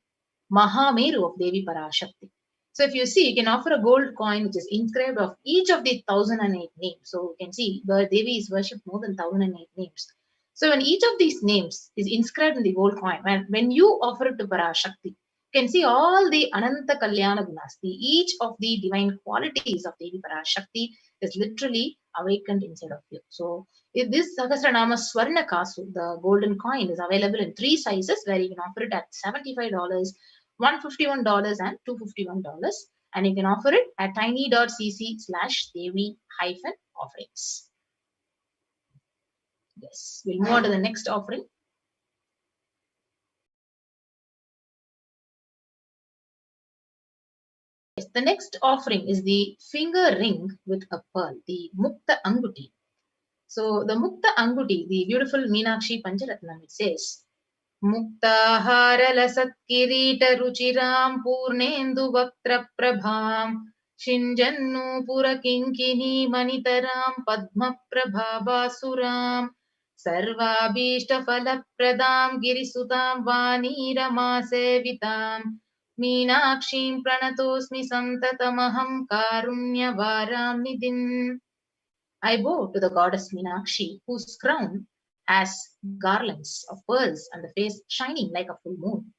Mahameru of Devi Parashakti. So if you see, you can offer a gold coin which is inscribed of each of the 1008 names. So you can see the Devi is worshipped more than 1008 names. So when each of these names is inscribed in the gold coin, when you offer it to Parashakti, you can see all the Ananta Kalyana Gunas, each of the divine qualities of Devi Parashakti is literally awakened inside of you. So if this Sahasranama Swarna Kasu, the golden coin, is available in 3 sizes where you can offer it at $75, $151 and $251, and you can offer it at tiny.cc/Devi-offerings. Yes, we'll move on to the next offering. Yes, the next offering is the finger ring with a pearl, the Mukta Anguti. So the Mukta Anguti, the beautiful Meenakshi Pancharatnam, it says, मुक्ताहारलसत्किरीटरुचिरां पूर्णेन्दुवक्त्रप्रभां शिञ्जन्नूपुरकिङ्किणीमणितरां पद्मप्रभाभासुरां सर्वाभीष्टफलप्रदां गिरिसुतां वाणीरमासेवितां मीनाक्षीं प्रणतोऽस्मि सन्ततमहं कारुण्यवारां निधिम्. I bow to the goddess Meenakshi, whose crown has garlands of pearls and the face shining like a full moon,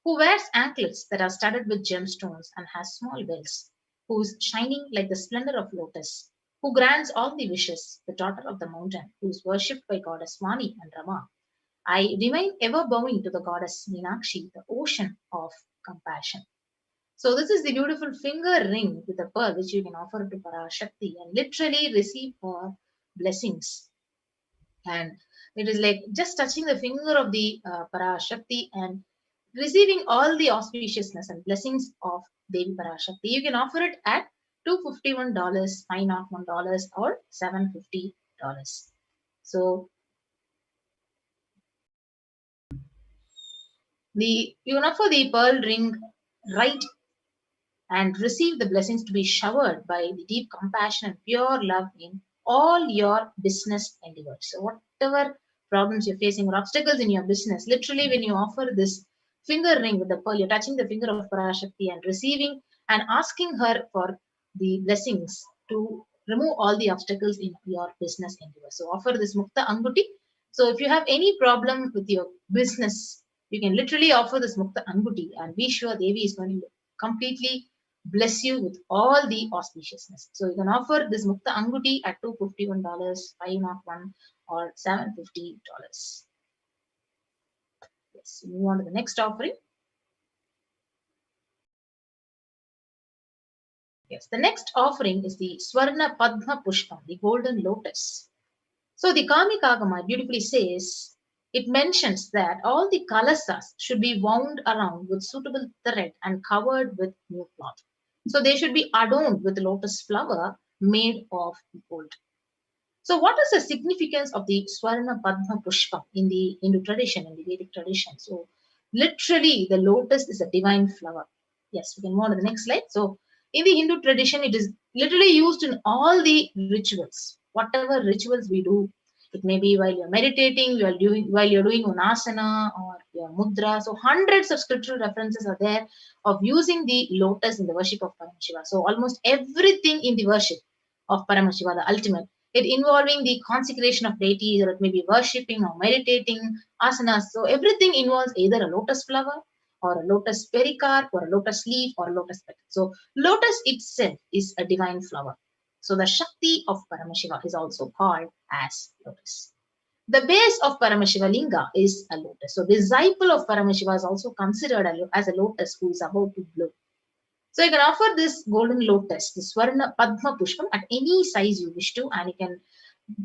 who wears anklets that are studded with gemstones and has small bells, who is shining like the splendor of lotus, who grants all the wishes, the daughter of the mountain, who is worshipped by goddess Vani and Rama. I remain ever bowing to the goddess Meenakshi, the ocean of compassion. So this is the beautiful finger ring with a pearl which you can offer to Parashakti and literally receive her blessings. And it is like just touching the finger of the Parashakti and receiving all the auspiciousness and blessings of Devi Parashakti. You can offer it at $251, $501, or $750. So you can offer the pearl ring right and receive the blessings to be showered by the deep compassion and pure love in all your business endeavors. So whatever problems you're facing or obstacles in your business, literally when you offer this finger ring with the pearl, you're touching the finger of Parashakti and receiving and asking her for the blessings to remove all the obstacles in your business endeavors. So offer this Mukta Anguti So if you have any problem with your business, you can literally offer this Mukta Anguti and be sure Devi is going to completely bless you with all the auspiciousness. So you can offer this Mukta Anguti at $251, $501, or $750. Yes, move on to the next offering. Yes, the next offering is the Swarna Padma Pushpam, the golden lotus. So the Kamikagama beautifully says, it mentions that all the kalasas should be wound around with suitable thread and covered with new cloth. So they should be adorned with lotus flower made of gold. So what is the significance of the Swarna Padma Pushpa in the Hindu tradition, in the Vedic tradition? So literally the lotus is a divine flower. Yes, we can move on to the next slide. So in the Hindu tradition, it is literally used in all the rituals. Whatever rituals we do, it may be while you're meditating, while you're doing an asana or your mudra. So hundreds of scriptural references are there of using the lotus in the worship of Paramashiva. So almost everything in the worship of Paramashiva, the ultimate, it involving the consecration of deities, or it may be worshipping or meditating, asanas. So everything involves either a lotus flower or a lotus pericarp or a lotus leaf or a lotus petal. So lotus itself is a divine flower. So the Shakti of Paramashiva is also called as lotus. The base of Paramashiva Linga is a lotus. So disciple of Paramashiva is also considered as a lotus who is about to blow. So you can offer this golden lotus, the Swarna Padma Pushpam, at any size you wish to, and you can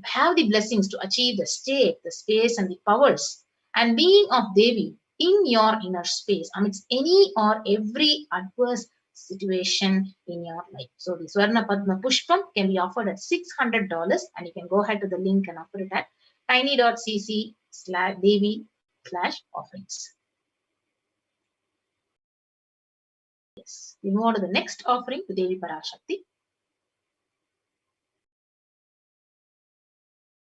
have the blessings to achieve the state, the space, and the powers and being of Devi in your inner space amidst any or every adverse situation in your life. So the Swarna Padma Pushpam can be offered at $600, and you can go ahead to the link and offer it at tiny.cc/Devi/offerings. Yes, we move on to the next offering, the Devi Parashakti.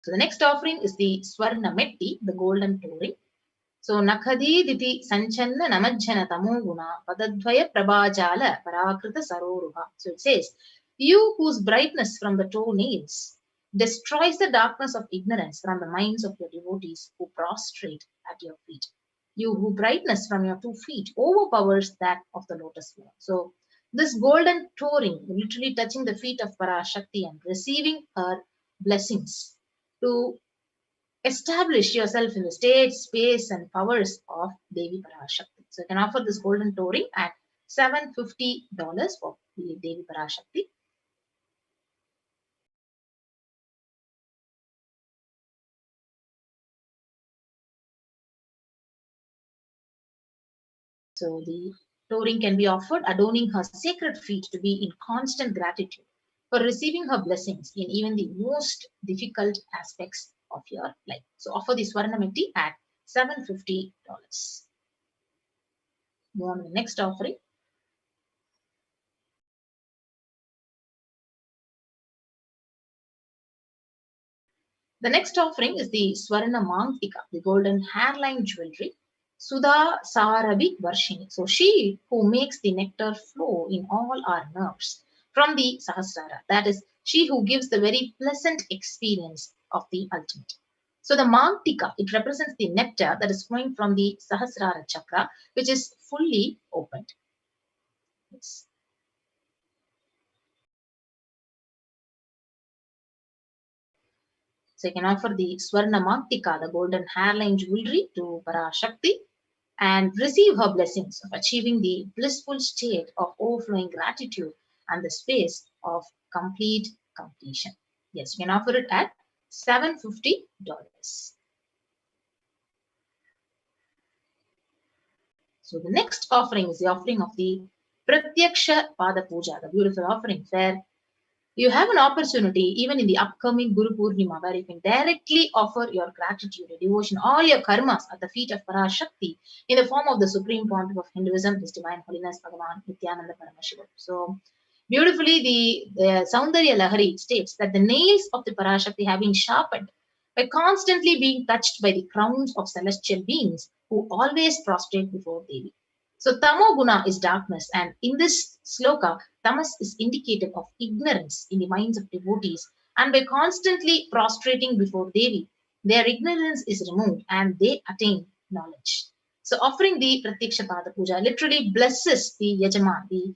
So the next offering is the Swarna Metti, the golden touring. So Nakhadi Diti Sanchanna Namajjana Tamoguna Padadvaya Prabhajala Parakrita Saroruha. So it says, you whose brightness from the toenails destroys the darkness of ignorance from the minds of your devotees who prostrate at your feet. You who brightness from your 2 feet overpowers that of the lotus flower. So this golden touring, literally touching the feet of Parashakti and receiving her blessings to establish yourself in the state, space, and powers of Devi Parashakti. So you can offer this golden touring at $750 for the Devi Parashakti. So the touring can be offered, adorning her sacred feet to be in constant gratitude for receiving her blessings in even the most difficult aspects of your life. So offer the Swarnameti at $750. Move on to the next offering. The next offering is the Swarna Mantika, the golden hairline jewelry. Sudha Sarabi Varshini. So she who makes the nectar flow in all our nerves from the Sahasrara. That is, she who gives the very pleasant experience of the ultimate. So the Mantika, it represents the nectar that is flowing from the Sahasrara chakra, which is fully opened. Yes. So you can offer the Swarna Mantika, the golden hairline jewelry, to Parashakti and receive her blessings of achieving the blissful state of overflowing gratitude and the space of complete completion. Yes, you can offer it at $750. So the next offering is the offering of the Pratyaksha Pada Puja, the beautiful offering where you have an opportunity, even in the upcoming Guru Purnima, where you can directly offer your gratitude, your devotion, all your karmas at the feet of Parashakti in the form of the Supreme Pontiff of Hinduism, His Divine Holiness Bhagavan Nithyananda Paramashiva. So beautifully, the Saundarya Lahari states that the nails of the Parashakti have been sharpened by constantly being touched by the crowns of celestial beings who always prostrate before Devi. So Tamo Guna is darkness, and in this sloka, tamas is indicative of ignorance in the minds of devotees, and by constantly prostrating before Devi, their ignorance is removed and they attain knowledge. So offering the Pratyaksha Pada Puja literally blesses the Yajaman, the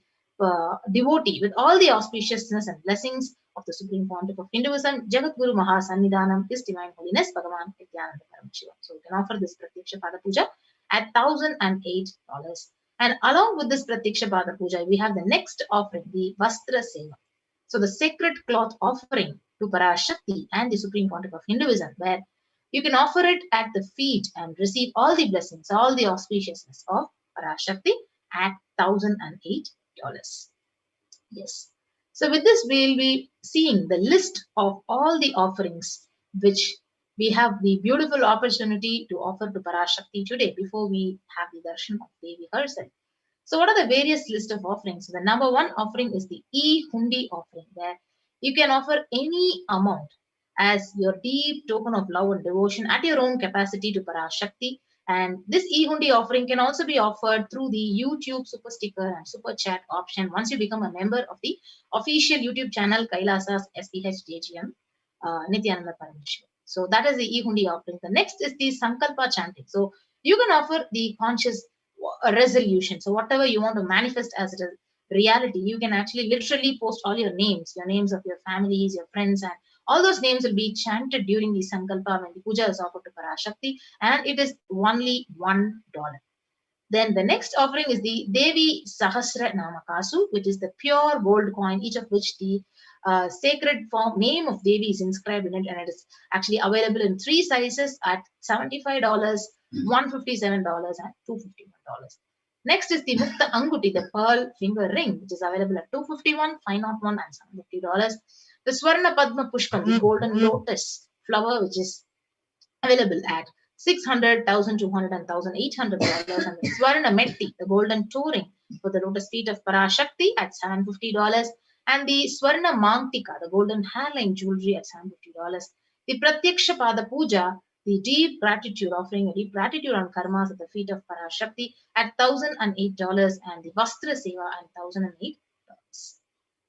devotee, with all the auspiciousness and blessings of the Supreme Pontiff of Hinduism, Jagat Guru Mahasannidhanam, His Divine Holiness, Bhagavan Nithyananda Paramashiva. So you can offer this Pratyaksha Pada Puja at $1,008. And along with this Pratyaksha Pada Puja, we have the next offering, the Vastra Seva. So the sacred cloth offering to Parashakti and the Supreme Pontiff of Hinduism, where you can offer it at the feet and receive all the blessings, all the auspiciousness of Parashakti at $1,008. Yes. So with this, we'll be seeing the list of all the offerings which we have the beautiful opportunity to offer to Parashakti today before we have the darshan of Devi herself. So what are the various list of offerings? The number one offering is the E-Hundi offering, where you can offer any amount as your deep token of love and devotion at your own capacity to Parashakti. And this E-Hundi offering can also be offered through the YouTube super sticker and super chat option once you become a member of the official YouTube channel Kailasa's SPHJGM Nithyananda Paramashiva. So that is the E-Hundi offering. The next is the Sankalpa chanting. So you can offer the conscious resolution. So whatever you want to manifest as a reality, you can actually literally post all your names of your families, your friends, and all those names will be chanted during the Sankalpa when the puja is offered to Parashakti, and it is only $1. Then the next offering is the Devi Sahasra Namakasu, which is the pure gold coin, each of which the sacred form name of Devi is inscribed in it, and it is actually available in 3 sizes at $75, $157, and $251. Next is the Mukta Anguti, the pearl finger ring, which is available at $251, $501, and $750. The Swarna Padma Pushpam, the golden lotus flower, which is available at $600, $1,200, and $1,800. And the Swarna Metti, the golden touring for the lotus feet of Parashakti at $750. And the Swarna Mangtika, the golden hairline jewelry at $750. The Pratyaksha Pada Puja, the deep gratitude, offering a deep gratitude on karmas at the feet of Parashakti at $1,008, and the Vastra Seva at $1,008.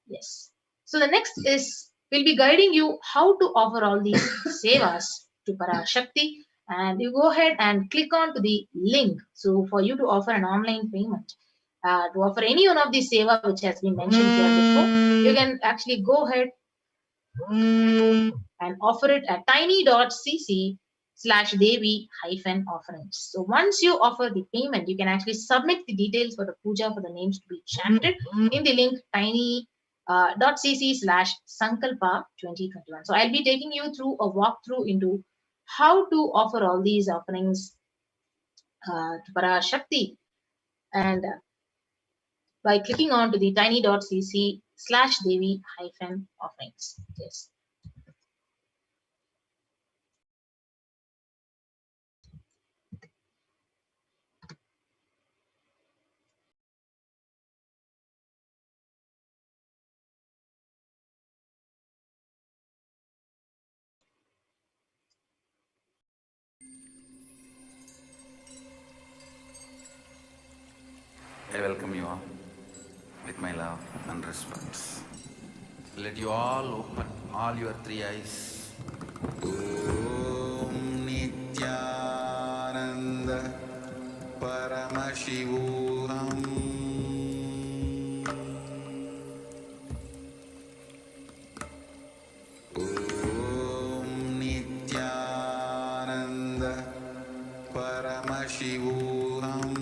Yes. So the next is, we'll be guiding you how to offer all these sevas to Parashakti, and you go ahead and click on to the link. So for you to offer an online payment, to offer any one of these seva which has been mentioned here before, you can actually go ahead and offer it at tiny.cc/Devi-offerings. So once you offer the payment, you can actually submit the details for the puja for the names to be chanted in the link tiny.cc/Sankalpa 2021. So I'll be taking you through a walkthrough into how to offer all these offerings to Parashakti, and by clicking on to the tiny.cc/Devi-offerings. Yes. I welcome you all with my love and respect. Let you all open all your 3 eyes. Om Nithyananda Paramashivoham. Om Nithyananda Paramashivoham.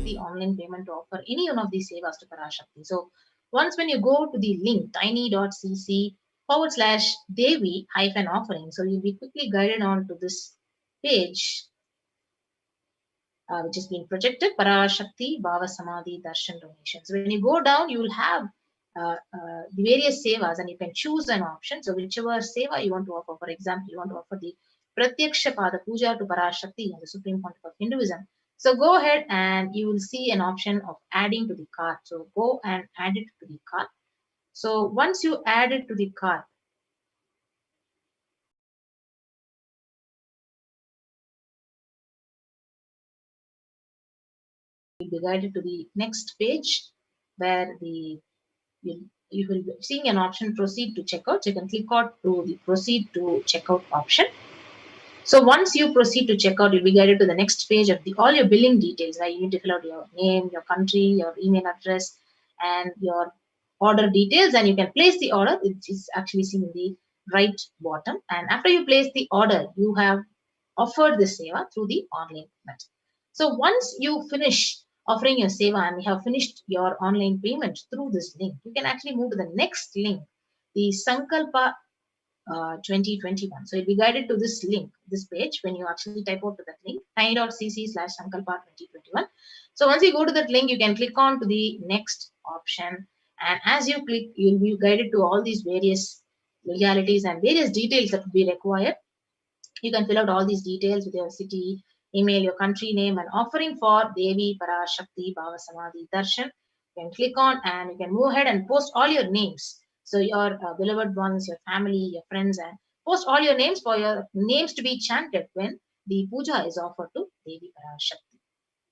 The online payment to offer any one of these sevas to Parashakti. So once when you go to the link tiny.cc/Devi-offering, so you'll be quickly guided on to this page, which is being projected, Parashakti Bhava Samadhi Darshan donations. So when you go down, you will have the various sevas, and you can choose an option. So whichever seva you want to offer, for example, you want to offer the Pratyaksha Pada Puja to Parashakti and the Supreme Pontiff of Hinduism, So go ahead and you will see an option of adding to the cart. So go and add it to the cart. So once you add it to the cart, you'll be guided to the next page where you will be seeing an option proceed to checkout. So you can click on to the proceed to checkout option. So once you proceed to checkout, you'll be guided to the next page of all your billing details. Right? You need to fill out your name, your country, your email address, and your order details, and you can place the order, which is actually seen in the right bottom. And after you place the order, you have offered the seva through the online method. So once you finish offering your seva and you have finished your online payment through this link, you can actually move to the next link, the Sankalpa 2021. So you'll be guided to this link, this page, when you actually type out to that link, tiny.cc/Sankalpa 2021. So once you go to that link, you can click on to the next option. And as you click, you'll be guided to all these various legalities and various details that will be required. You can fill out all these details with your city, email, your country name, and offering for Devi, Parashakti, Bhava Samadhi, Darshan. You can click on and you can move ahead and post all your names. So your beloved ones, your family, your friends, and post all your names for your names to be chanted when the puja is offered to Devi Parashakti.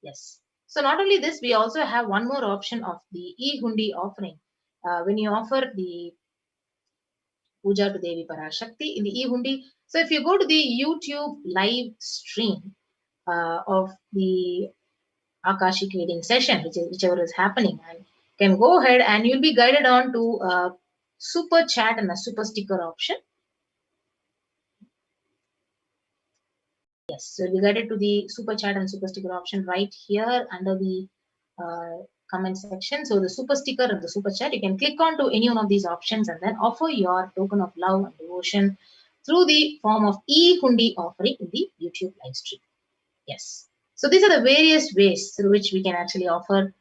Yes. So not only this, we also have one more option of the e-hundi offering. When you offer the puja to Devi Parashakti in the e-hundi. So if you go to the YouTube live stream of the Akashic reading session, whichever is happening, and can go ahead and you'll be guided on to a super chat and a super sticker option. Yes, so you'll be guided to the super chat and super sticker option right here under the comment section. So the super sticker and the super chat, you can click on to any one of these options and then offer your token of love and devotion through the form of e-hundi offering in the YouTube live stream. Yes. So these are the various ways through which we can actually offer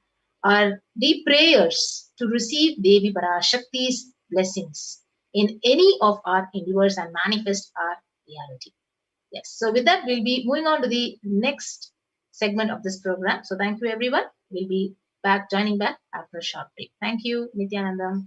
our deep prayers to receive Devi Parashakti's blessings in any of our endeavors and manifest our reality. Yes. So with that, we'll be moving on to the next segment of this program. So thank you, everyone. We'll be joining back after a short break. Thank you, Nithyananda.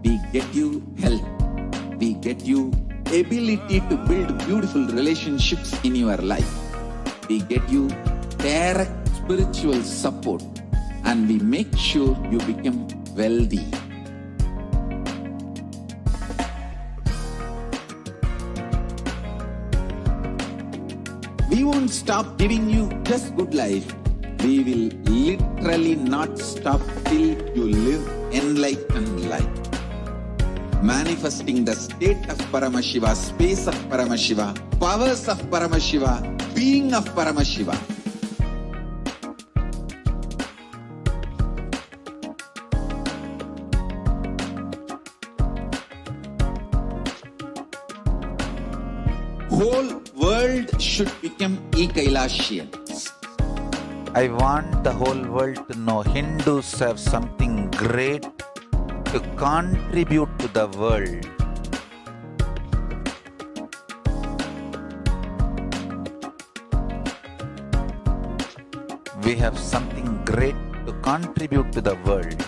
We get you health. We get you ability to build beautiful relationships in your life. We get you direct spiritual support, and we make sure you become wealthy. We won't stop giving you just good life. We will literally not stop till you live enlightened life. Manifesting the state of Paramashiva, space of Paramashiva, powers of Paramashiva, being of Paramashiva. Whole world should become Kailasians. I want the whole world to know Hindus have something great to contribute to the world. We have something great to contribute to the world.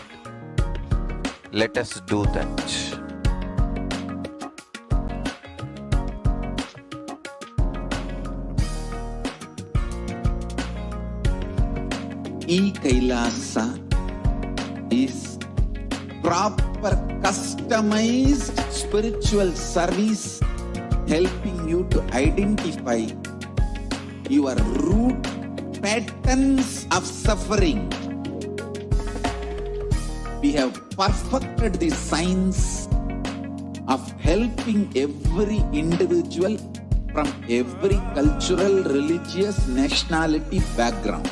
Let us do that. Kailasa is proper customized spiritual service helping you to identify your root patterns of suffering. We have perfected the science of helping every individual from every cultural, religious, nationality background.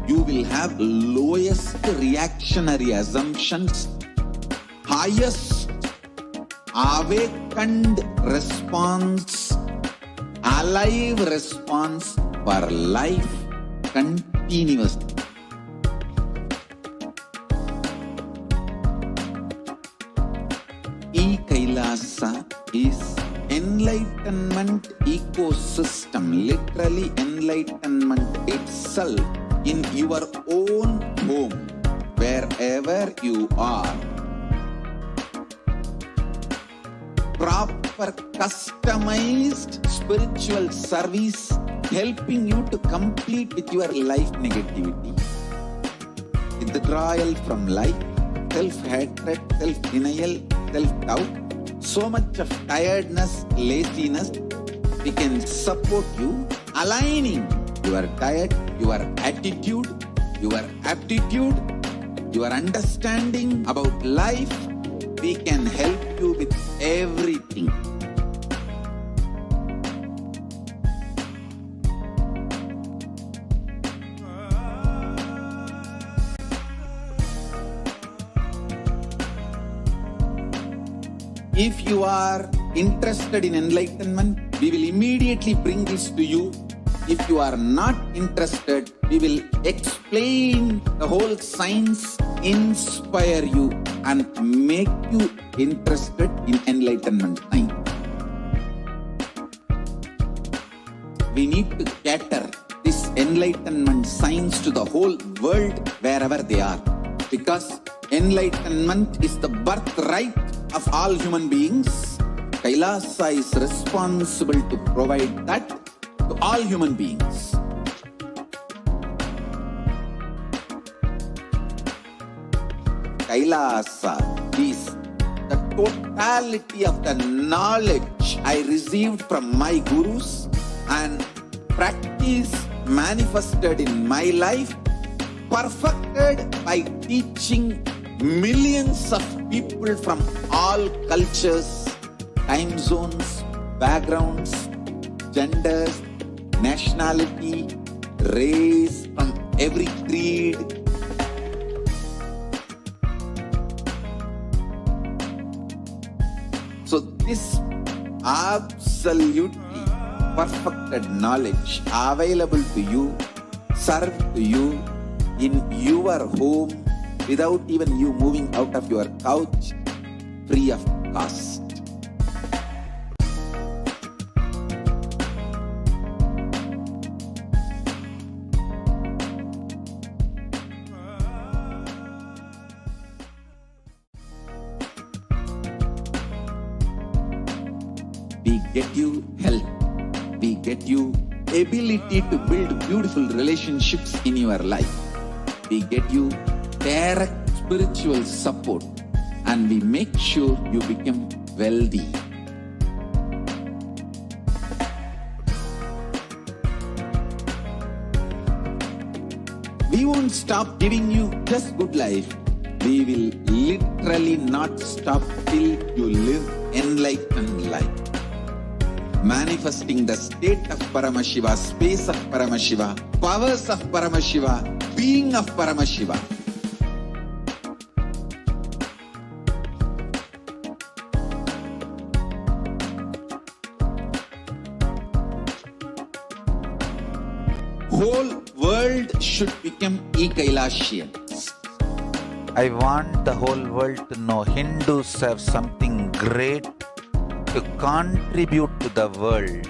You will have lowest reactionary assumptions, highest awakened response, alive response for life continuously. Kailasa is enlightenment ecosystem, literally enlightenment itself in your own home, wherever you are. Proper customized spiritual service helping you to complete with your life negativity. Withdrawal from life, self-hatred, self-denial, self-doubt, so much of tiredness, laziness, we can support you aligning your diet, your attitude, your aptitude, your understanding about life. We can help you with everything. If you are interested in enlightenment, we will immediately bring this to you. If you are not interested, we will explain the whole science, inspire you and make you interested in enlightenment science. We need to cater this enlightenment science to the whole world wherever they are, because enlightenment is the birthright of all human beings. Kailasa is responsible to provide that to all human beings. Kailasa is the totality of the knowledge I received from my gurus and practice manifested in my life, perfected by teaching millions of people from all cultures, time zones, backgrounds, genders, nationality, race, from every creed. So this absolutely perfected knowledge available to you, served to you in your home, without even you moving out of your couch, free of cost. We get you health. We get you ability to build beautiful relationships in your life. We get you direct spiritual support, and we make sure you become wealthy. We won't stop giving you just good life. We will literally not stop till you live enlightened life. Manifesting the state of Paramashiva, space of Paramashiva, powers of Paramashiva, being of Paramashiva. Whole world should become Kailasians. I want the whole world to know Hindus have something great to contribute to the world.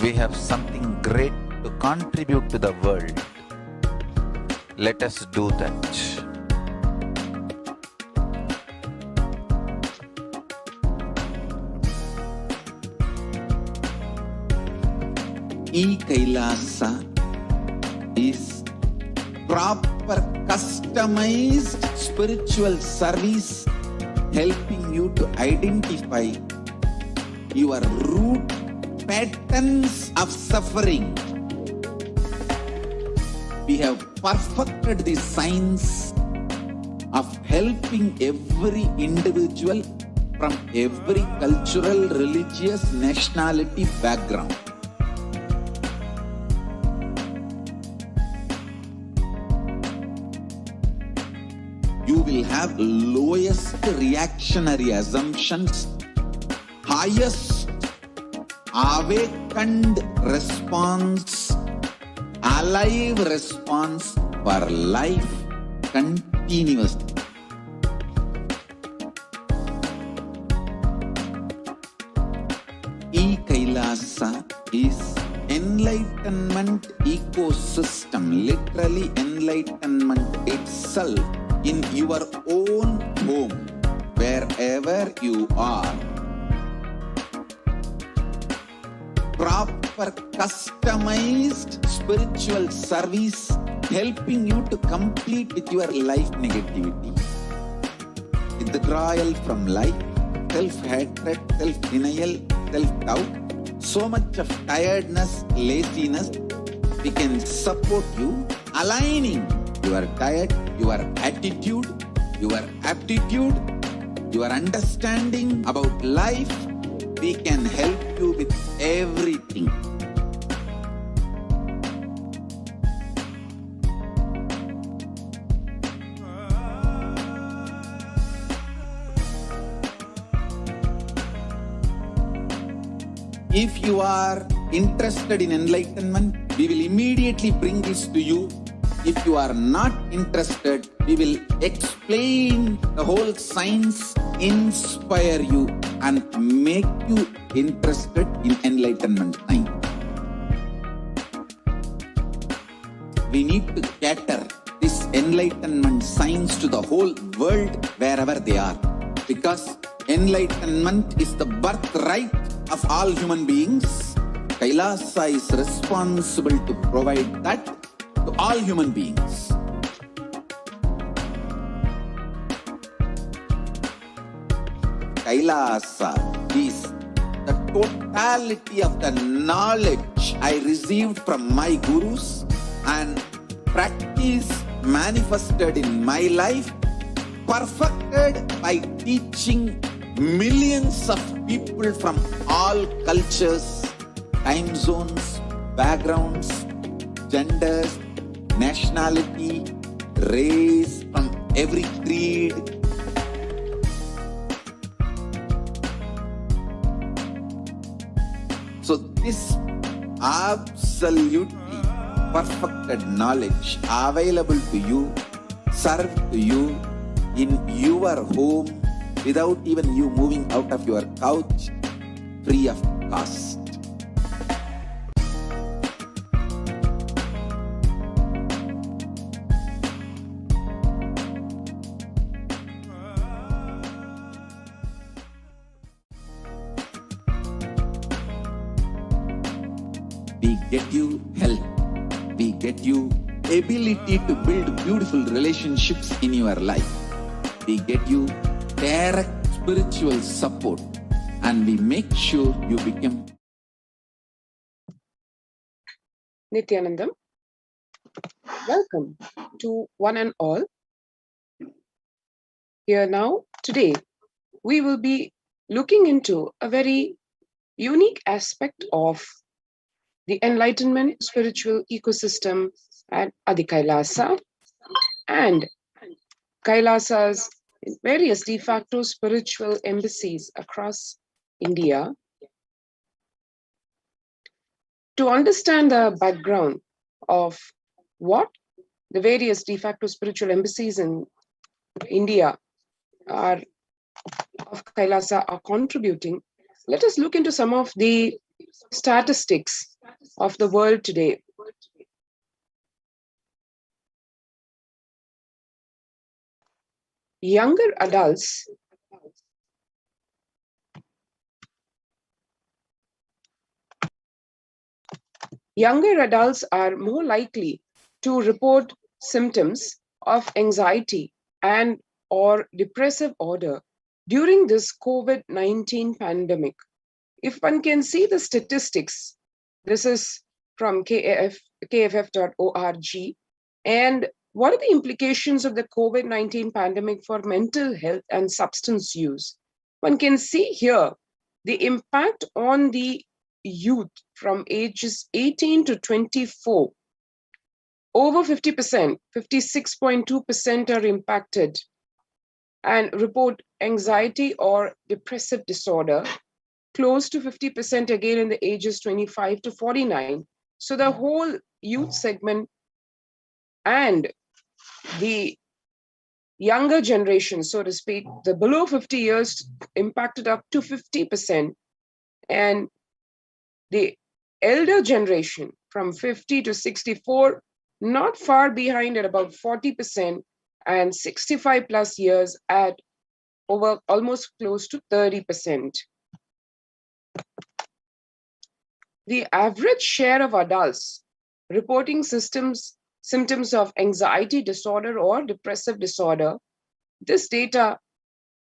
We have something great to contribute to the world. Let us do that. Kailasa is proper customized spiritual service helping you to identify your root patterns of suffering. We have perfected the science of helping every individual from every cultural, religious, nationality background. You will have lowest reactionary assumptions, highest awakened response, alive response for life continuously. Kailasa is enlightenment ecosystem, literally enlightenment itself in your own home, wherever you are. Proper customized spiritual service helping you to complete with your life negativity. Withdrawal from life, self-hatred, self-denial, self-doubt, so much of tiredness, laziness, we can support you, aligning your diet, your attitude, your aptitude, your understanding about life. We can help you with everything. If you are interested in enlightenment, we will immediately bring this to you. If you are not interested, we will explain the whole science, inspire you, and make you interested in enlightenment science. We need to cater this enlightenment science to the whole world wherever they are, because enlightenment is the birthright of all human beings. Kailasa is responsible to provide that to all human beings. Kailasa is the totality of the knowledge I received from my gurus and practice manifested in my life, perfected by teaching millions of people from all cultures, time zones, backgrounds, genders, nationality, race, from every creed. So this absolutely perfected knowledge available to you, served to you in your home without even you moving out of your couch, free of cost. We get you health. We get you ability to build beautiful relationships in your life. We get you direct spiritual support, and we make sure you become Nithyanandam. Welcome to one and all. Here now, today, we will be looking into a very unique aspect of the enlightenment spiritual ecosystem at Adi Kailasa and Kailasa's various de facto spiritual embassies across India. To understand the background of what the various de facto spiritual embassies in India are of Kailasa are contributing, let us look into some of the statistics of the world today. Younger adults are more likely to report symptoms of anxiety and or depressive order during this COVID-19 pandemic if one can see the statistics, this is from KFF.org, and what are the implications of the COVID-19 pandemic for mental health and substance use? One can see here the impact on the youth from ages 18 to 24. Over 50%, 56.2% are impacted and report anxiety or depressive disorder. Close to 50% again in the ages 25 to 49. So the whole youth segment and the younger generation, so to speak, the below 50 years impacted up to 50%. And the elder generation from 50 to 64, not far behind at about 40%, and 65 plus years at over almost close to 30%. The average share of adults reporting symptoms of anxiety disorder or depressive disorder, this data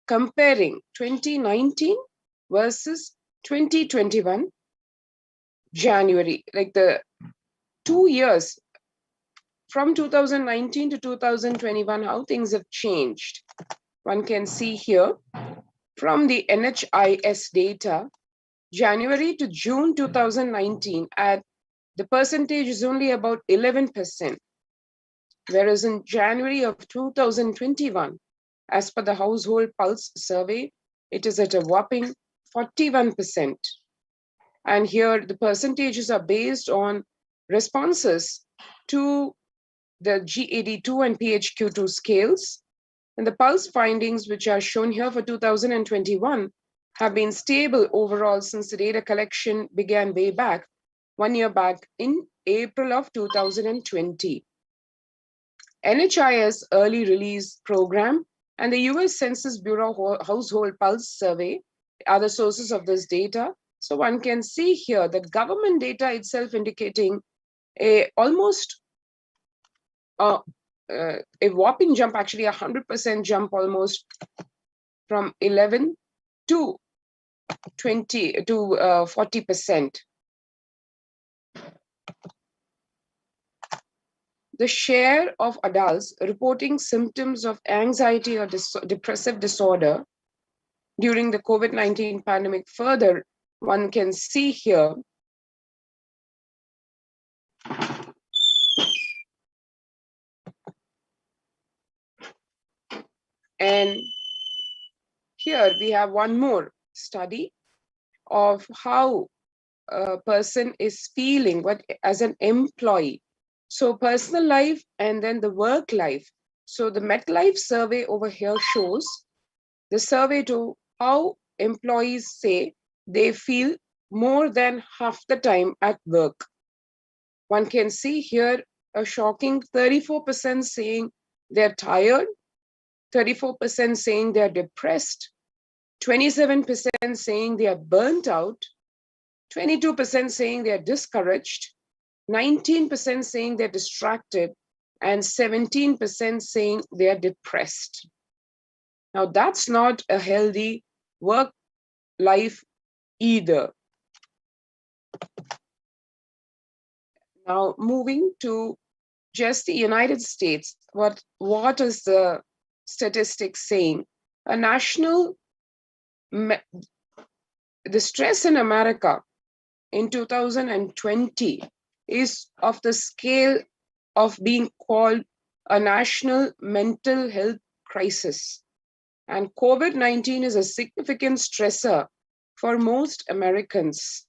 comparing 2019 versus 2021 January, like the 2 years from 2019 to 2021, how things have changed. One can see here from the NHIS data, January to June 2019, at the percentage is only about 11%, whereas in January of 2021, as per the Household Pulse survey, it is at a whopping 41%. And here the percentages are based on responses to the GAD2 and PHQ2 scales. And the pulse findings, which are shown here for 2021, have been stable overall since the data collection began way back, 1 year back in April of 2020. NHIS early release program and the US Census Bureau Household Pulse survey are the sources of this data. So one can see here the government data itself indicating almost a whopping jump, actually 100% jump almost, from 11 to 20 to 40%. The share of adults reporting symptoms of anxiety or depressive disorder during the COVID-19 pandemic, further, one can see here and here we have one more study of how a person is feeling as an employee. So personal life and then the work life. So the MetLife survey over here shows the survey to how employees say they feel more than half the time at work. One can see here a shocking 34% saying they're tired, 34% saying they're depressed, 27% saying they are burnt out, 22% saying they're discouraged, 19% saying they're distracted, and 17% saying they're depressed. Now, that's not a healthy work life either. Now, moving to just the United States, what is the statistics saying? A national, the stress in America in 2020 is of the scale of being called a national mental health crisis. And COVID-19 is a significant stressor for most Americans.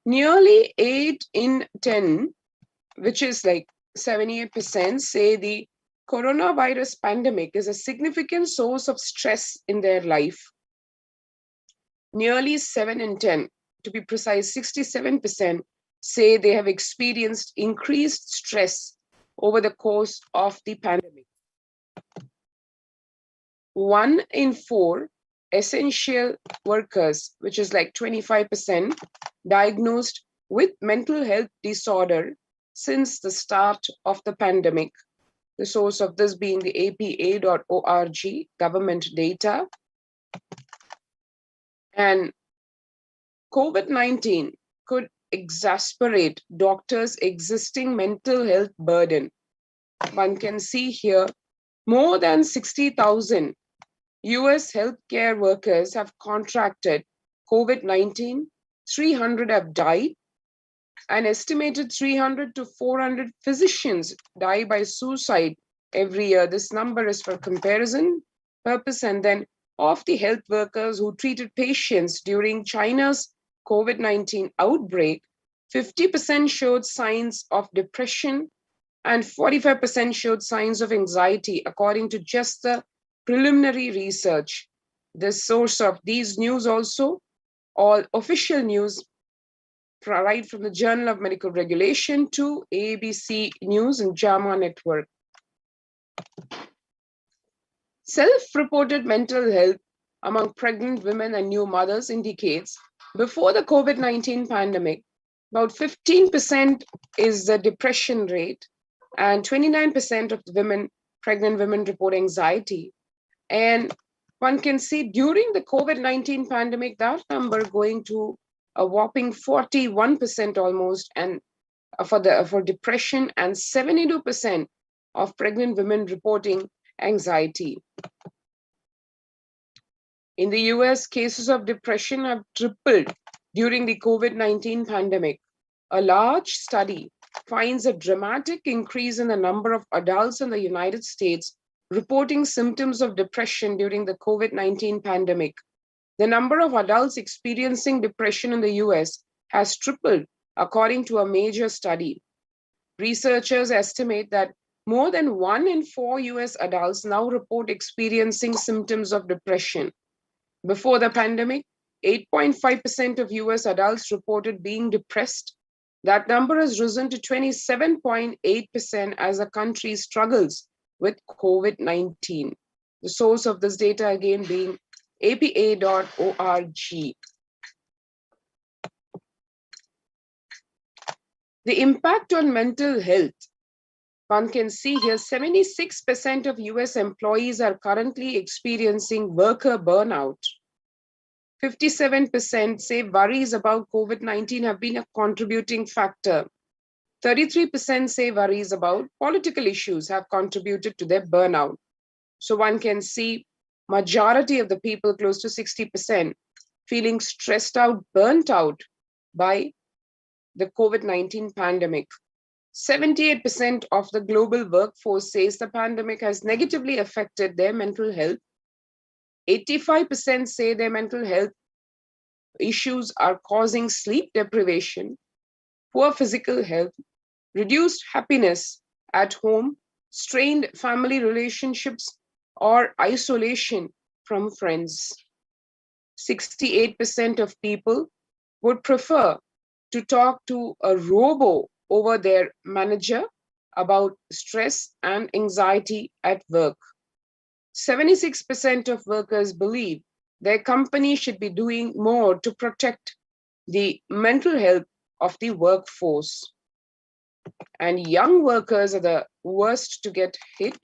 Nearly 8 in 10, which is like 78%, say the coronavirus pandemic is a significant source of stress in their life. Nearly 7 in 10, to be precise, 67%, say they have experienced increased stress over the course of the pandemic. 1 in 4 essential workers, which is like 25%, diagnosed with mental health disorder since the start of the pandemic. The source of this being the APA.org government data. And COVID-19 could exacerbate doctors' existing mental health burden. One can see here more than 60,000 US healthcare workers have contracted COVID-19, 300 have died, an estimated 300 to 400 physicians die by suicide every year. This number is for comparison purpose. And then of the health workers who treated patients during China's COVID-19 outbreak, 50% showed signs of depression and 45% showed signs of anxiety, according to just the preliminary research. The source of these news also, all official news, right from the Journal of Medical Regulation to ABC News and JAMA Network. Self-reported mental health among pregnant women and new mothers indicates before the COVID-19 pandemic, about 15% is the depression rate, and 29% of the pregnant women report anxiety. And one can see during the COVID-19 pandemic, that number going to a whopping 41% almost, and for depression, and 72% of pregnant women reporting anxiety. In the US, cases of depression have tripled during the COVID-19 pandemic. A large study finds a dramatic increase in the number of adults in the United States reporting symptoms of depression during the COVID-19 pandemic. The number of adults experiencing depression in the US has tripled, according to a major study. Researchers estimate that more than 1 in 4 US adults now report experiencing symptoms of depression. Before the pandemic, 8.5% of US adults reported being depressed. That number has risen to 27.8% as the country struggles with COVID-19. The source of this data again being apa.org. The impact on mental health. One can see here 76% of US employees are currently experiencing worker burnout. 57% say worries about COVID-19 have been a contributing factor. 33% say worries about political issues have contributed to their burnout. So one can see majority of the people, close to 60%, feeling stressed out, burnt out by the COVID-19 pandemic. 78% of the global workforce says the pandemic has negatively affected their mental health. 85% say their mental health issues are causing sleep deprivation, poor physical health, reduced happiness at home, strained family relationships, or isolation from friends. 68% of people would prefer to talk to a robo over their manager about stress and anxiety at work. 76% of workers believe their company should be doing more to protect the mental health of the workforce. And young workers are the worst to get hit.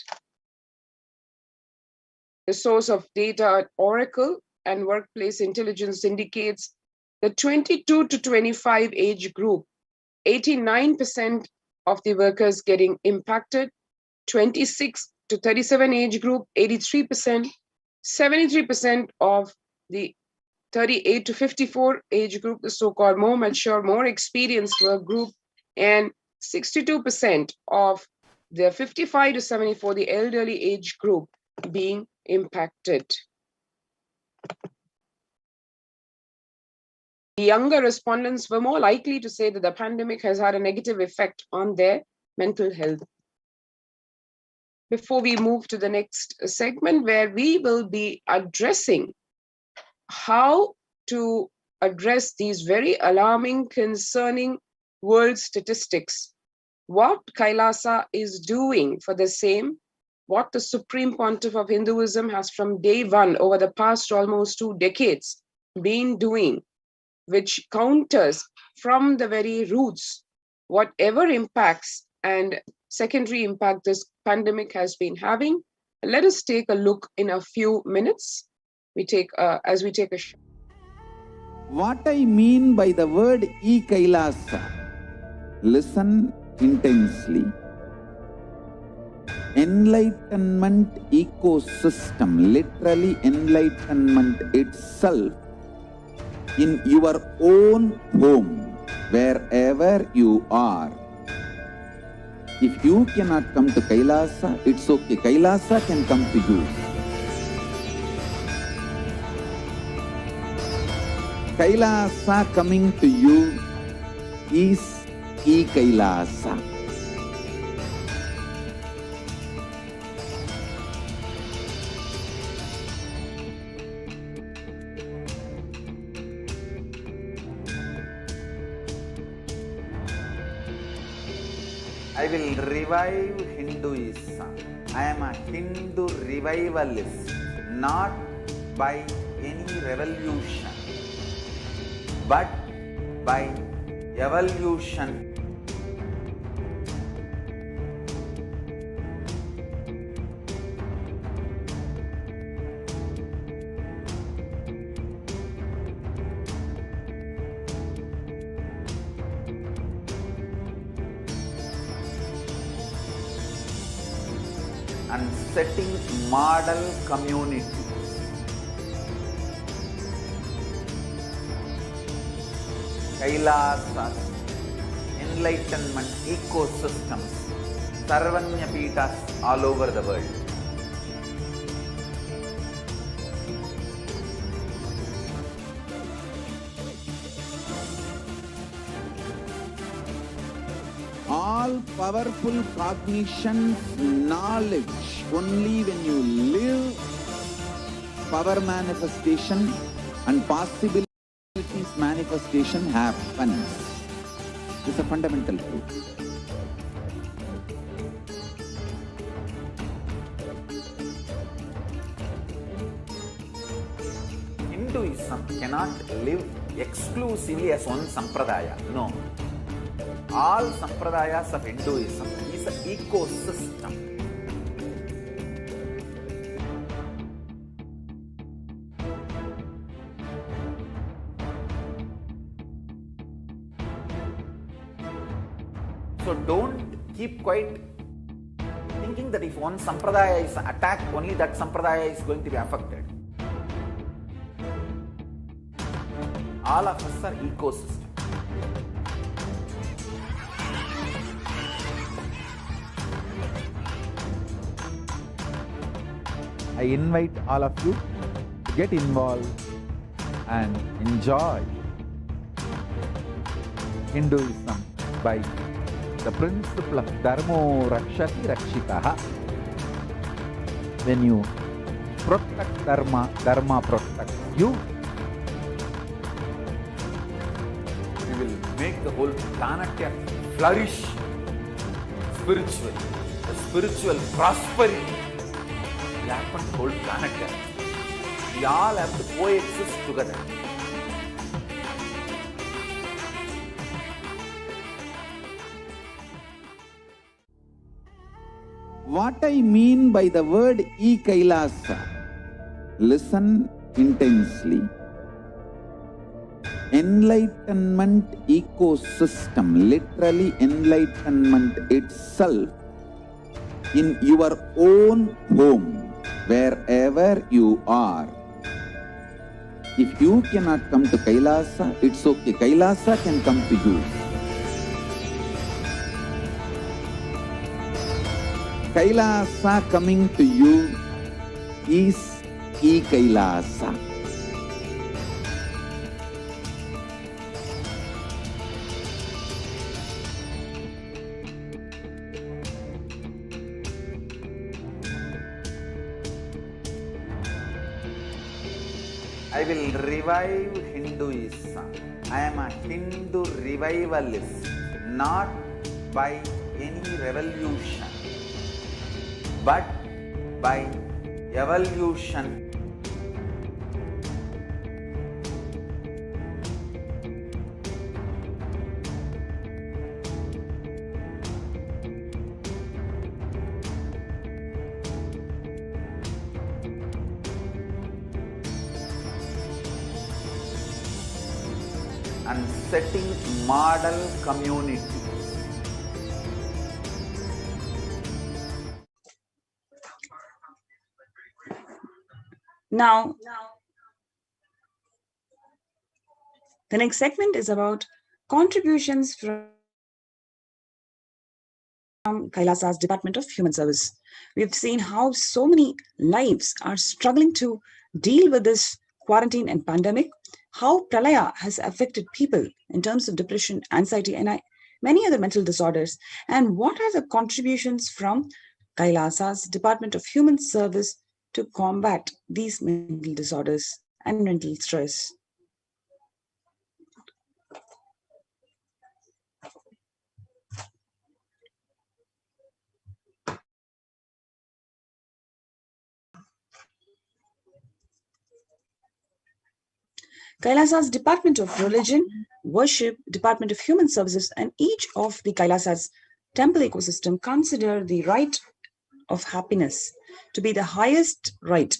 The source of data at Oracle and Workplace Intelligence indicates the 22 to 25 age group, 89% of the workers getting impacted, 26 to 37 age group, 83%, 73% of the 38 to 54 age group, the so-called more mature, more experienced work group, and 62% of the 55 to 74, the elderly age group, being impacted. The younger respondents were more likely to say that the pandemic has had a negative effect on their mental health. Before we move to the next segment, where we will be addressing how to address these very alarming, concerning world statistics, what Kailasa is doing for the same, what the Supreme Pontiff of Hinduism has from day one over the past almost 2 decades been doing, which counters from the very roots whatever impacts and secondary impact this pandemic has been having. Let us take a look in a few minutes. As we take a What I mean by the word Kailasa, listen intensely. Enlightenment ecosystem, literally enlightenment itself, in your own home, wherever you are. If you cannot come to Kailasa, it's okay. Kailasa can come to you. Kailasa coming to you is Kailasa. I will revive Hinduism. I am a Hindu revivalist, not by any revolution, but by evolution. And setting model communities. Kailasas, enlightenment ecosystems, Sarvanya Peethas all over the world. All powerful cognition, knowledge, only when you live, power manifestation and possibilities manifestation happens. It's a fundamental truth. Hinduism cannot live exclusively as one sampradaya. No. All sampradayas of Hinduism is an ecosystem. So don't keep quiet thinking that if one sampradaya is attacked, only that sampradaya is going to be affected. All of us are ecosystem. I invite all of you to get involved and enjoy Hinduism by the principle of Dharmo Rakshati Rakshitaha. When you protect Dharma, Dharma protects you. We will make the whole planet flourish spiritually, the spiritual prosperity. Happen to whole planet Earth. We all have to coexist together. What I mean by the word Kailasa, listen intensely. Enlightenment ecosystem, literally enlightenment itself, in your own home, wherever you are. If you cannot come to Kailasa, it's okay. Kailasa can come to you. Kailasa coming to you is Kailasa. I will revive Hinduism. I am a Hindu revivalist, not by any revolution, but by evolution. and setting model community. Now, the next segment is about contributions from Kailasa's Department of Human Service. We've seen how so many lives are struggling to deal with this quarantine and pandemic, how Pralaya has affected people in terms of depression, anxiety, and many other mental disorders, and what are the contributions from Kailasa's Department of Human Service to combat these mental disorders and mental stress. Kailasa's Department of Religion, Worship, Department of Human Services, and each of the Kailasa's temple ecosystem consider the right of happiness to be the highest right.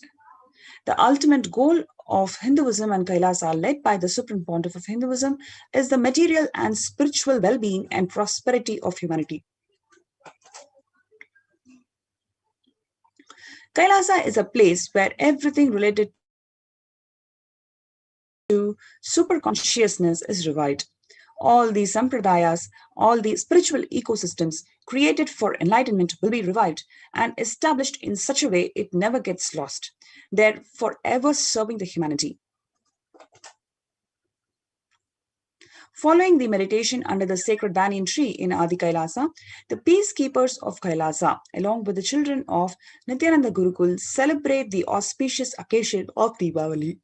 The ultimate goal of Hinduism and Kailasa, led by the Supreme Pontiff of Hinduism, is the material and spiritual well-being and prosperity of humanity. Kailasa is a place where everything related to super consciousness is revived. All the sampradayas, all the spiritual ecosystems created for enlightenment will be revived and established in such a way it never gets lost. They're forever serving the humanity. Following the meditation under the sacred banyan tree in Adi Kailasa, the peacekeepers of Kailasa, along with the children of Nithyananda Gurukul, celebrate the auspicious occasion of Deepavali.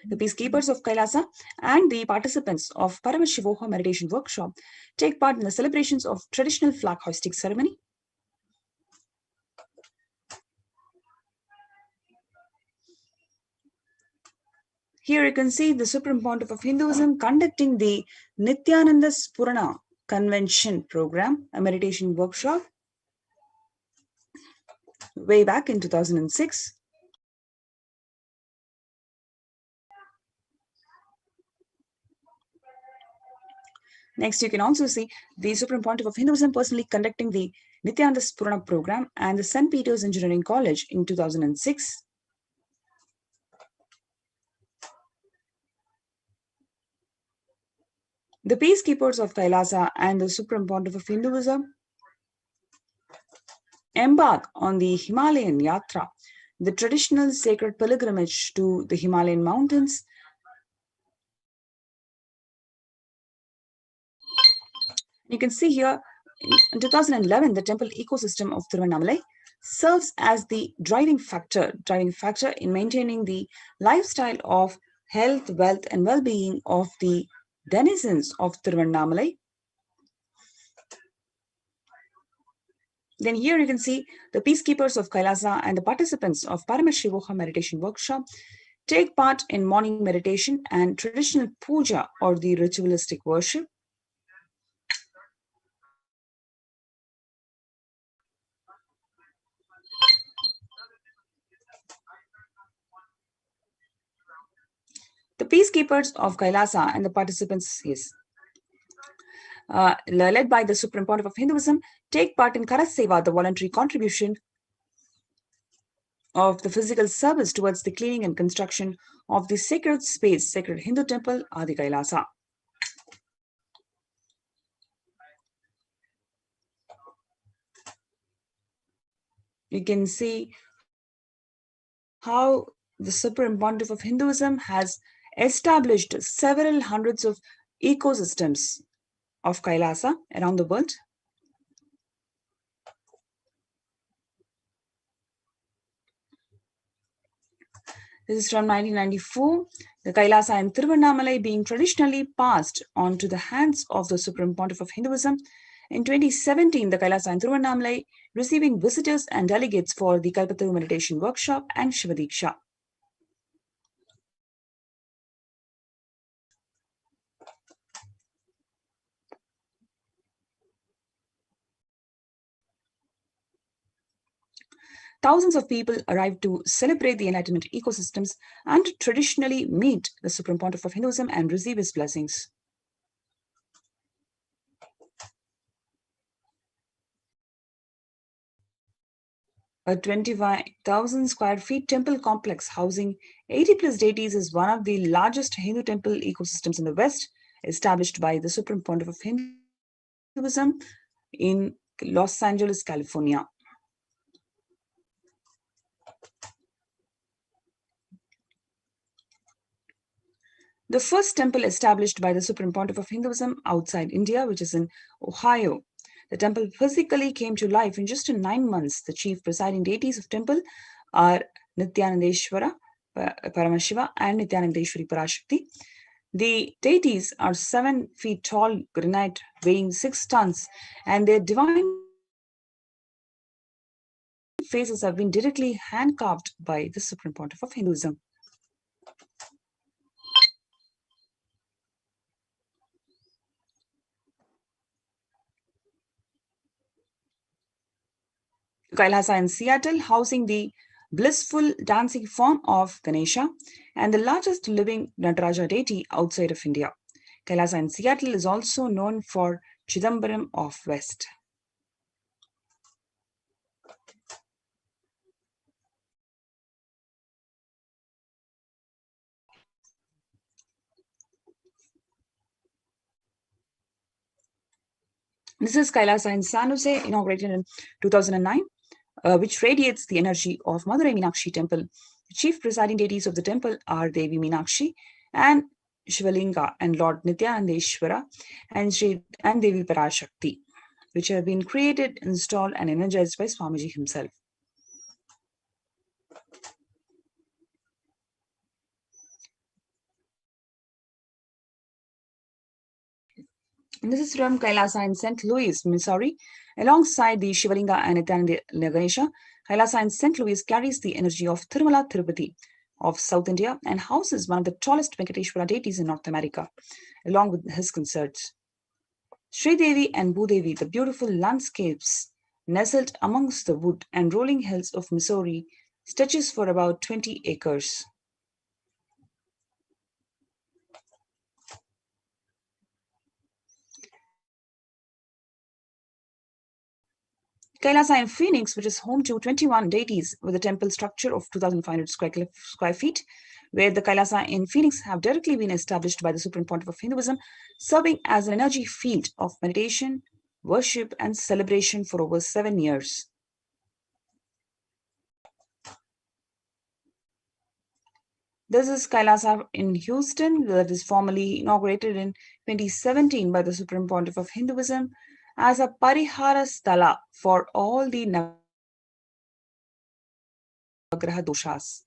The peacekeepers of Kailasa and the participants of Paramashivoha meditation workshop take part in the celebrations of traditional flag hoisting ceremony. Here you can see the Supreme Pontiff of Hinduism conducting the Nithyananda Spurana Convention program, a meditation workshop, way back in 2006. Next, you can also see the Supreme Pontiff of Hinduism personally conducting the Nithyananda Spurana program and the St. Peter's Engineering College in 2006. The peacekeepers of Kailasa and the Supreme Pontiff of Hinduism embark on the Himalayan Yatra, the traditional sacred pilgrimage to the Himalayan mountains. You can see here, in 2011, the temple ecosystem of Tiruvannamalai serves as the driving factor in maintaining the lifestyle of health, wealth, and well-being of the denizens of Tiruvannamalai. Then here you can see the peacekeepers of Kailasa and the participants of Paramashivoha meditation workshop take part in morning meditation and traditional puja or the ritualistic worship. The peacekeepers of Kailasa and the participants led by the Supreme Pontiff of Hinduism, take part in Karaseva, the voluntary contribution of the physical service towards the cleaning and construction of the sacred space, sacred Hindu temple, Adi Kailasa. You can see how the Supreme Pontiff of Hinduism has established several hundreds of ecosystems of Kailasa around the world. This is from 1994. The Kailasa and Tiruvannamalai being traditionally passed on to the hands of the Supreme Pontiff of Hinduism. In 2017, the Kailasa and Tiruvannamalai receiving visitors and delegates for the Kalpataru meditation workshop and Shivadiksha. Thousands of people arrive to celebrate the enlightenment ecosystems and traditionally meet the Supreme Pontiff of Hinduism and receive his blessings. A 25,000 square feet temple complex housing 80 plus deities is one of the largest Hindu temple ecosystems in the West, established by the Supreme Pontiff of Hinduism in Los Angeles, California. The first temple established by the Supreme Pontiff of Hinduism outside India, which is in Ohio. The temple physically came to life in just 9 months. The chief presiding deities of temple are Nithyanandeshwara, Paramashiva, and Nithyanandeshwari Parashakti. The deities are 7 feet tall granite weighing 6 tons, and their divine faces have been directly hand-carved by the Supreme Pontiff of Hinduism. Kailasa in Seattle, housing the blissful dancing form of Ganesha and the largest living Nataraja deity outside of India. Kailasa in Seattle is also known for Chidambaram of West. This is Kailasa in San Jose, inaugurated in 2009, which radiates the energy of Madurai Meenakshi temple. The chief presiding deities of the temple are Devi Meenakshi and Shivalinga and Lord Nithyanandeshwara and Devi Parashakti, which have been created, installed, and energized by Swamiji himself. And this is from Kailasa in St. Louis, Missouri. Alongside the Shivalinga and Nithyananda Ganesha, Kailasa in St. Louis carries the energy of Tirumala Tirupati of South India and houses one of the tallest Venkateshwara deities in North America, along with his consorts. Sri Devi and Bhudevi, the beautiful landscapes nestled amongst the wood and rolling hills of Missouri, stretches for about 20 acres. Kailasa in Phoenix, which is home to 21 deities with a temple structure of 2,500 square feet, where the Kailasa in Phoenix have directly been established by the Supreme Pontiff of Hinduism, serving as an energy field of meditation, worship, and celebration for over 7 years. This is Kailasa in Houston, that is formally inaugurated in 2017 by the Supreme Pontiff of Hinduism as a Parihara Sthala for all the Navagraha doshas.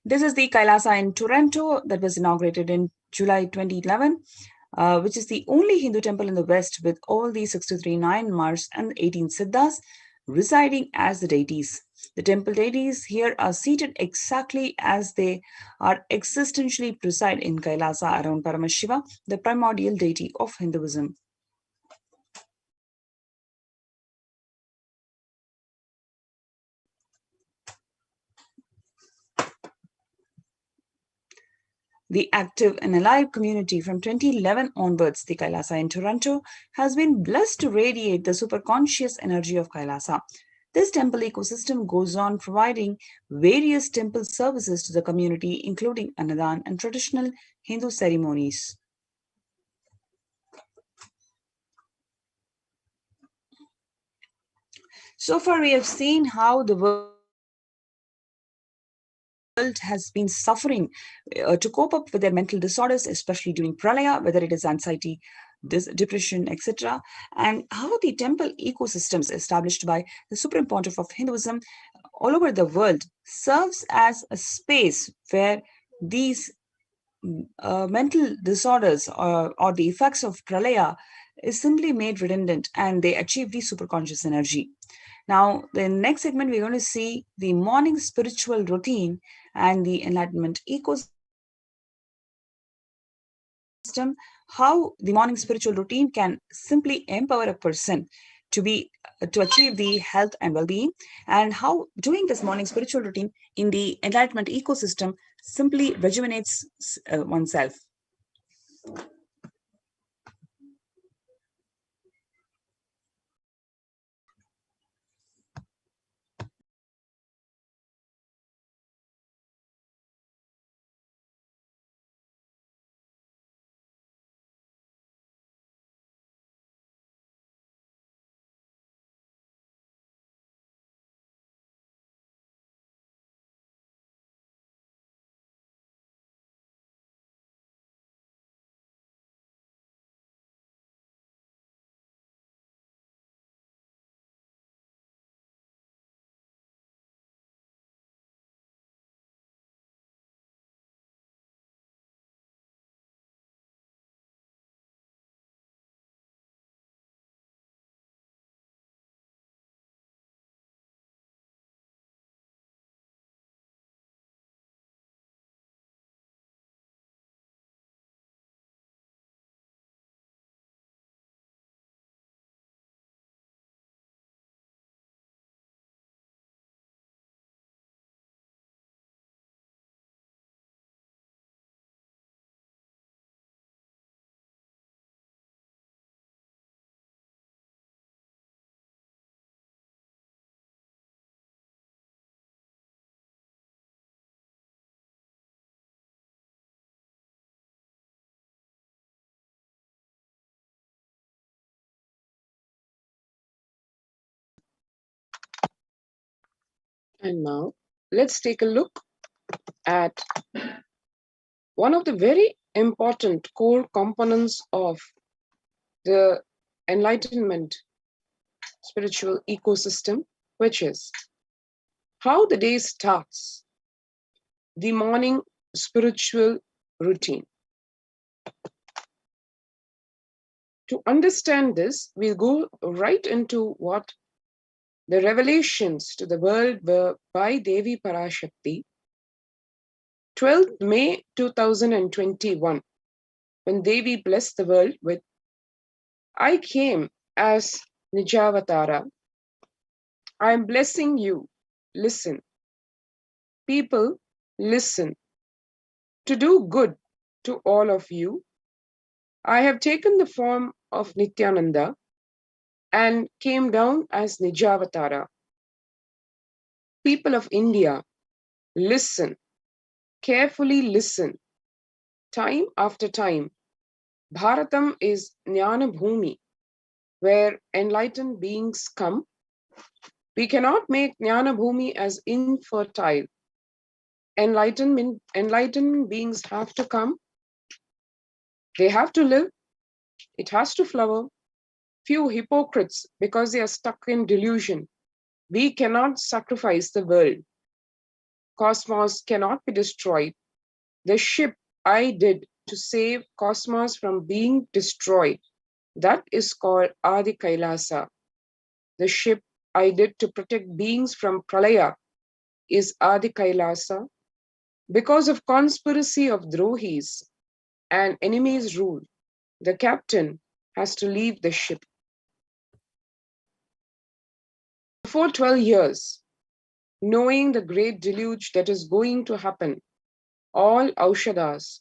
This is the Kailasa in Toronto that was inaugurated in July 2011, which is the only Hindu temple in the West with all the 63 9 Mars and 18 Siddhas residing as the deities. The temple deities here are seated exactly as they are existentially preside in Kailasa around Paramashiva, the primordial deity of Hinduism. The active and alive community from 2011 onwards, the Kailasa in Toronto, has been blessed to radiate the superconscious energy of Kailasa. This temple ecosystem goes on providing various temple services to the community, including Annadan and traditional Hindu ceremonies. So far, we have seen how the world has been suffering to cope up with their mental disorders, especially during pralaya, whether it is anxiety, depression, etc., and how the temple ecosystems established by the Supreme Pontiff of Hinduism all over the world serves as a space where these mental disorders or the effects of pralaya is simply made redundant and they achieve the superconscious energy. Now, the next segment, we're going to see the morning spiritual routine and the enlightenment ecosystem ecosystem, how the morning spiritual routine can simply empower a person to achieve the health and well-being, and how doing this morning spiritual routine in the enlightenment ecosystem simply rejuvenates oneself. And now let's take a look at one of the very important core components of the enlightenment spiritual ecosystem, which is how the day starts, the morning spiritual routine. To understand this, we'll go right into what the revelations to the world were by Devi Parashakti, 12th May 2021, when Devi blessed the world with, "I came as Nijavatara. I am blessing you. Listen. People, listen. To do good to all of you, I have taken the form of Nithyananda and came down as Nijavatara. People of India, listen. Carefully listen. Time after time, Bharatam is Jnana Bhumi, where enlightened beings come. We cannot make Jnana Bhumi as infertile. Enlightened beings have to come. They have to live. It has to flower. Few hypocrites, because they are stuck in delusion. We cannot sacrifice the world. Cosmos cannot be destroyed. The ship I did to save cosmos from being destroyed, that is called Adi Kailasa. The ship I did to protect beings from Pralaya is Adi Kailasa. Because of conspiracy of Drohis and enemies' rule, the captain has to leave the ship. Before 12 years, knowing the great deluge that is going to happen, all Aushadas,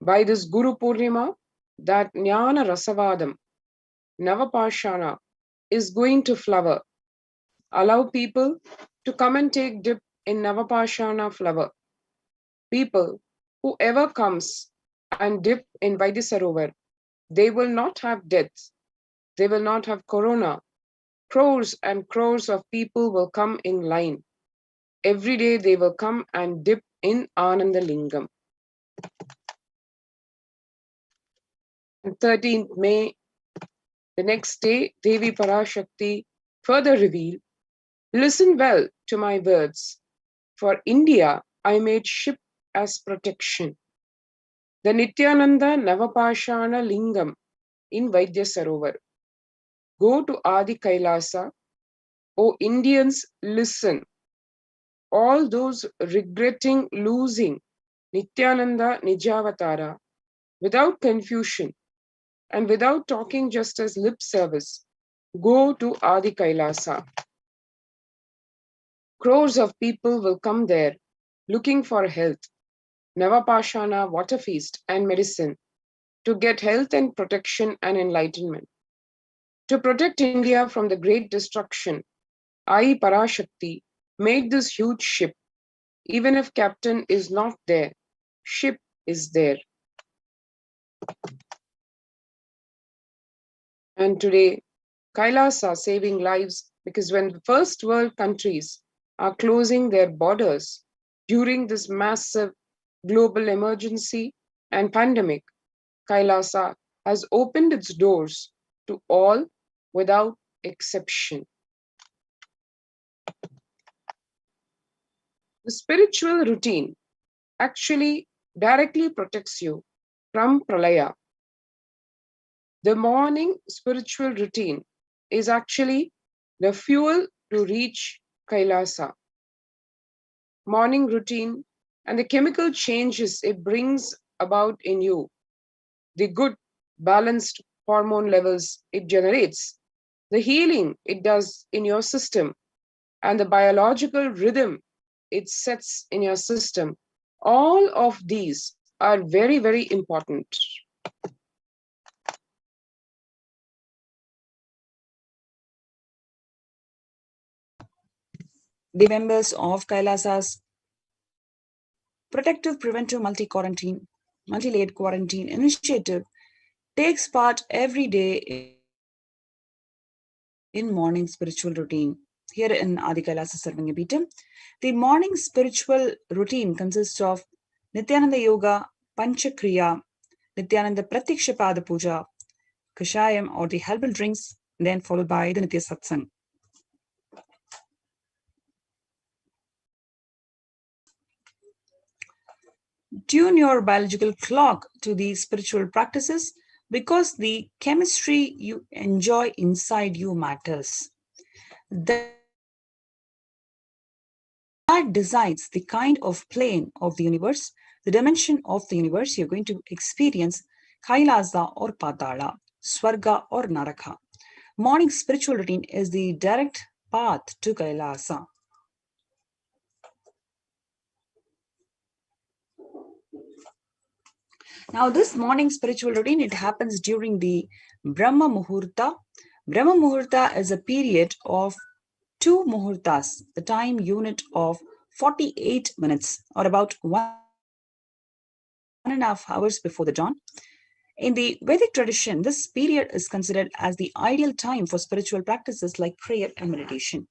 by this Guru Purnima, that Jnana Rasavadam, Navapashana, is going to flower. Allow people to come and take dip in Navapashana flower. People, whoever comes and dip in Vaidyasarovar, they will not have death. They will not have corona. Crores and crores of people will come in line. Every day they will come and dip in Ananda Lingam. On 13th May, the next day, Devi Parashakti further revealed, "Listen well to my words. For India, I made ship as protection. The Nithyananda Navapashana Lingam in Vaidyasarovar. Go to Adi Kailasa. O Indians, listen. All those regretting losing Nithyananda Nijavatara, without confusion, and without talking just as lip service, go to Adi Kailasa. Crores of people will come there looking for health, Navapashana, water feast, and medicine to get health and protection and enlightenment. To protect India from the great destruction, Parashakti made this huge ship. Even if captain is not there, ship is there. And today, Kailasa saving lives because when the first world countries are closing their borders during this massive global emergency and pandemic, Kailasa has opened its doors to all without exception. The spiritual routine actually directly protects you from pralaya. The morning spiritual routine is actually the fuel to reach Kailasa. Morning routine and the chemical changes it brings about in you, the good balanced hormone levels it generates, the healing it does in your system, and the biological rhythm it sets in your system. All of these are very, very important. The members of Kailasa's Protective Preventive Multi-Layered Quarantine Initiative takes part every day in morning spiritual routine. Here in Adi Kailasa Sarvangapeetham, the morning spiritual routine consists of Nithyananda Yoga, Panchakriya, Nithyananda Pratyakshapada Puja, Kashayam or the herbal drinks, then followed by the Nitya Satsang. Tune your biological clock to these spiritual practices because the chemistry you enjoy inside you matters. That decides the kind of plane of the universe, the dimension of the universe you're going to experience, Kailasa or Patala, Swarga or Naraka. Morning spiritual routine is the direct path to Kailasa. Now, this morning spiritual routine, it happens during the Brahma Muhurta. Brahma Muhurta is a period of 2 Muhurtas, the time unit of 48 minutes or about 1.5 hours before the dawn. In the Vedic tradition, this period is considered as the ideal time for spiritual practices like prayer and meditation.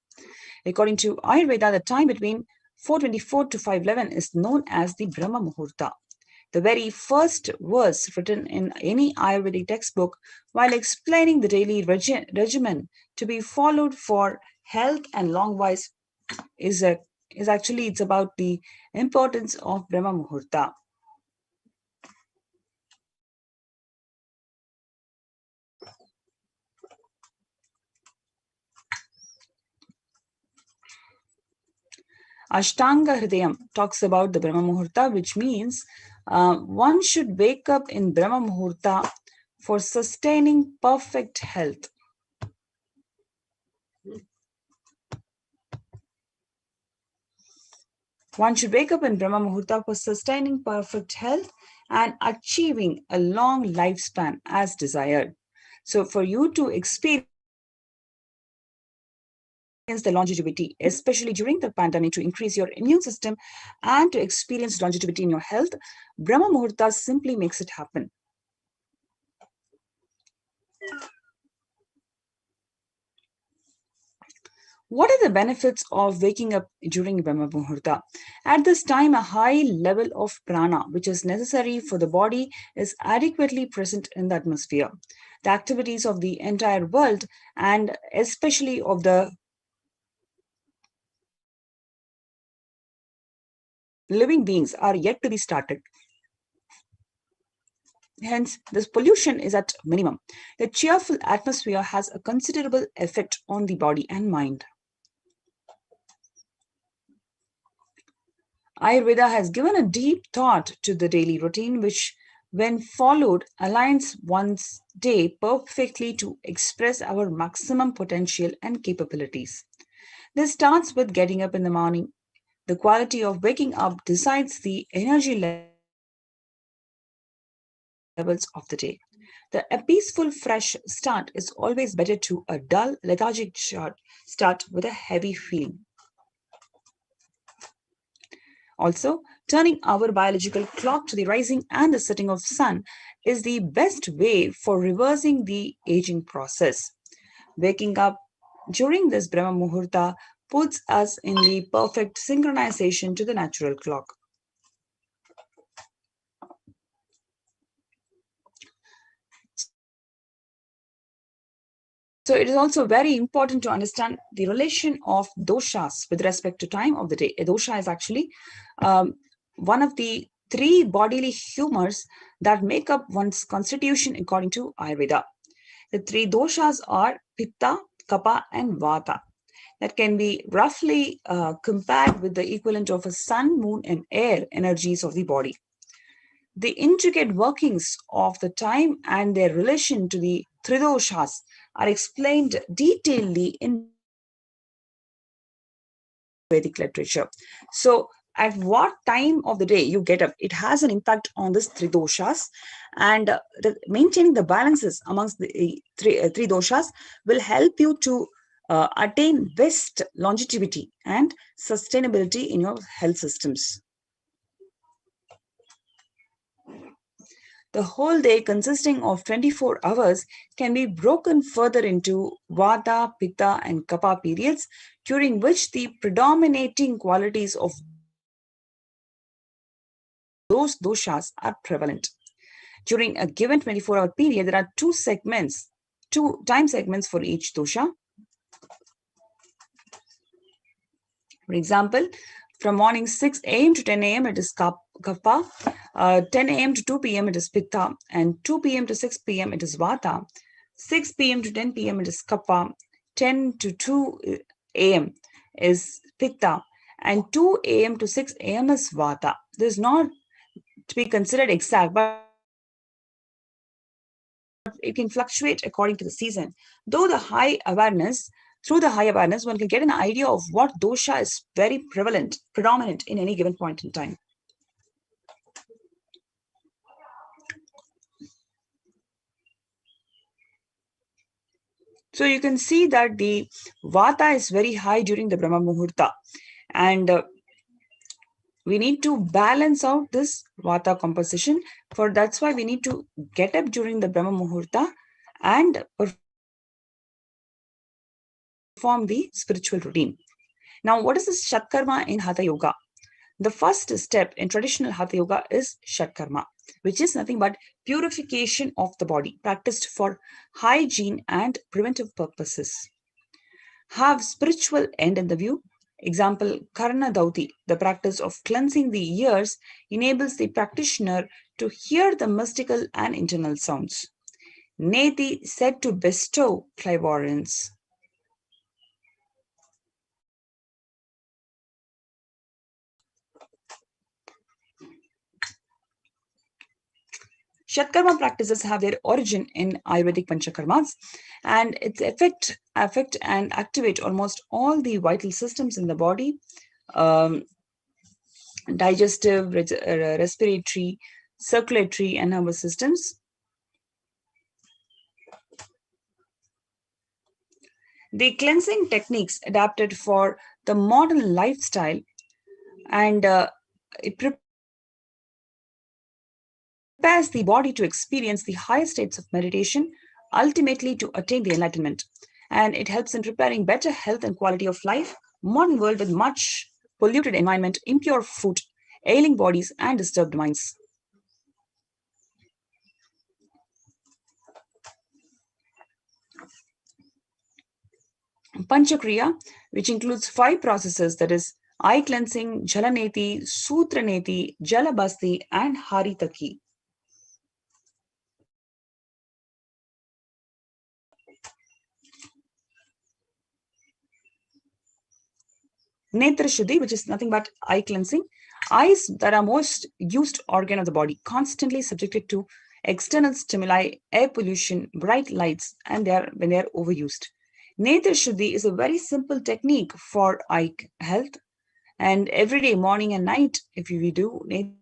According to Ayurveda, the time between 4:24 to 5:11 is known as the Brahma Muhurta. The very first verse written in any Ayurvedic textbook while explaining the daily regimen to be followed for health and long life is actually it's about the importance of Brahma Muhurta. Ashtanga Hridayam talks about the Brahma Muhurta, which means one should wake up in Brahma Muhurta for sustaining perfect health. One should wake up in Brahma Muhurta for sustaining perfect health and achieving a long lifespan as desired. So for you to experience the longevity, especially during the pandemic, to increase your immune system and to experience longevity in your health, Brahma Muhurta simply makes it happen. What are the benefits of waking up during Brahma Muhurta? At this time, a high level of prana, which is necessary for the body, is adequately present in the atmosphere. The activities of the entire world, and especially of the living beings, are yet to be started. Hence, this pollution is at minimum. The cheerful atmosphere has a considerable effect on the body and mind. Ayurveda has given a deep thought to the daily routine, which when followed, aligns one's day perfectly to express our maximum potential and capabilities. This starts with getting up in the morning. The quality of waking up decides the energy levels of the day. A peaceful, fresh start is always better to a dull, lethargic start with a heavy feeling. Also, turning our biological clock to the rising and the setting of sun is the best way for reversing the aging process. Waking up during this Brahma Muhurta puts us in the perfect synchronization to the natural clock. So it is also very important to understand the relation of doshas with respect to time of the day. A dosha is actually one of the three bodily humors that make up one's constitution according to Ayurveda. The three doshas are Pitta, Kapha, and Vata. That can be roughly compared with the equivalent of a sun, moon, and air energies of the body. The intricate workings of the time and their relation to the Tridoshas are explained detailedly in Vedic literature. So, at what time of the day you get up, it has an impact on this three doshas, and maintaining the balances amongst the three doshas will help you to attain best longevity and sustainability in your health systems. The whole day, consisting of 24 hours, can be broken further into Vata, Pitta, and Kapha periods, during which the predominating qualities of those doshas are prevalent. During a given 24-hour period, there are two time segments for each dosha. For example, from morning 6 a.m. to 10 a.m. it is Kapha, 10 a.m. to 2 p.m. it is Pitta, and 2 p.m. to 6 p.m. it is Vata, 6 p.m. to 10 p.m. it is Kapha, 10 to 2 a.m. is Pitta, and 2 a.m. to 6 a.m. is Vata. This is not to be considered exact, but it can fluctuate according to the season. Through the high awareness, one can get an idea of what dosha is very predominant in any given point in time. So you can see that the Vata is very high during the Brahma Muhurta, and we need to balance out this Vata composition. That's why we need to get up during the Brahma Muhurta and perform the spiritual routine. Now, what is this Shatkarma in Hatha Yoga? The first step in traditional Hatha Yoga is Shatkarma, which is nothing but purification of the body, practiced for hygiene and preventive purposes. Have spiritual end in the view. Example, Karna Dauti, the practice of cleansing the ears, enables the practitioner to hear the mystical and internal sounds. Neti, said to bestow clairvoyance. Shatkarma practices have their origin in Ayurvedic Panchakarmas, and its affect and activate almost all the vital systems in the body, digestive, respiratory, circulatory, and nervous systems. The cleansing techniques adapted for the modern lifestyle, and it prepares the body to experience the higher states of meditation, ultimately to attain the enlightenment. And it helps in preparing better health and quality of life. Modern world with much polluted environment, impure food, ailing bodies, and disturbed minds. Panchakriya, which includes 5 processes, that is eye cleansing, Jalaneti, Sutraneti, Jalabasti, and Haritaki. Netra Shuddhi, which is nothing but eye cleansing. Eyes that are most used organ of the body, constantly subjected to external stimuli, air pollution, bright lights, and when they are overused. Netra Shuddhi is a very simple technique for eye health. And every day, morning and night, if we do Netra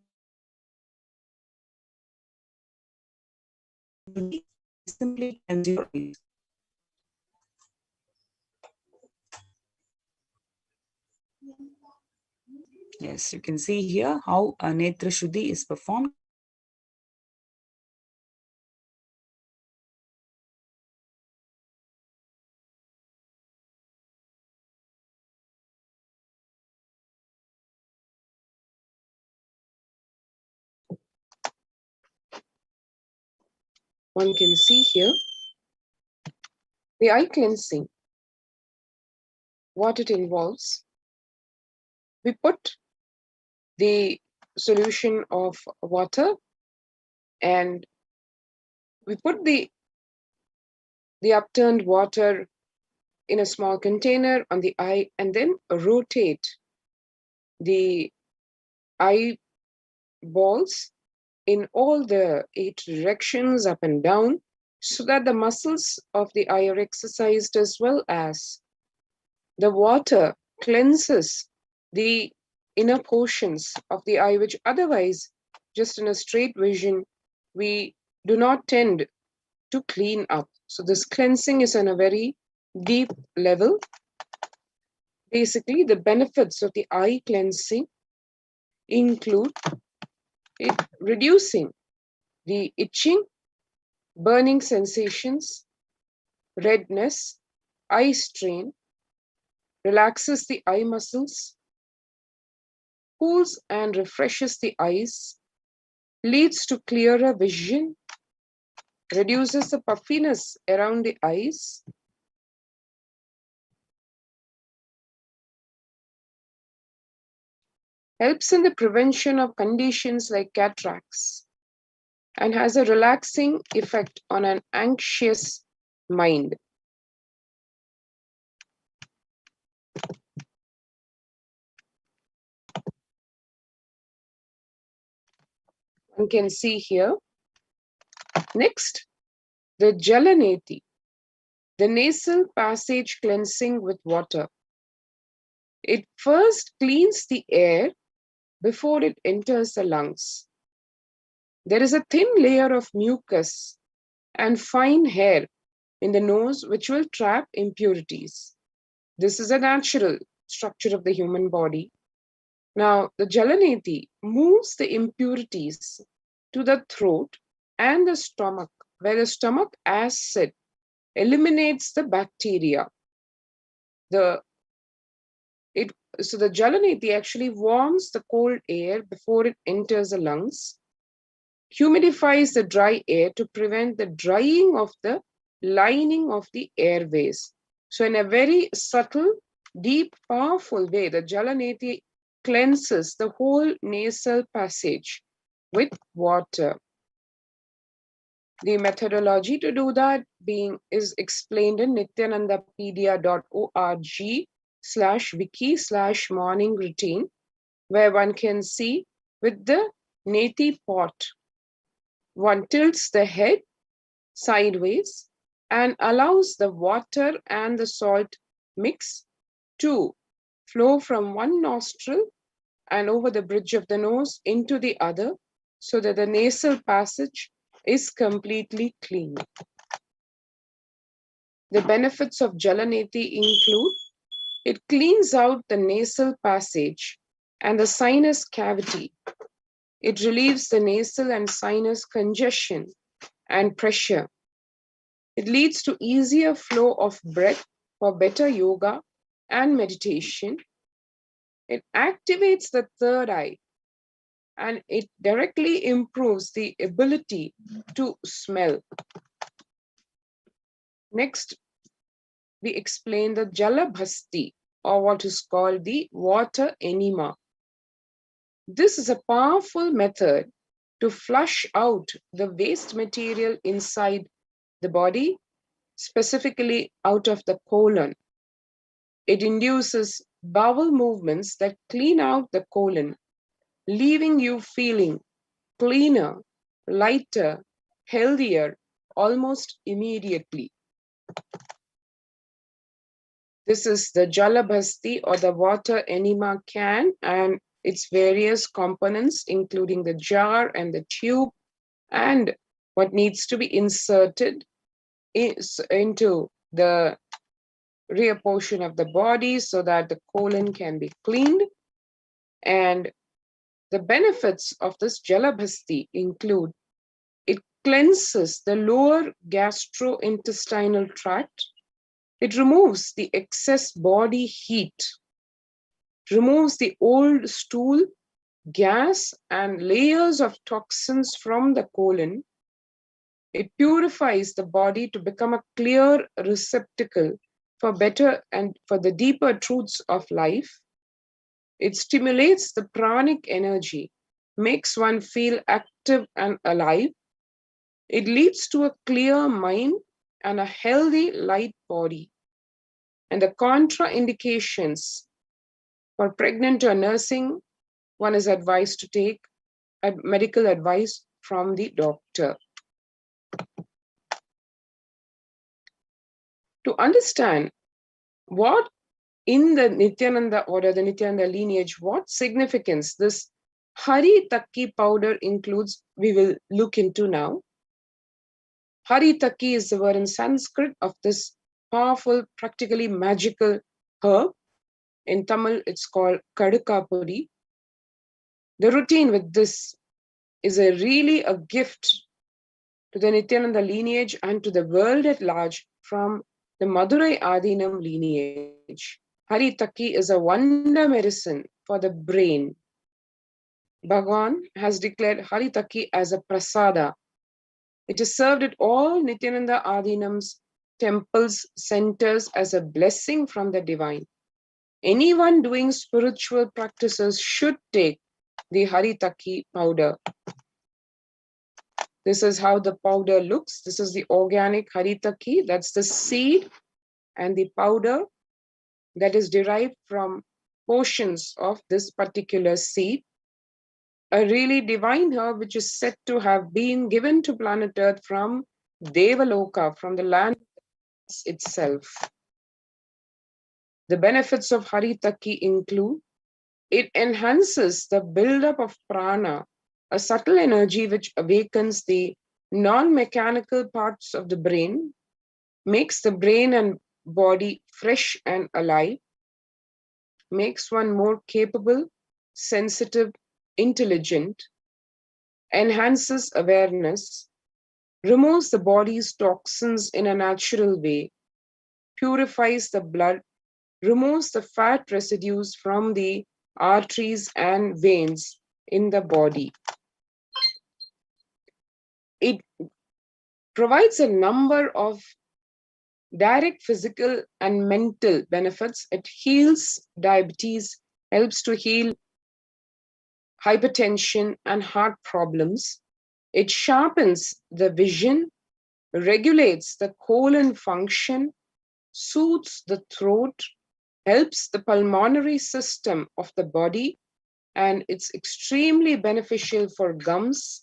Shuddhi, simply cleanse your eyes. Yes, you can see here how Netra Shuddhi is performed. One can see here the eye cleansing, what it involves. We put the solution of water and we put the upturned water in a small container on the eye and then rotate the eye balls in all the 8 directions up and down so that the muscles of the eye are exercised as well as the water cleanses the inner portions of the eye, which otherwise, just in a straight vision, we do not tend to clean up. So this cleansing is on a very deep level. Basically, the benefits of the eye cleansing include it reducing the itching, burning sensations, redness, eye strain, relaxes the eye muscles, cools and refreshes the eyes, leads to clearer vision, reduces the puffiness around the eyes, helps in the prevention of conditions like cataracts, and has a relaxing effect on an anxious mind. One can see here. Next, the Jalaneti, the nasal passage cleansing with water. It first cleans the air before it enters the lungs. There is a thin layer of mucus and fine hair in the nose which will trap impurities. This is a natural structure of the human body. Now, the Jalaneti moves the impurities to the throat and the stomach, where the stomach acid eliminates the bacteria. So the Jalaneti actually warms the cold air before it enters the lungs, humidifies the dry air to prevent the drying of the lining of the airways. So in a very subtle, deep, powerful way, the Jalaneti cleanses the whole nasal passage with water. The methodology to do that is explained in nithyanandapedia.org/wiki/morning routine, where one can see with the neti pot, one tilts the head sideways and allows the water and the salt mix to flow from one nostril and over the bridge of the nose into the other so that the nasal passage is completely clean. The benefits of Jalaneti include it cleans out the nasal passage and the sinus cavity. It relieves the nasal and sinus congestion and pressure. It leads to easier flow of breath for better yoga and meditation. It activates the third eye and it directly improves the ability to smell. Next, we explain the Jalabhasti, or what is called the water enema. This is a powerful method to flush out the waste material inside the body, specifically out of the colon. It induces bowel movements that clean out the colon, leaving you feeling cleaner, lighter, healthier almost immediately. This is the Jalabhasti or the water enema can and its various components, including the jar and the tube, and what needs to be inserted into the rear portion of the body so that the colon can be cleaned. And the benefits of this Jalabhasti include it cleanses the lower gastrointestinal tract. It removes the excess body heat, removes the old stool, gas, and layers of toxins from the colon. It purifies the body to become a clear receptacle for better and for the deeper truths of life. It stimulates the pranic energy, makes one feel active and alive. It leads to a clear mind and a healthy, light body. And the contraindications for pregnant or nursing, one is advised to take medical advice from the doctor. To understand what in the Nithyananda order, the Nithyananda lineage, what significance this Hari Takki powder includes, we will look into now. Hari Takki is the word in Sanskrit of this powerful, practically magical herb. In Tamil, it's called Kadukapudi. The routine with this is really a gift to the Nithyananda lineage and to the world at large from the Madurai Adinam lineage. Hari Takki is a wonder medicine for the brain. Bhagwan has declared Hari Takki as a prasada. It is served at all Nithyananda Adinam's temples, centers as a blessing from the divine. Anyone doing spiritual practices should take the Hari Takki powder. This is how the powder looks. This is the organic Hari Takki. That's the seed and the powder that is derived from portions of this particular seed. A really divine herb which is said to have been given to planet Earth from Devaloka, from the land itself. The benefits of Hari Takki include it enhances the buildup of prana, a subtle energy which awakens the non-mechanical parts of the brain, makes the brain and body fresh and alive, makes one more capable, sensitive, intelligent, enhances awareness, removes the body's toxins in a natural way, purifies the blood, removes the fat residues from the arteries and veins in the body. It provides a number of direct physical and mental benefits. It heals diabetes, helps to heal hypertension and heart problems. It sharpens the vision, regulates the colon function, soothes the throat, helps the pulmonary system of the body, and it's extremely beneficial for gums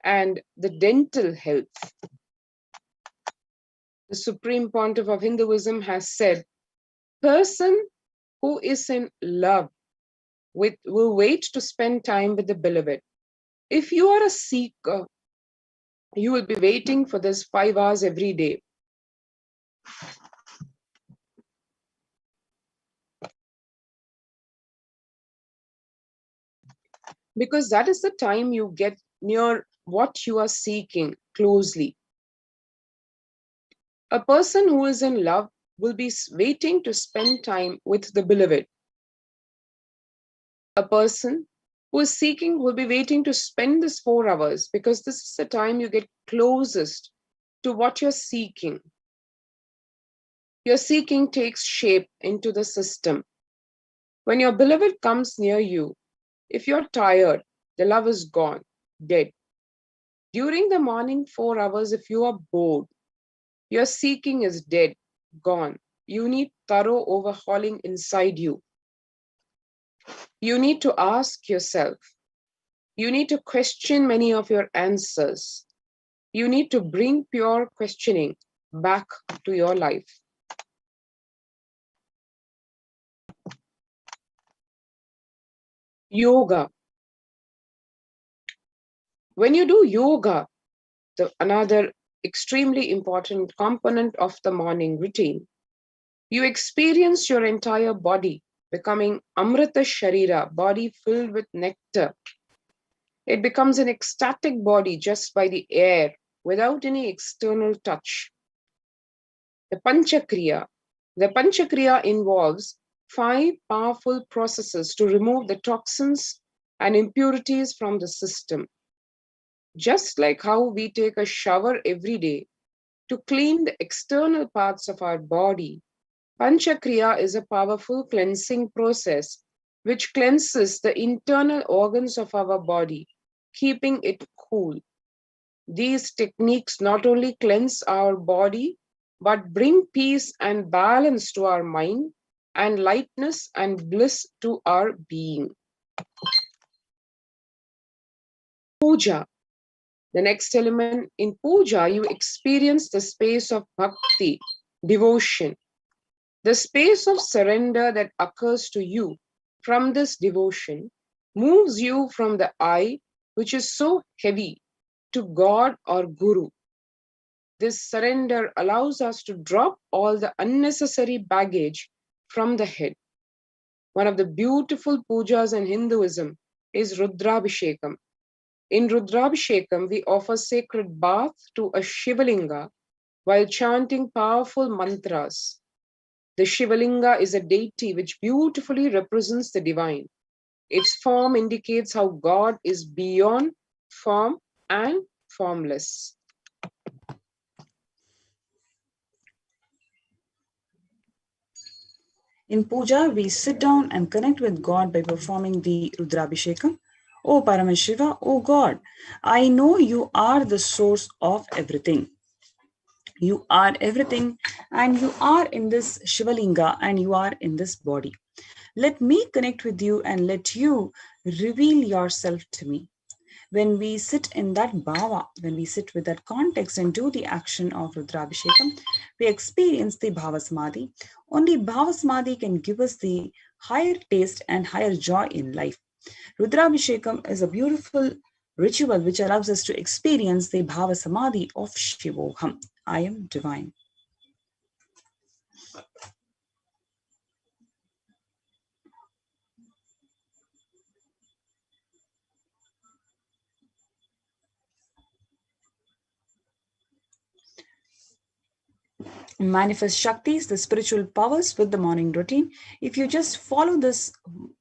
and the dental health. The Supreme Pontiff of Hinduism has said, person who is in love will wait to spend time with the beloved. If you are a seeker, you will be waiting for this 5 hours every day. Because that is the time you get near what you are seeking closely. A person who is in love will be waiting to spend time with the beloved. A person who is seeking will be waiting to spend this 4 hours because this is the time you get closest to what you're seeking. Your seeking takes shape into the system. When your beloved comes near you, if you're tired, the love is gone, dead. During the morning 4 hours, if you are bored, your seeking is dead, gone. you need thorough overhauling inside you. You need to ask yourself. You need to question many of your answers. You need to bring pure questioning back to your life. Yoga. When you do yoga, another extremely important component of the morning routine, you experience your entire body becoming Amrita Sharira, body filled with nectar. It becomes an ecstatic body just by the air, without any external touch. The Panchakriya. The Panchakriya involves 5 powerful processes to remove the toxins and impurities from the system. Just like how we take a shower every day to clean the external parts of our body, Panchakriya is a powerful cleansing process which cleanses the internal organs of our body, keeping it cool. These techniques not only cleanse our body, but bring peace and balance to our mind and lightness and bliss to our being. Puja. The next element in puja, you experience the space of bhakti, devotion. The space of surrender that occurs to you from this devotion moves you from the I, which is so heavy, to God or Guru. This surrender allows us to drop all the unnecessary baggage from the head. One of the beautiful pujas in Hinduism is Rudrabhishekam. In Rudrabhishekam, we offer sacred bath to a Shivalinga while chanting powerful mantras. The Shivalinga is a deity which beautifully represents the divine. Its form indicates how God is beyond form and formless. In puja, we sit down and connect with God by performing the Rudrabhishekam. O Paramashiva, O God, I know you are the source of everything. You are everything, and you are in this Shivalinga, and you are in this body. Let me connect with you and let you reveal yourself to me. When we sit in that bhava, when we sit with that context and do the action of Rudrabhishekam, we experience the bhava samadhi. Only bhava samadhi can give us the higher taste and higher joy in life. Rudrabhishekam is a beautiful ritual which allows us to experience the bhava samadhi of Shivoham. I am divine. Manifest Shaktis, the spiritual powers with the morning routine. If you just follow this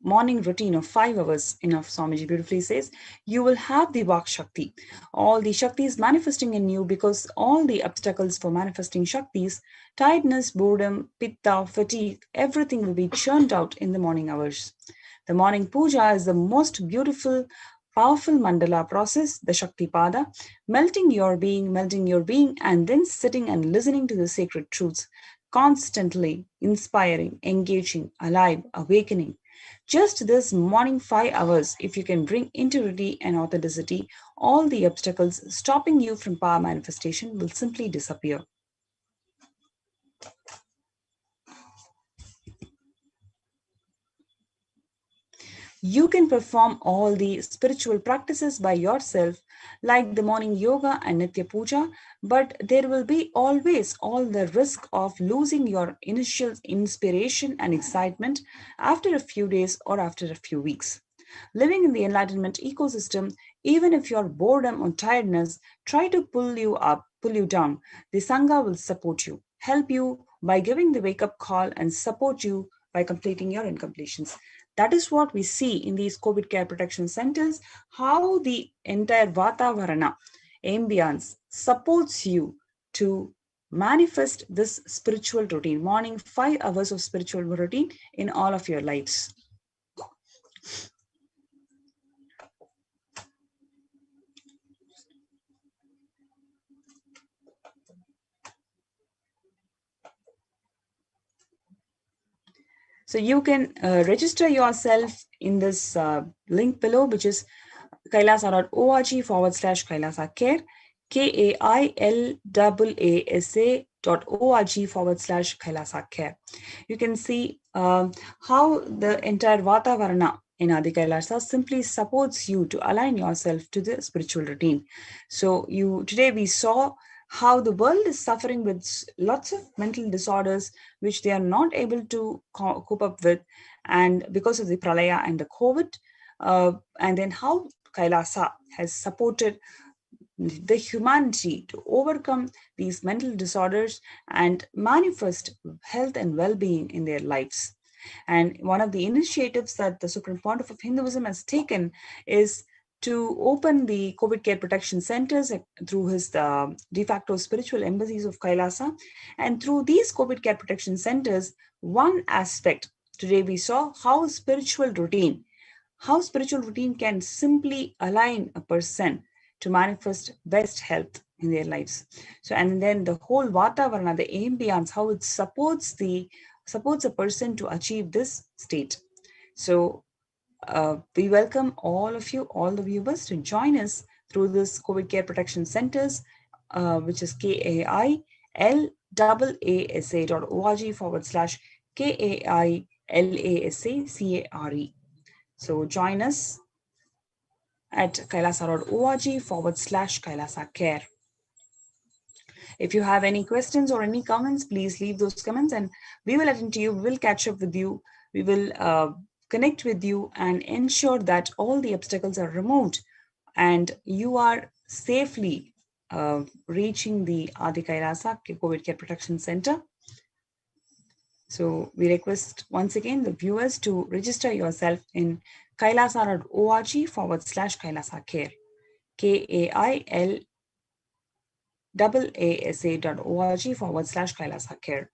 morning routine of 5 hours, enough, Swamiji beautifully says, you will have the Vak Shakti. All the Shaktis manifesting in you, because all the obstacles for manifesting Shaktis, tiredness, boredom, pitta, fatigue, everything will be churned out in the morning hours. The morning puja is the most beautiful, powerful mandala process, the Shakti Pada, melting your being, and then sitting and listening to the sacred truths, constantly inspiring, engaging, alive, awakening. Just this morning 5 hours, if you can bring integrity and authenticity, all the obstacles stopping you from power manifestation will simply disappear. You can perform all the spiritual practices by yourself, like the morning yoga and Nitya Puja, but there will be always all the risk of losing your initial inspiration and excitement after a few days or after a few weeks. Living in the enlightenment ecosystem, even if your boredom or tiredness try to pull you up, pull you down, the Sangha will support you, help you by giving the wake-up call and support you by completing your incompletions. That is what we see in these COVID care protection centers, how the entire Vatavarana ambience supports you to manifest this spiritual routine, morning 5 hours of spiritual routine in all of your lives. So you can register yourself in this link below, which is kailasa.org/Kailasa Care, KAILAASA.org/Kailasa Care. You can see how the entire Vatavarana in Adi Kailasa simply supports you to align yourself to the spiritual routine. So today we saw how the world is suffering with lots of mental disorders which they are not able to cope up with, and because of the pralaya and the COVID, and then how Kailasa has supported the humanity to overcome these mental disorders and manifest health and well-being in their lives. And one of the initiatives that the Supreme Pontiff of Hinduism has taken is to open the COVID care protection centers through his de facto spiritual embassies of Kailasa. And through these COVID care protection centers, one aspect today we saw how spiritual routine can simply align a person to manifest best health in their lives. So, and then the whole Vatavarana, the ambience, how it supports a person to achieve this state. So we welcome all of you, all the viewers, to join us through this COVID care protection centers, which is KAILAASA.org/KAILASACARE. So join us at kailasa.org/Kailasa Care. If you have any questions or any comments, please leave those comments and we will attend to you. We will catch up with you. We will connect with you and ensure that all the obstacles are removed and you are safely reaching the Adi Kailasa COVID Care Protection Center. So we request once again the viewers to register yourself in kailasa.org/Kailasa Care, KAILAASA.org/Kailasa Care.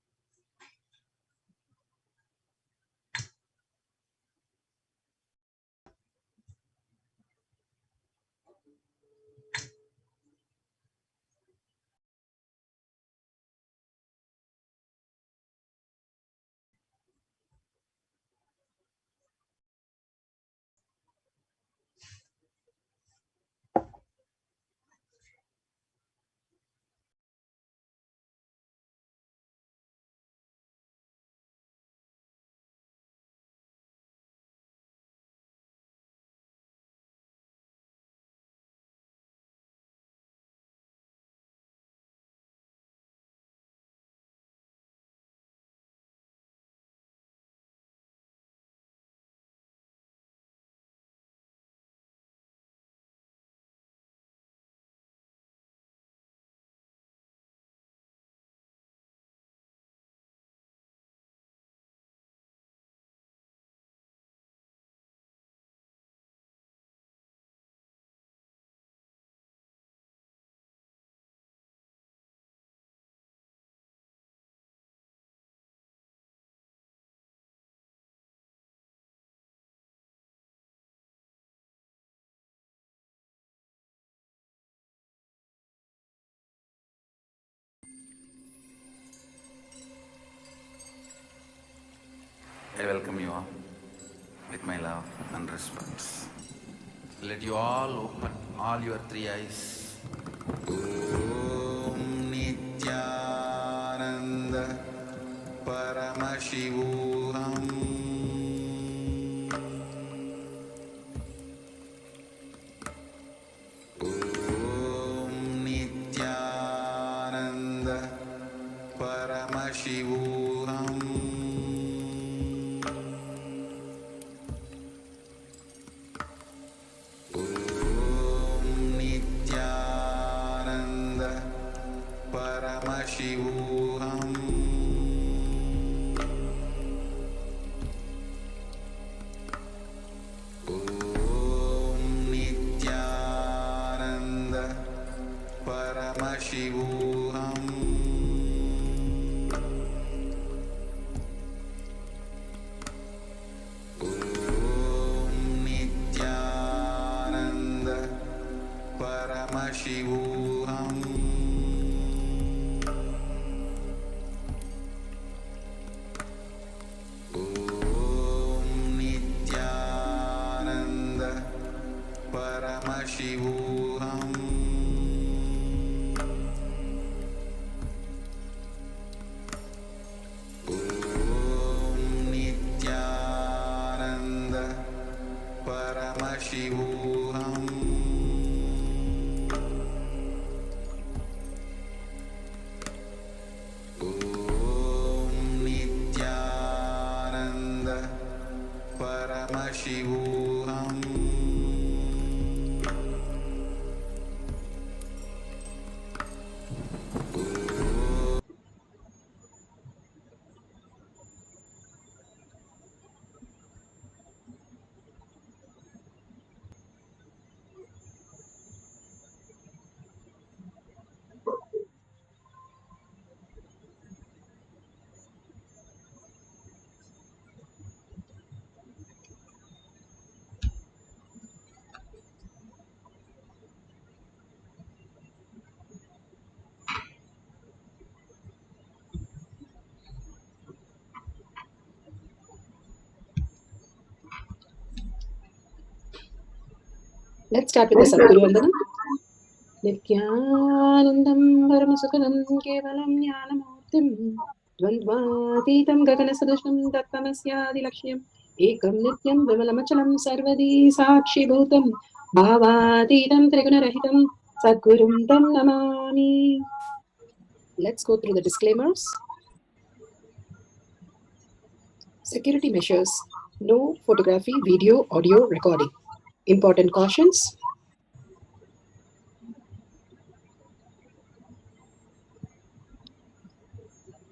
I welcome you all with my love and respect. Let you all open all your three eyes. Om Nithyananda Paramashivoham. Om Nithyananda Paramashivoham. Paramashivoham. Om Nithyananda Paramashivoham. Om Nithyananda Paramashivoham. Oh परमशिवोऽहम् ॐ नित्यानन्द परमशिवोऽहम् ॐ नित्यानन्द परमशिवोऽहम् Let's start with the Sadguru Vandanam. Nithyanandam Paramasukhanam Kevalam Jnanamurtim Dvandvatītam Gaganasadusham Tattvamasyaadilakshmyam Ekam Nityam Vimalamachalam Sarvadi Sakshi Bhutam Bhavatītam Trigunarahitam Sadgurum Tam Namami. Let's go through the disclaimers. Security measures. No photography, video, audio recording. Important cautions.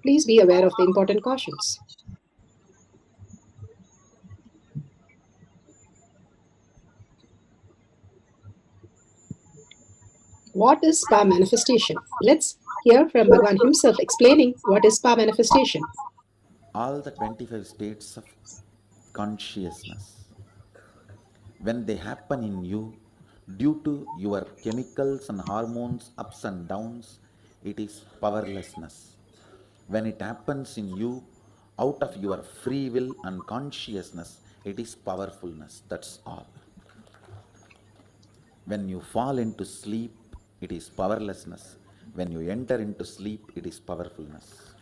Please be aware of the important cautions. What is power manifestation? Let's hear from Bhagavan himself explaining what is power manifestation. All the 25 states of consciousness, when they happen in you, due to your chemicals and hormones ups and downs, it is powerlessness. When it happens in you, out of your free will and consciousness, it is powerfulness. That's all. When you fall into sleep, it is powerlessness. When you enter into sleep, it is powerfulness.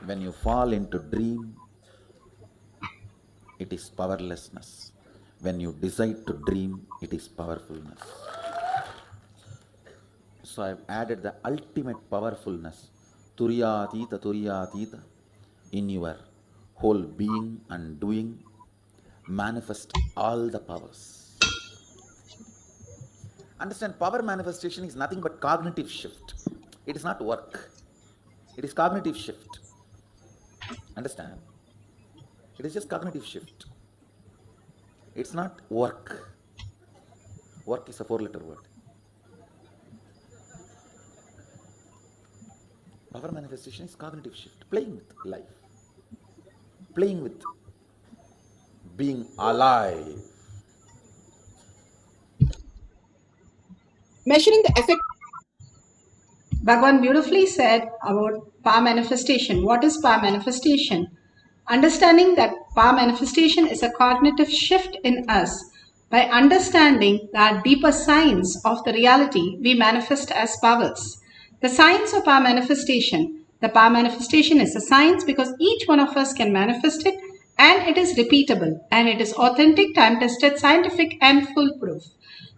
When you fall into dream, it is powerlessness. When you decide to dream, it is powerfulness. So I have added the ultimate powerfulness, Turiyatita, in your whole being and doing. Manifest all the powers. Understand, power manifestation is nothing but cognitive shift. It is not work. It is cognitive shift. Understand? It is just cognitive shift. It's not work. Work is a 4-letter word. Power manifestation is cognitive shift. Playing with life. Playing with being alive. Measuring the effect. Bhagavan beautifully said about power manifestation. What is power manifestation? Understanding that power manifestation is a cognitive shift in us. By understanding that deeper science of the reality, we manifest as powers. The science of power manifestation. The power manifestation is a science because each one of us can manifest it, and it is repeatable, and it is authentic, time-tested, scientific, and foolproof.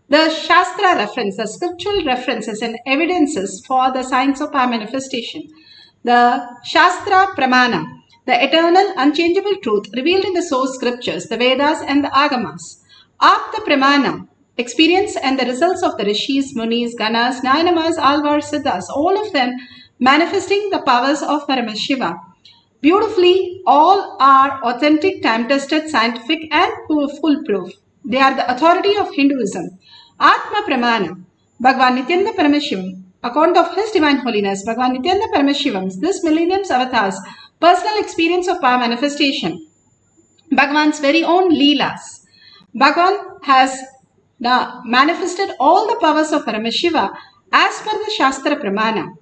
The Shastra reference, the scriptural references and evidences for the science of power manifestation. The Shastra Pramana, the eternal, unchangeable truth revealed in the source scriptures, the Vedas and the Agamas. Apta Pramana, experience and the results of the Rishis, Munis, Ganas, Nayanamas, Alvars, Siddhas, all of them manifesting the powers of Paramashiva. Beautifully, all are authentic, time-tested, scientific and foolproof. They are the authority of Hinduism. Atma Pramana, Bhagavan Nithyananda Paramashivam, account of His Divine Holiness, Bhagavan Nithyananda Paramashivam, this millennium's avatars, personal experience of power manifestation, Bhagavan's very own Leelas. Bhagavan has manifested all the powers of Paramashiva as per the Shastra Pramana.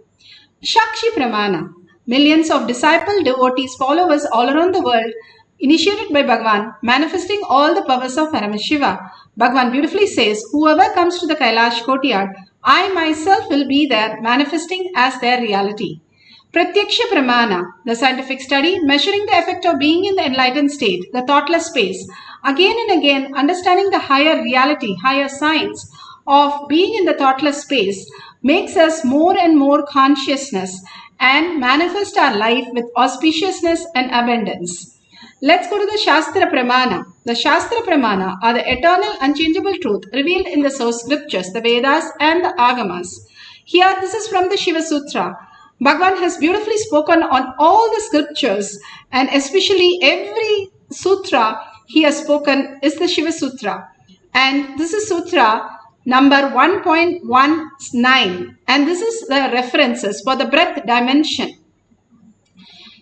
Shakshi Pramana, millions of disciple devotees, followers all around the world, initiated by Bhagavan, manifesting all the powers of Paramashiva. Bhagavan beautifully says, whoever comes to the Kailash courtyard, I myself will be there manifesting as their reality. Pratyaksha Pramana, the scientific study measuring the effect of being in the enlightened state, the thoughtless space, again and again understanding the higher reality, higher science of being in the thoughtless space makes us more and more consciousness and manifest our life with auspiciousness and abundance. Let's go to the Shastra Pramana. The Shastra Pramana are the eternal unchangeable truth revealed in the source scriptures, the Vedas and the Agamas. Here, this is from the Shiva Sutra. Bhagavan has beautifully spoken on all the scriptures, and especially every sutra he has spoken is the Shiva Sutra. And this is Sutra number 1.19, and this is the references for the breath dimension.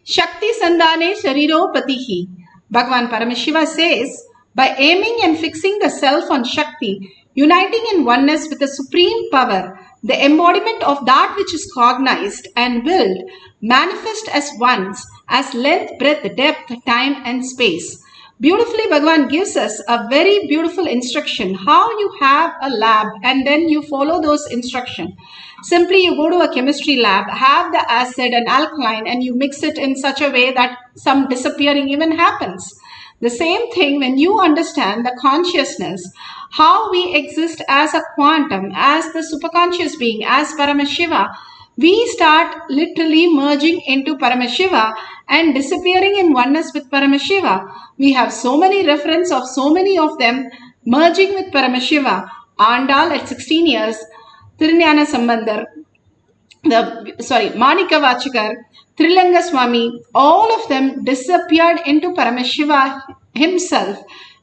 Shakti Sandane Shariro Patihi. Bhagavan Paramashiva says, by aiming and fixing the self on Shakti, uniting in oneness with the supreme power, the embodiment of that which is cognized and willed, manifest as ones, as length, breadth, depth, time and space. Beautifully, Bhagavan gives us a very beautiful instruction how you have a lab and then you follow those instructions. Simply, you go to a chemistry lab, have the acid and alkaline, and you mix it in such a way that some disappearing even happens. The same thing when you understand the consciousness, how we exist as a quantum, as the superconscious being, as Paramashiva, we start literally merging into Paramashiva and disappearing in oneness with Paramashiva. We have so many references of so many of them merging with Paramashiva. Andal at 16 years, Tirunjana Sambandar, Manika Vachakar, Trilanga Swami, all of them disappeared into Paramashiva himself,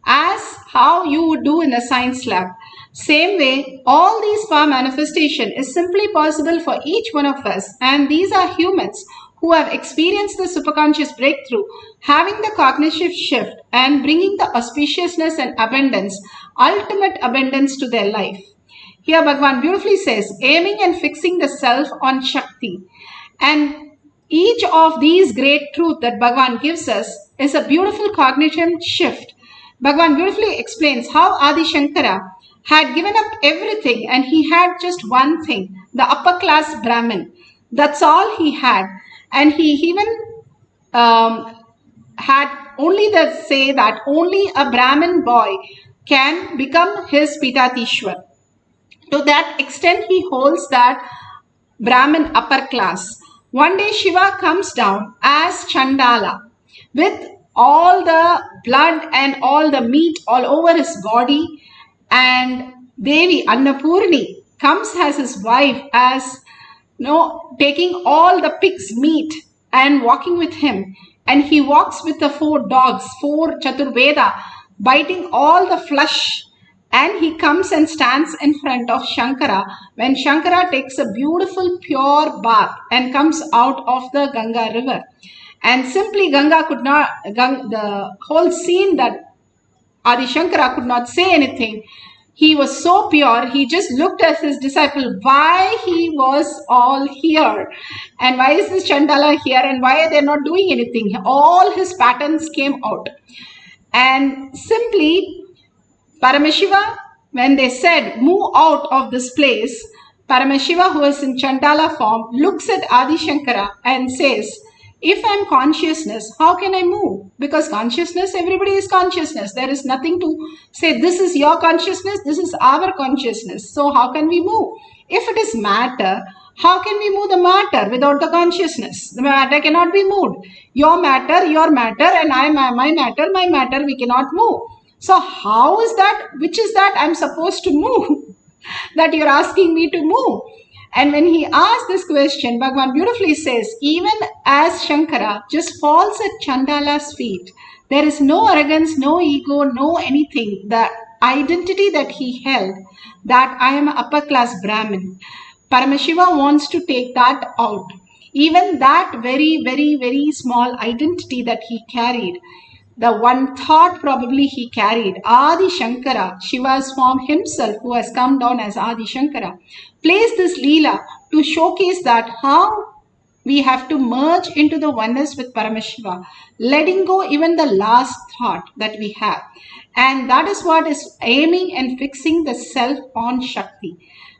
as how you would do in a science lab. Same way, all these power manifestation is simply possible for each one of us, and these are humans who have experienced the superconscious breakthrough, having the cognitive shift and bringing the auspiciousness and abundance, ultimate abundance to their life. Here Bhagavan beautifully says, aiming and fixing the self on Shakti. And each of these great truths that Bhagavan gives us is a beautiful cognitive shift. Bhagavan beautifully explains how Adi Shankara had given up everything and he had just one thing, the upper class Brahmin. That's all he had. And he even had only the say that only a Brahmin boy can become his Pitatishwar. To that extent, he holds that Brahmin upper class. One day, Shiva comes down as Chandala with all the blood and all the meat all over his body, and Devi Annapurni comes as his wife, as taking all the pig's meat and walking with him, and he walks with the 4 dogs, 4 Chaturveda, biting all the flesh. And he comes and stands in front of Shankara when Shankara takes a beautiful pure bath and comes out of the Ganga river. And simply Ganga could not, the whole scene that Adi Shankara could not say anything. He was so pure, he just looked at his disciple, why he was all here. And why is this Chandala here and why are they not doing anything? All his patterns came out. And simply Paramashiva, when they said, move out of this place, Paramashiva, who is in Chandala form, looks at Adi Shankara and says, if I am consciousness, how can I move? Because consciousness, everybody is consciousness. There is nothing to say, this is your consciousness, this is our consciousness. So how can we move? If it is matter, how can we move the matter without the consciousness? The matter cannot be moved. Your matter, and my matter, we cannot move. So how is that, which is that I'm supposed to move, that you're asking me to move? And when he asked this question, Bhagavan beautifully says, even as Shankara just falls at Chandala's feet, there is no arrogance, no ego, no anything. The identity that he held, that I am an upper class Brahmin, Paramashiva wants to take that out. Even that very, very, very small identity that he carried, the one thought probably he carried, Adi Shankara, Shiva's form himself, who has come down as Adi Shankara, plays this Leela to showcase that how we have to merge into the oneness with Paramashiva, letting go even the last thought that we have. And that is what is aiming and fixing the self on Shakti,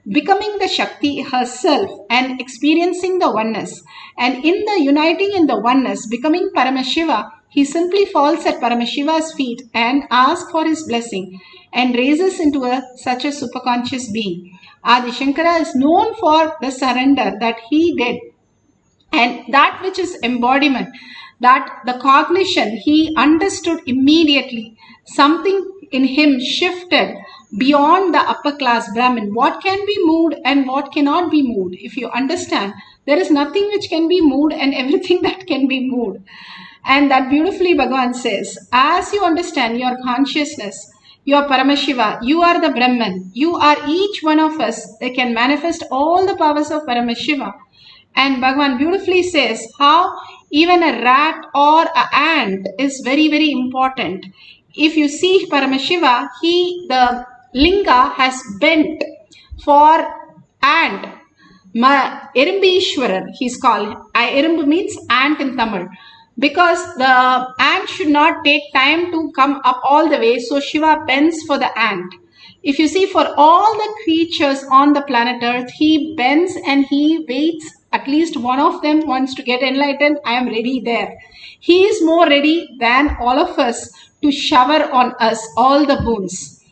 becoming the Shakti herself and experiencing the oneness. And in the uniting in the oneness, becoming Paramashiva, he simply falls at Paramashiva's feet and asks for his blessing and raises into such a superconscious being. Adi Shankara is known for the surrender that he did, and that which is embodiment, that the cognition, he understood immediately. Something in him shifted beyond the upper class Brahmin. What can be moved and what cannot be moved? If you understand, there is nothing which can be moved and everything that can be moved. And that beautifully Bhagavan says, as you understand your consciousness, your Paramashiva, you are the Brahman, you are each one of us that can manifest all the powers of Paramashiva. And Bhagavan beautifully says how even a rat or an ant is very, very important. If you see Paramashiva, the linga has bent for ant. Erumbishwarar, he's called. Erumbu means ant in Tamil. Because the ant should not take time to come up all the way, so Shiva bends for the ant. If you see, for all the creatures on the planet Earth, he bends and he waits. At least one of them wants to get enlightened. I am ready there. He is more ready than all of us to shower on us all the boons.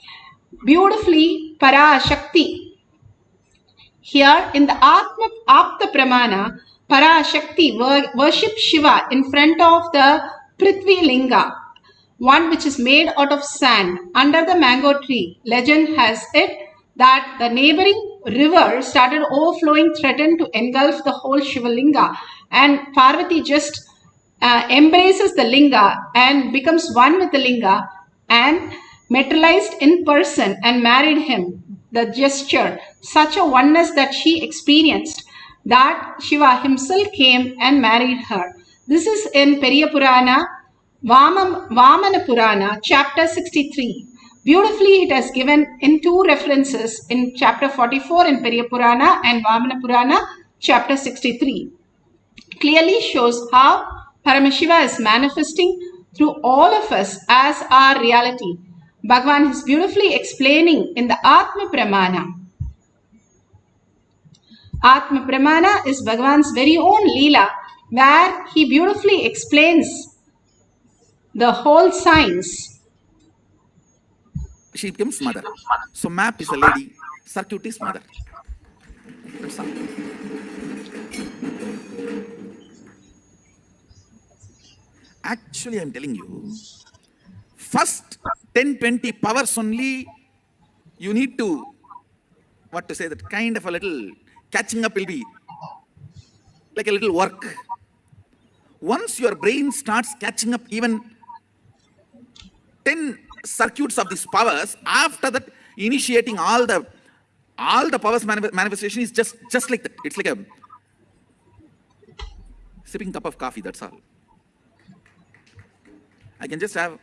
Beautifully, Parashakti. Here in the Apta Pramana, Parashakti worships Shiva in front of the Prithvi Linga, one which is made out of sand under the mango tree. Legend has it that the neighboring river started overflowing, threatened to engulf the whole Shiva Linga, and Parvati just embraces the Linga and becomes one with the Linga and materialized in person and married him. The gesture, such a oneness that she experienced, that Shiva himself came and married her. This is in Periya Purana, Vamana Purana, chapter 63. Beautifully, it has given in two references in chapter 44 in Periya Purana and Vamana Purana, chapter 63. Clearly shows how Paramashiva is manifesting through all of us as our reality. Bhagavan is beautifully explaining in the Atma Pramana. Atma Pramana is Bhagavan's very own Leela, where he beautifully explains the whole science. She becomes mother. So map is a lady, circuit is mother. That's all. Actually, I'm telling you, first 10-20 powers only, you need to, what to say, that kind of a little catching up will be like a little work. Once your brain starts catching up even 10 circuits of these powers, after that, initiating all the powers manifestation is just like that. It's like a sipping cup of coffee, that's all. I can just have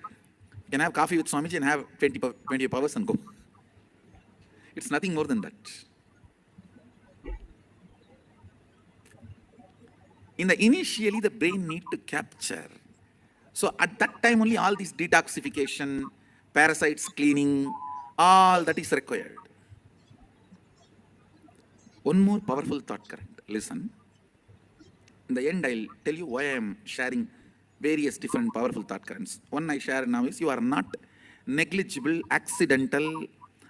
coffee with Swamiji and have 20 powers and go. It's nothing more than that. Initially, the brain need to capture. So at that time only all this detoxification, parasites cleaning, all that is required. One more powerful thought current. Listen. In the end, I'll tell you why I am sharing various different powerful thought currents. One I share now is you are not negligible, accidental,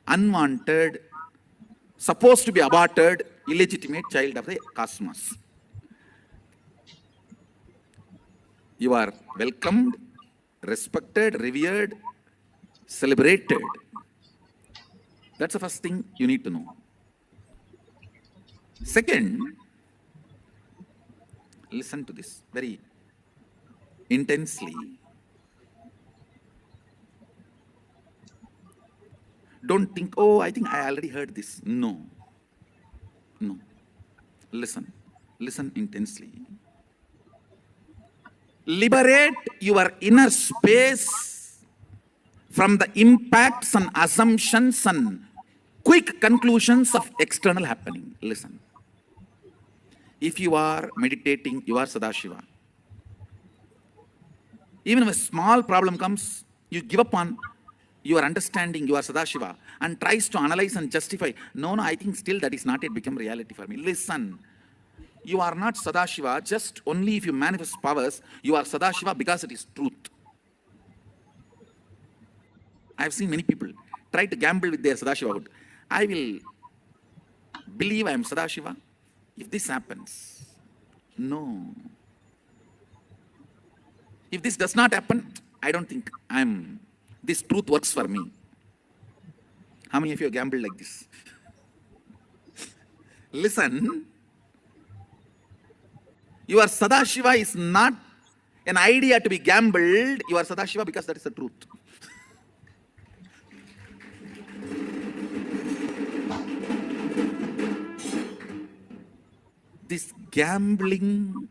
unwanted, supposed to be aborted, illegitimate child of the cosmos. You are welcomed, respected, revered, celebrated. That's the first thing you need to know. Second, listen to this very intensely. Don't think, oh, I think I already heard this. No. No. Listen. Listen intensely. Liberate your inner space from the impacts and assumptions and quick conclusions of external happening. Listen. If you are meditating, you are Sadashiva. Even if a small problem comes, you give up on your understanding, you are Sadashiva, and tries to analyze and justify. No, I think still that is not yet become reality for me. Listen, you are not Sadashiva just only if you manifest powers. You are Sadashiva because it is truth. I have seen many people try to gamble with their Sadashivahood. I will believe I am Sadashiva if this happens. No. If this does not happen, I don't think this truth works for me. How many of you have gambled like this? Listen, your Sadashiva is not an idea to be gambled. You are Sadashiva because that is the truth. This gambling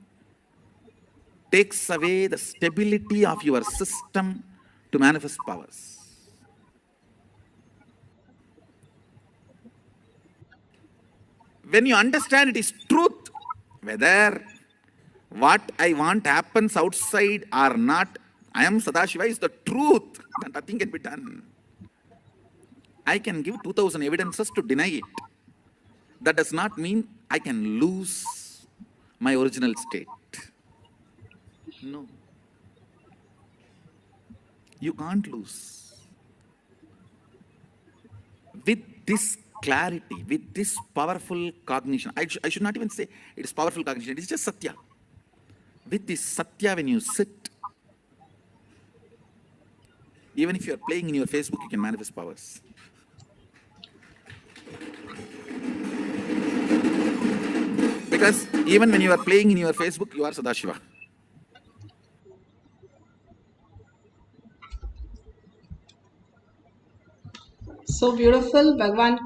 takes away the stability of your system to manifest powers. When you understand it is truth, whether what I want happens outside or not, I am Sadashiva is the truth. Nothing can be done. I can give 2000 evidences to deny it. That does not mean I can lose my original state. No. You can't lose. With this clarity, with this powerful cognition, I should not even say it is powerful cognition, it is just Satya. With this Satya, when you sit, even if you are playing in your Facebook, you can manifest powers. Because even when you are playing in your Facebook, you are Sadashiva. So beautiful. Bhagavan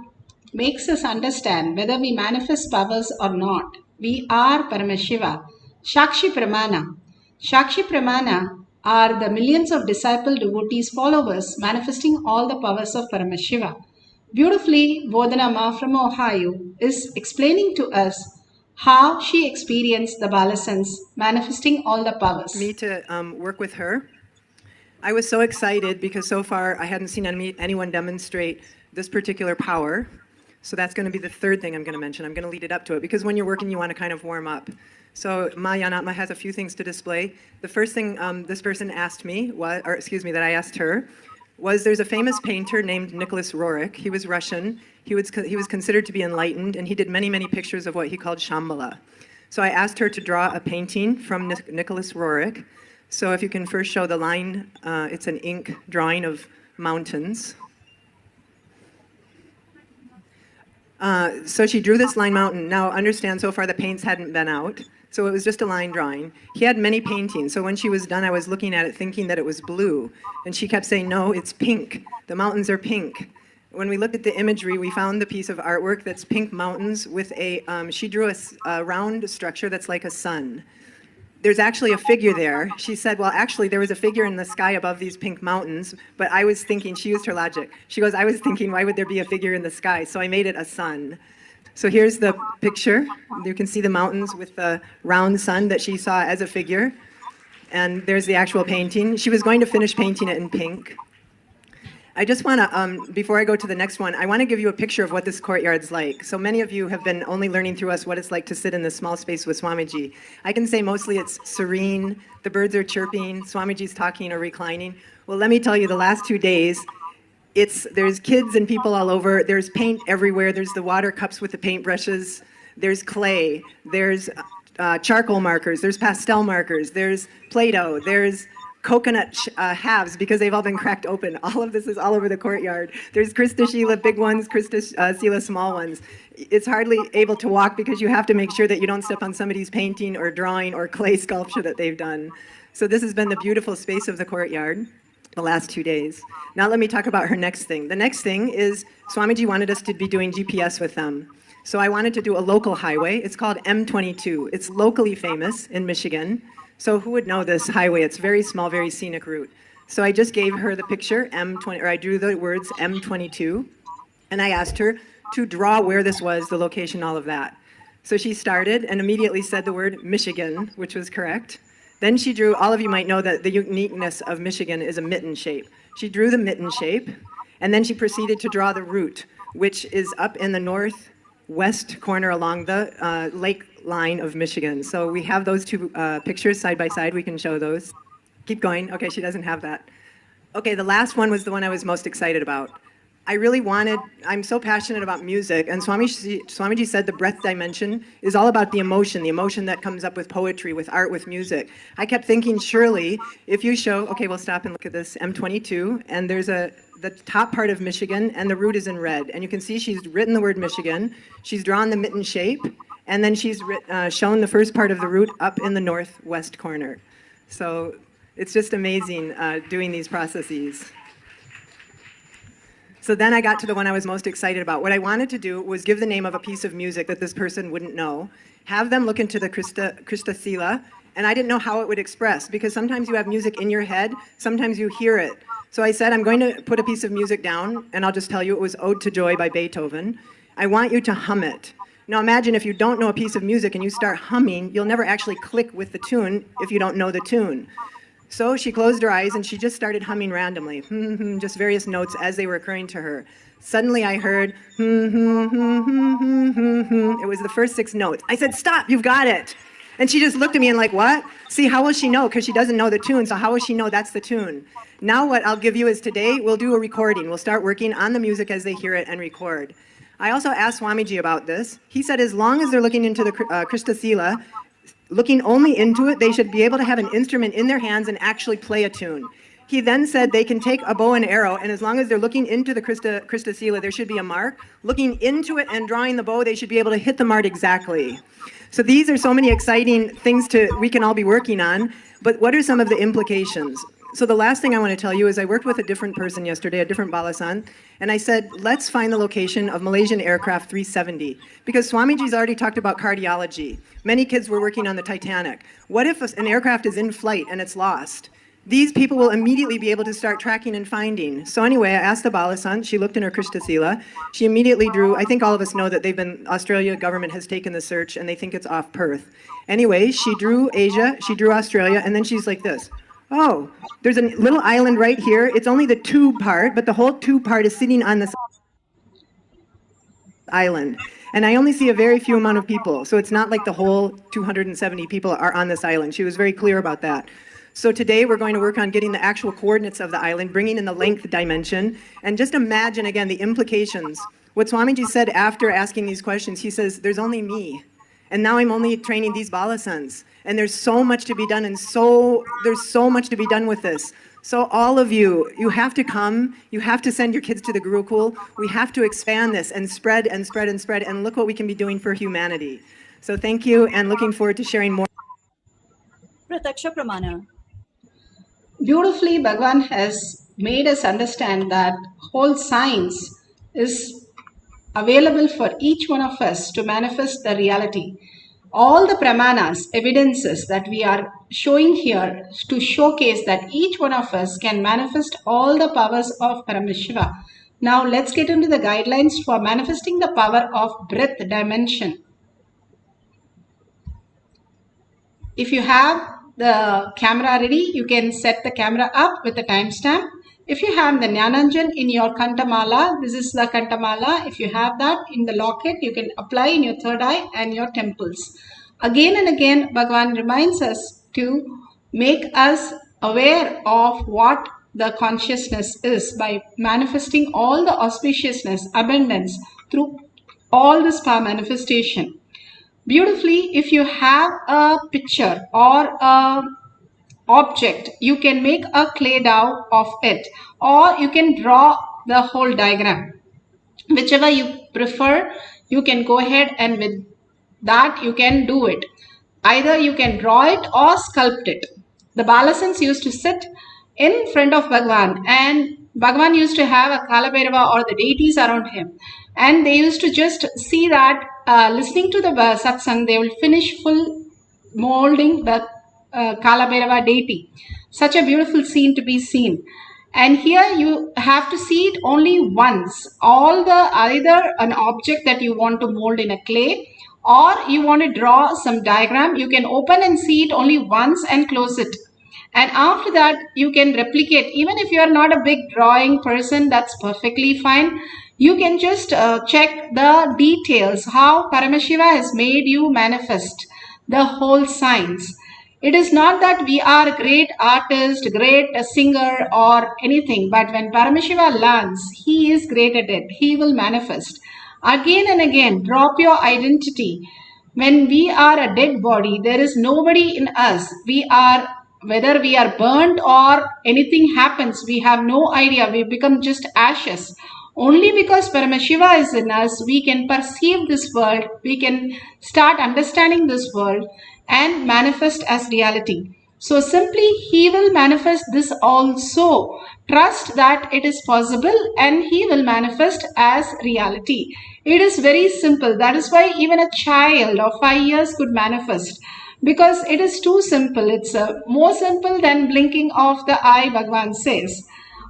makes us understand whether we manifest powers or not. We are Paramashiva. Shakshi Pramana. Shakshi Pramana are the millions of disciple devotees followers manifesting all the powers of Paramashiva. Beautifully, Vodana Ma from Ohio is explaining to us how she experienced the Balasans manifesting all the powers. Me to work with her. I was so excited because so far I hadn't seen anyone demonstrate this particular power. So that's going to be the third thing I'm going to mention. I'm going to lead it up to it because when you're working, you want to kind of warm up. So Mayanatma has a few things to display. The first thing this person asked me, that I asked her, was there's a famous painter named Nicholas Roerich. He was Russian. He was considered to be enlightened, and he did many, many pictures of what he called Shambhala. So I asked her to draw a painting from Nicholas Roerich. So if you can first show the line, it's an ink drawing of mountains. So she drew this line mountain. Now understand, so far the paints hadn't been out. So it was just a line drawing. He had many paintings. So when she was done, I was looking at it thinking that it was blue. And she kept saying, no, it's pink. The mountains are pink. When we looked at the imagery, we found the piece of artwork that's pink mountains with she drew a round structure that's like a sun. There's actually a figure there. She said, well, actually, there was a figure in the sky above these pink mountains, but I was thinking, she used her logic. She goes, I was thinking, why would there be a figure in the sky? So I made it a sun. So here's the picture. You can see the mountains with the round sun that she saw as a figure. And there's the actual painting. She was going to finish painting it in pink. I just want to, before I go to the next one, I want to give you a picture of what this courtyard's like. So many of you have been only learning through us what it's like to sit in this small space with Swamiji. I can say mostly it's serene, the birds are chirping, Swamiji's talking or reclining. Well, let me tell you, the last 2 days, there's kids and people all over, there's paint everywhere, there's the water cups with the paintbrushes, there's clay, there's charcoal markers, there's pastel markers, there's Play-Doh, there's coconut halves because they've all been cracked open. All of this is all over the courtyard. There's Krista Sheila big ones, Krista Sheila small ones. It's hardly able to walk because you have to make sure that you don't step on somebody's painting or drawing or clay sculpture that they've done. So this has been the beautiful space of the courtyard the last 2 days. Now let me talk about her next thing. The next thing is Swamiji wanted us to be doing GPS with them. So I wanted to do a local highway. It's called M22. It's locally famous in Michigan. So who would know this highway? It's very small, very scenic route. So I just gave her the picture, I drew the words M22, and I asked her to draw where this was, the location, all of that. So she started and immediately said the word Michigan, which was correct. Then she drew, all of you might know that the uniqueness of Michigan is a mitten shape. She drew the mitten shape, and then she proceeded to draw the root, which is up in the northwest corner along the lake line of Michigan. So we have those two pictures side by side. We can show those. Keep going. Okay, she doesn't have that. Okay, the last one was the one I was most excited about. I'm so passionate about music, and Swamiji said the breath dimension is all about the emotion that comes up with poetry, with art, with music. I kept thinking, surely, if you show, okay, we'll stop and look at this, M22, and there's the top part of Michigan, and the root is in red. And you can see she's written the word Michigan, she's drawn the mitten shape, and then she's shown the first part of the root up in the northwest corner. So it's just amazing doing these processes. So then I got to the one I was most excited about. What I wanted to do was give the name of a piece of music that this person wouldn't know, have them look into the Krista Sila, and I didn't know how it would express, because sometimes you have music in your head, sometimes you hear it. So I said, I'm going to put a piece of music down, and I'll just tell you it was Ode to Joy by Beethoven. I want you to hum it. Now imagine if you don't know a piece of music and you start humming, you'll never actually click with the tune if you don't know the tune. So she closed her eyes and she just started humming randomly, just various notes as they were occurring to her. Suddenly I heard, it was the first 6 notes. I said, stop, you've got it. And she just looked at me and like, what? See, how will she know? Because she doesn't know the tune, so how will she know that's the tune? Now what I'll give you is today, we'll do a recording. We'll start working on the music as they hear it and record. I also asked Swamiji about this. He said as long as they're looking into the Krista Sila, looking only into it, they should be able to have an instrument in their hands and actually play a tune. He then said they can take a bow and arrow, and as long as they're looking into the Krista Sila, there should be a mark. Looking into it and drawing the bow, they should be able to hit the mark exactly. So these are so many exciting things we can all be working on, but what are some of the implications? So the last thing I want to tell you is I worked with a different person yesterday, a different balasan, and I said, let's find the location of Malaysian aircraft 370, because Swamiji's already talked about cardiology. Many kids were working on the Titanic. What if an aircraft is in flight and it's lost? These people will immediately be able to start tracking and finding. So anyway, I asked the balasan, she looked in her Krista Sila, she immediately drew, I think all of us know that Australia government has taken the search and they think it's off Perth. Anyway, she drew Asia, she drew Australia, and then she's like this. Oh, there's a little island right here. It's only the tube part, but the whole tube part is sitting on this island. And I only see a very few amount of people. So it's not like the whole 270 people are on this island. She was very clear about that. So today we're going to work on getting the actual coordinates of the island, bringing in the length dimension, and just imagine again the implications. What Swamiji said after asking these questions, he says, there's only me. And now I'm only training these balasans. And there's so much to be done, and there's so much to be done with this. So all of you, you have to come, you have to send your kids to the Gurukul. We have to expand this and spread and spread and spread, and look what we can be doing for humanity. So thank you, and looking forward to sharing more. Prataksha Pramana. Beautifully, Bhagwan has made us understand that whole science is available for each one of us to manifest the reality. All the pramanas, evidences that we are showing here to showcase that each one of us can manifest all the powers of Parameshwara. Now let's get into the guidelines for manifesting the power of breath dimension. If you have the camera ready, you can set the camera up with the timestamp. If you have the Jnananjan in your Kantamala, this is the Kantamala. If you have that in the locket, you can apply in your third eye and your temples. Again and again, Bhagavan reminds us to make us aware of what the consciousness is by manifesting all the auspiciousness, abundance through all this power manifestation. Beautifully, if you have a picture or a object, you can make a clay doll of it, or you can draw the whole diagram. Whichever you prefer, you can go ahead, and with that you can do it. Either you can draw it or sculpt it. The balasans used to sit in front of Bhagwan, and Bhagwan used to have a Kalabhairava or the deities around him, and they used to just see that listening to the satsang, they will finish full molding the Kalabhairava deity. Such a beautiful scene to be seen. And here you have to see it only once. Either an object that you want to mold in a clay, or you want to draw some diagram, you can open and see it only once and close it. And after that, you can replicate. Even if you are not a big drawing person, that's perfectly fine. You can just check the details, how Paramashiva has made you manifest the whole science. It is not that we are a great artist, great singer or anything, but when Paramashiva learns, he is great at it. He will manifest. Again and again, drop your identity. When we are a dead body, there is nobody in us. Whether we are burnt or anything happens, we have no idea. We become just ashes. Only because Paramashiva is in us, we can perceive this world, we can start understanding this world and manifest as reality. So simply he will manifest this also. Trust that it is possible and he will manifest as reality. It is very simple. That is why even a child of 5 years could manifest, because it is too simple. It's more simple than blinking of the eye, Bhagavan says.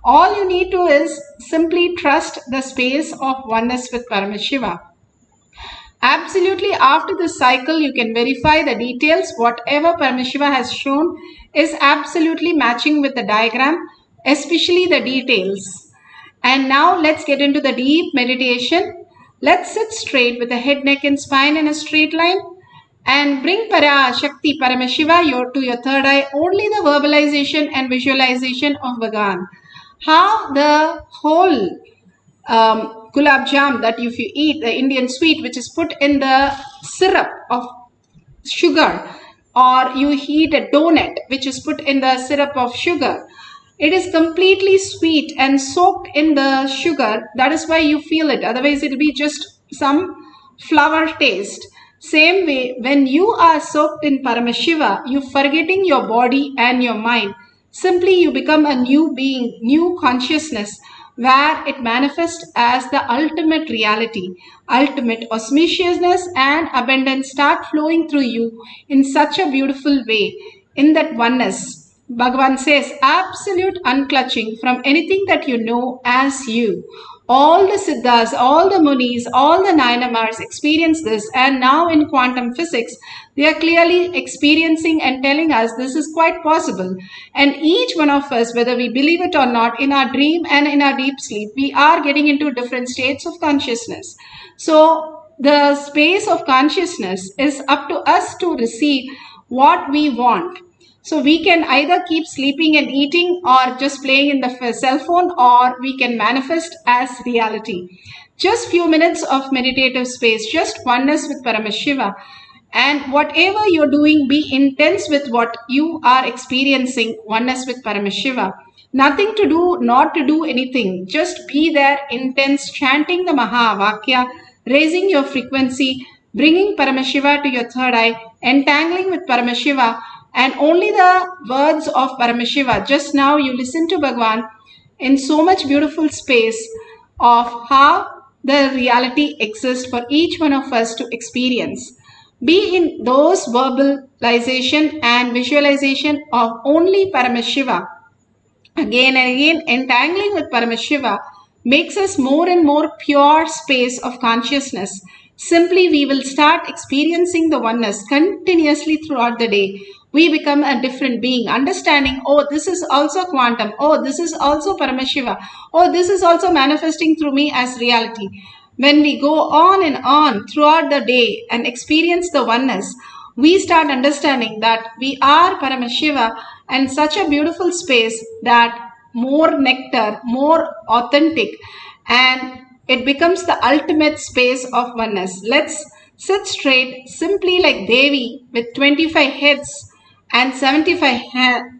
All you need to is simply trust the space of oneness with Paramashiva. Absolutely, after this cycle, you can verify the details. Whatever Paramashiva has shown is absolutely matching with the diagram, especially the details. And now let's get into the deep meditation. Let's sit straight with the head, neck and spine in a straight line. And bring Parashakti, Paramashiva to your third eye. Only the verbalization and visualization of Bhagavan. How the whole gulab jam that if you eat, the Indian sweet which is put in the syrup of sugar, or you eat a donut which is put in the syrup of sugar, it is completely sweet and soaked in the sugar. That is why you feel it. Otherwise it will be just some flour taste. Same way, when you are soaked in Paramashiva, you forgetting your body and your mind. Simply you become a new being, new consciousness, where it manifests as the ultimate reality. Ultimate auspiciousness and abundance start flowing through you in such a beautiful way. In that oneness, Bhagavan says, absolute unclutching from anything that you know as you. All the Siddhas, all the Munis, all the Nayanamars experience this, and now in quantum physics, they are clearly experiencing and telling us this is quite possible. And each one of us, whether we believe it or not, in our dream and in our deep sleep, we are getting into different states of consciousness. So the space of consciousness is up to us to receive what we want. So we can either keep sleeping and eating or just playing in the cell phone, or we can manifest as reality. Just few minutes of meditative space, just oneness with Paramashiva. And whatever you're doing, be intense with what you are experiencing, oneness with Paramashiva. Nothing to do, not to do anything. Just be there, intense, chanting the Mahavakya, raising your frequency, bringing Paramashiva to your third eye, entangling with Paramashiva, and only the words of Paramashiva. Just now you listen to Bhagavan in so much beautiful space of how the reality exists for each one of us to experience. Be in those verbalization and visualization of only Paramashiva. Again and again, entangling with Paramashiva makes us more and more pure space of consciousness. Simply, we will start experiencing the oneness continuously throughout the day. We become a different being, understanding, oh, this is also quantum. Oh, this is also Paramashiva. Oh, this is also manifesting through me as reality. When we go on and on throughout the day and experience the oneness, we start understanding that we are Paramashiva, and such a beautiful space that more nectar, more authentic, and it becomes the ultimate space of oneness. Let's sit straight, simply like Devi, with 25 heads and 75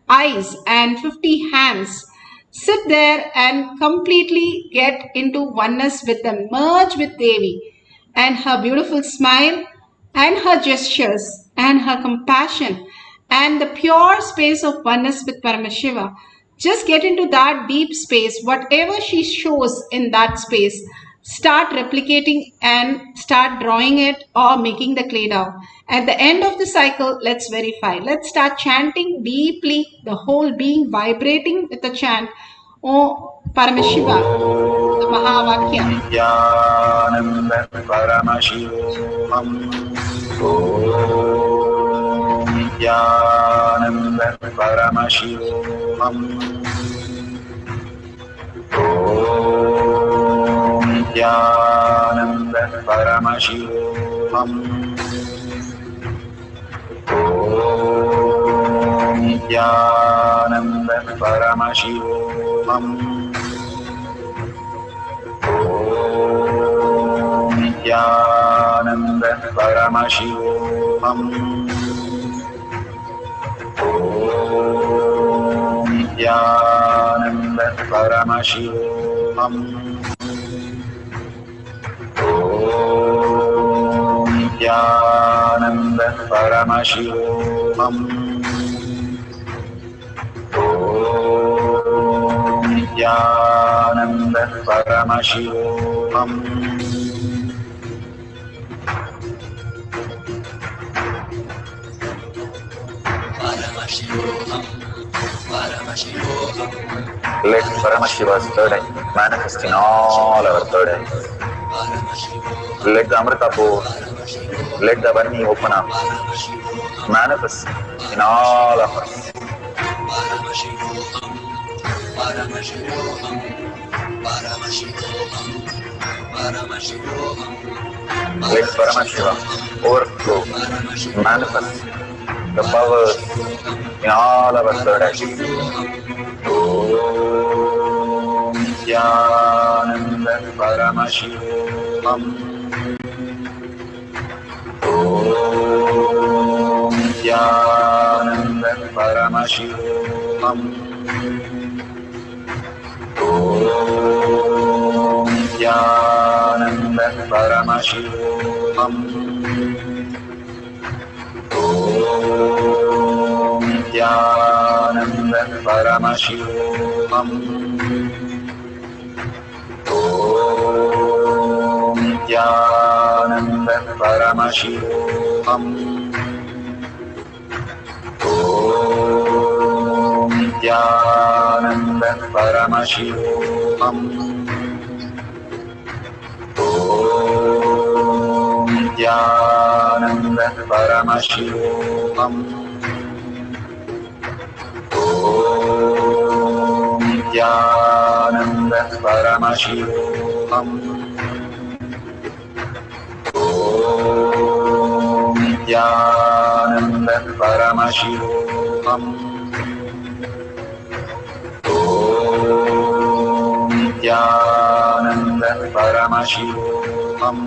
eyes and 50 hands. Sit there and completely get into oneness with them. Merge with Devi and her beautiful smile and her gestures and her compassion and the pure space of oneness with Paramashiva. Just get into that deep space. Whatever she shows in that space, start replicating and start drawing it or making the clay down. At the end of the cycle, let's verify. Let's start chanting deeply, the whole being vibrating with the chant, Oh Paramashiva, the Mahavakya. Paramashivoham. Om Nithyananda Paramashivoham. Om Nithyananda Paramashivoham. Om Nithyananda Paramashivoham. Om Nithyananda Paramashivoham. Om Nithyananda Paramashivoham. Om Nithyananda Paramashivoham. Om Nithyananda Paramashivoham. Let Paramashiva's third eye manifest in all our third eyes. Let the Amrita pour, let the Varni open up, manifest in all of us. Let Paramashiva overflow, manifest the powers in all our third eyes. Om Nithyananda Paramashivoham. Om Nithyananda Paramashivoham. Om Nithyananda Paramashivoham. Om Nithyananda Paramashivoham. Om Nithyananda Paramashivoham. Om Nithyananda Paramashivoham. Om Nithyananda Paramashivoham. Om Nithyananda Paramashivoham. Om Nithyananda Paramashivoham. Om Nithyananda Paramashivoham.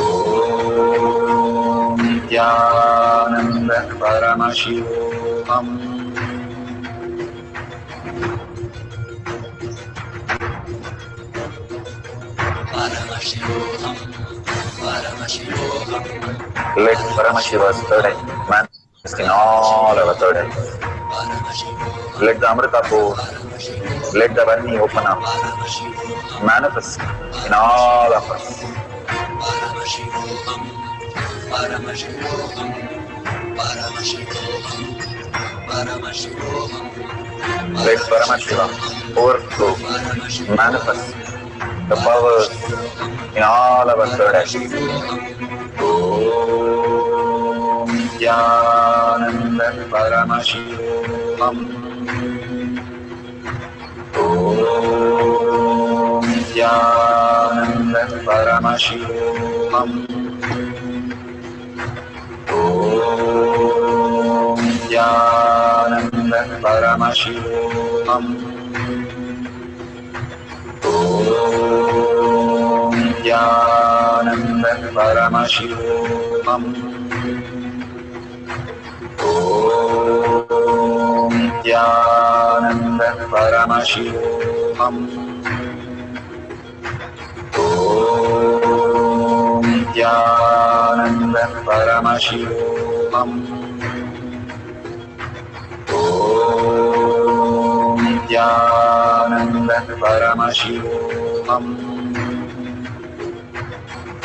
Om Nithyananda Paramashivoham. Let Paramashiva's third eye manifest in all our third eyes. Let the Amrita pour, let the Varni open up, manifest in all of us. Let Paramashiva overflow, manifest the powers in all our third eyes. Om Nithyananda Paramashivoham. Om Nithyananda Paramashivoham. Om Nithyananda Paramashivoham. Om Nithyananda Paramashivoham. Om Nithyananda Paramashivoham. Om Nithyananda Paramashivoham. Om Nithyananda Paramashivoham.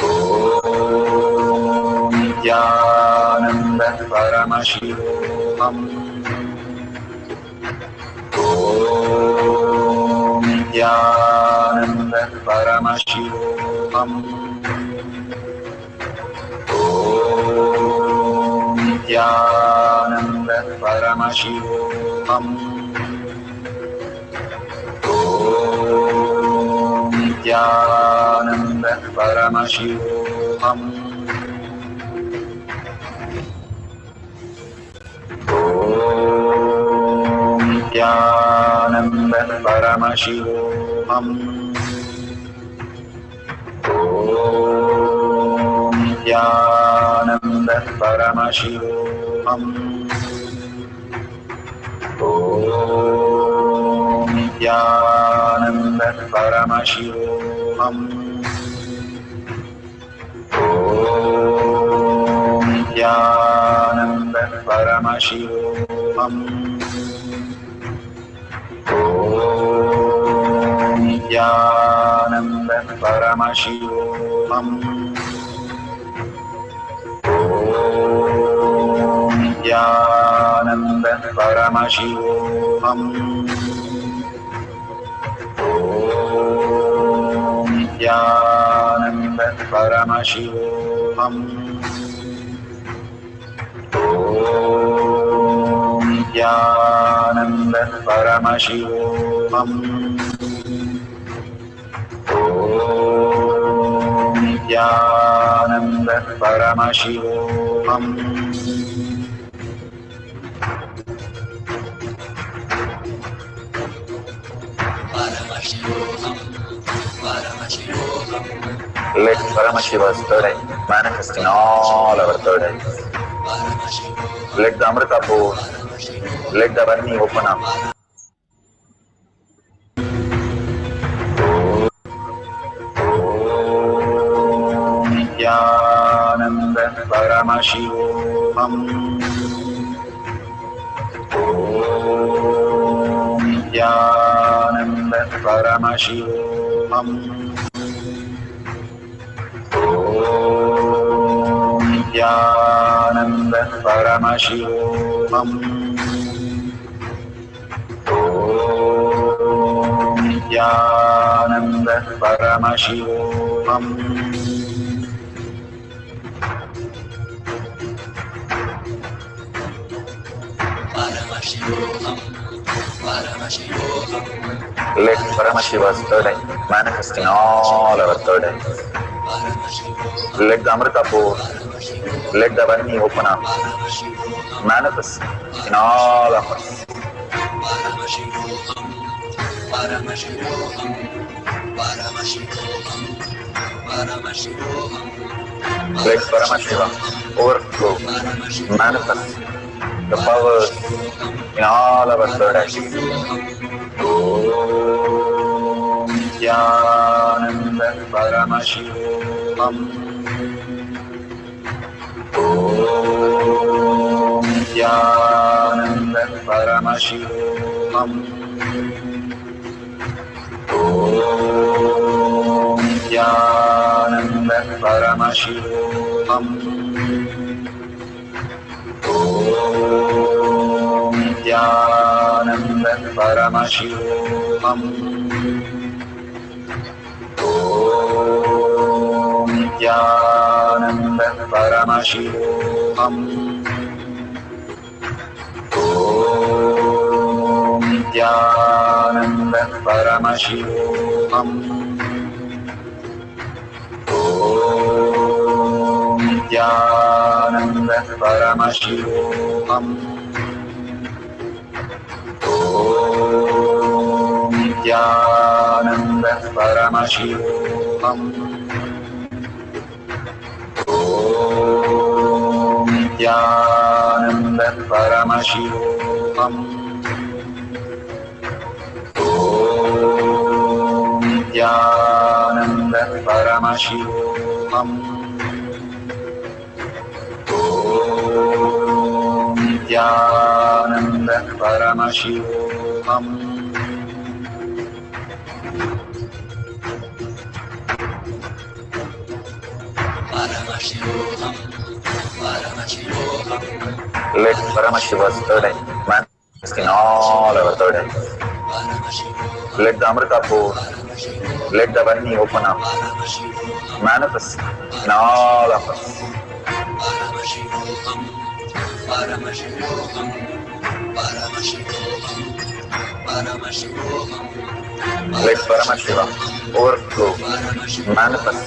Om Nithyananda Paramashivoham. Om Nithyananda Paramashivoham. Om Nithyananda Paramashivoham. Om Nithyananda Paramashivoham. Om Nithyananda Paramashivoham. Om Nithyananda Paramashivoham. Om Nithyananda Paramashivoham. Om Nithyananda Paramashivoham. Om Nithyananda Paramashivoham. Om Nithyananda Paramashivoham. Om Nithyananda Paramashivoham. Om Nithyananda Paramashivoham. Om Nithyananda Paramashivoham. Let Paramashiva's third eye manifest in all our third eyes. Let the Amrita pour, let the Varni open up. Om Nithyananda Paramashivoham. Om Nithyananda Paramashivoham. Om Nithyananda Paramashivoham. Om Nithyananda Paramashivoham. Let Paramashiva's third eye manifest in all our third eyes. Let the Amrita pour, let the Varni open up, manifest in all of us. Let Paramashiva overflow, manifest the powers in all our third eyes. Om Nithyananda Paramashivoham. Om Nithyananda Paramashivoham. Om Nithyananda Paramashivoham. Om Nithyananda Paramashivoham. Om Nithyananda Paramashivoham. Om Nithyananda Paramashivoham. Om Nithyananda Paramashivoham. Om Nithyananda Paramashivoham. Om Nithyananda Paramashivoham. Om Nithyananda Paramashivoham. Om Nithyananda Paramashivoham. Let Paramashiva's third eye manifest in all our third eyes. Let the Amrita pour, Let the Vani open up. Manifest in all of us. Let Paramashiva overflow, manifest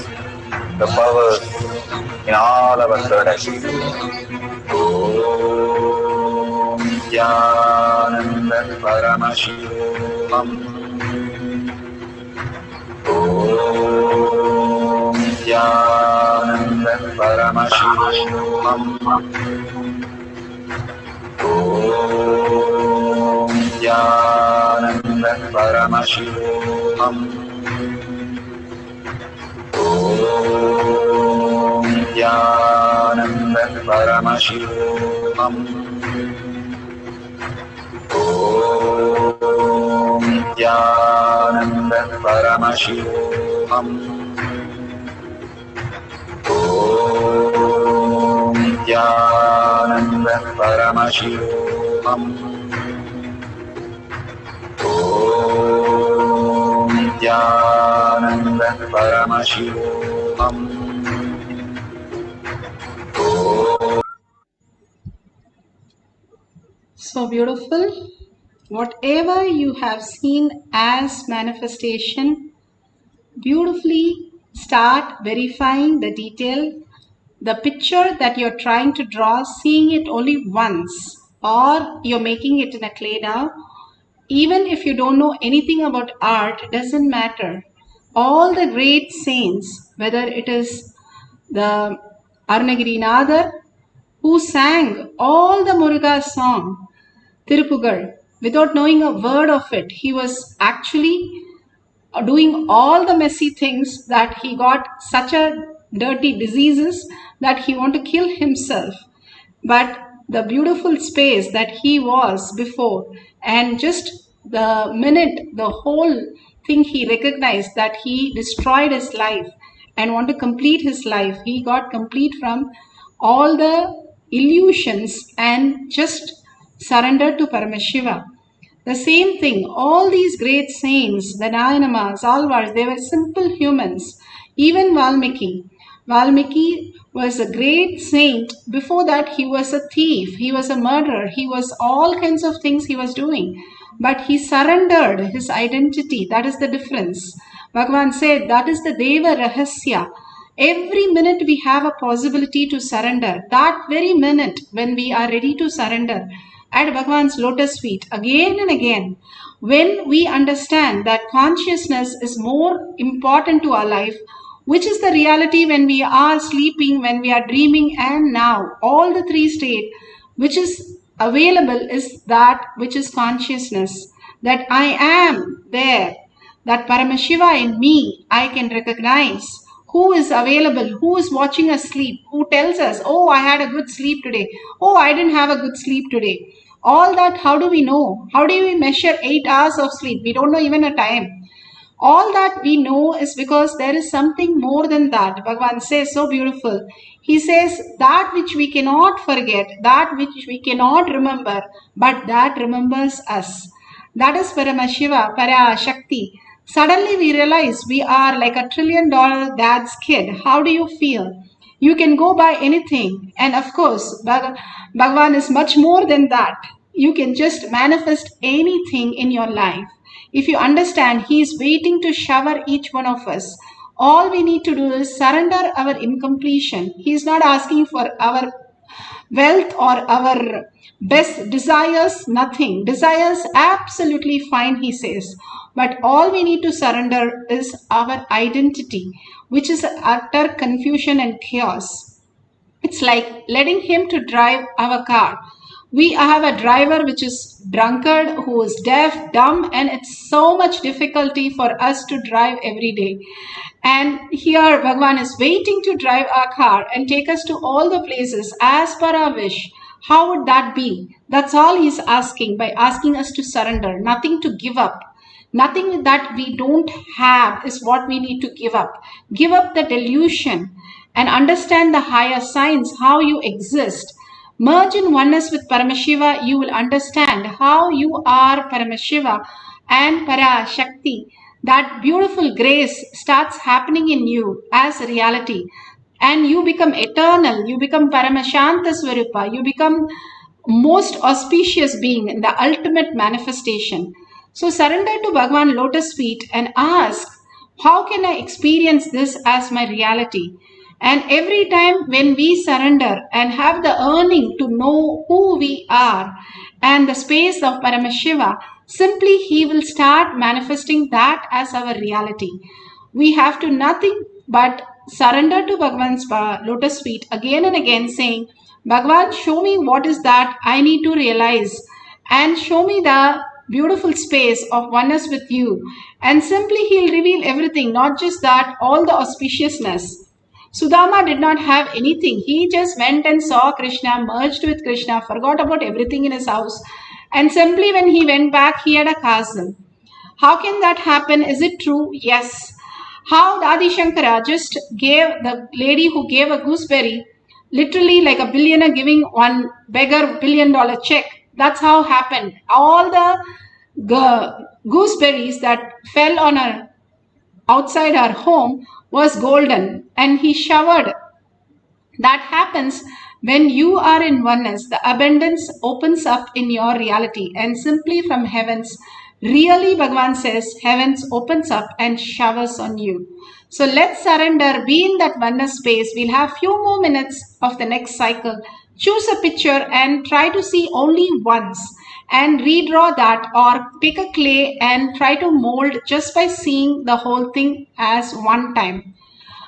the powers in all our third eye. Om Nithyananda Paramashivam. Om Nithyananda Paramashivam. Om Nithyananda Paramashivam. Om Nithyananda Paramashivam. Om Nithyananda Paramashivam. Om Nithyananda Paramashivam. Om Nithyananda Paramashivam. So beautiful. Whatever you have seen as manifestation, beautifully start verifying the detail, the picture that you're trying to draw, seeing it only once, or you're making it in a clay now. Even if you don't know anything about art, doesn't matter. All the great saints, whether it is the Arunagiri who sang all the Muruga song, Tirupugal, without knowing a word of it, he was actually doing all the messy things that he got such a dirty diseases that he want to kill himself. But the beautiful space that he was before, and just the minute the whole thing he recognized that he destroyed his life and want to complete his life, he got complete from all the illusions and just surrendered to Paramashiva. The same thing, all these great saints, the Nayanamas, Alvars, they were simple humans. Even Valmiki. Valmiki was a great saint. Before that, he was a thief, he was a murderer, he was all kinds of things he was doing. But he surrendered his identity. That is the difference. Bhagavan said, that is the Deva Rahasya. Every minute we have a possibility to surrender. That very minute when we are ready to surrender at Bhagavan's lotus feet again and again, when we understand that consciousness is more important to our life, which is the reality when we are sleeping, when we are dreaming, and now all the three states which is available is that which is consciousness, that I am there, that Paramashiva in me I can recognize. Who is available, who is watching us sleep, who tells us, oh, I had a good sleep today, oh, I didn't have a good sleep today. All that, how do we know? How do we measure 8 hours of sleep? We don't know even a time. All that we know is because there is something more than that. Bhagavan says so beautiful. He says that which we cannot forget, that which we cannot remember, but that remembers us. That is Paramashiva, Parashakti. Suddenly we realize we are like a $1 trillion dad's kid. How do you feel? You can go buy anything. And of course, Bhagavan is much more than that. You can just manifest anything in your life. If you understand, he is waiting to shower each one of us. All we need to do is surrender our incompletion. He is not asking for our wealth or our best desires, nothing. Desires, absolutely fine, he says. But all we need to surrender is our identity, which is utter confusion and chaos. It's like letting him to drive our car. We have a driver which is drunkard, who is deaf, dumb, and it's so much difficulty for us to drive every day. And here Bhagavan is waiting to drive our car and take us to all the places as per our wish. How would that be? That's all he's asking, by asking us to surrender, nothing to give up. Nothing that we don't have is what we need to give up. Give up the delusion and understand the higher science, how you exist. Merge in oneness with Paramashiva, you will understand how you are Paramashiva and Parashakti. that beautiful grace starts happening in you as reality, and you become eternal, you become Paramashanta Swarupa, you become most auspicious being in the ultimate manifestation. So surrender to Bhagavan lotus feet and ask, how can I experience this as my reality? And every time when we surrender and have the yearning to know who we are and the space of Paramashiva, simply he will start manifesting that as our reality. We have to nothing but surrender to Bhagavan's lotus feet again and again, saying, Bhagavan, show me what is that I need to realize, and show me the beautiful space of oneness with you. And simply he'll reveal everything, not just that, all the auspiciousness. Sudama did not have anything. He just went and saw Krishna, merged with Krishna, forgot about everything in his house. And simply when he went back, he had a castle. How can that happen? Is it true? Yes. How Adi Shankara just gave the lady who gave a gooseberry, literally like a billionaire giving one beggar $1 billion check. That's how happened. All the gooseberries that fell on her outside her home was golden, and he showered. That happens when you are in oneness. The abundance opens up in your reality, and simply from heavens, really Bhagavan says, heavens opens up and showers on you. So let's surrender, be in that oneness space. We'll have few more minutes of the next cycle. Choose a picture and try to see only once and redraw that, or pick a clay and try to mold just by seeing the whole thing as one time.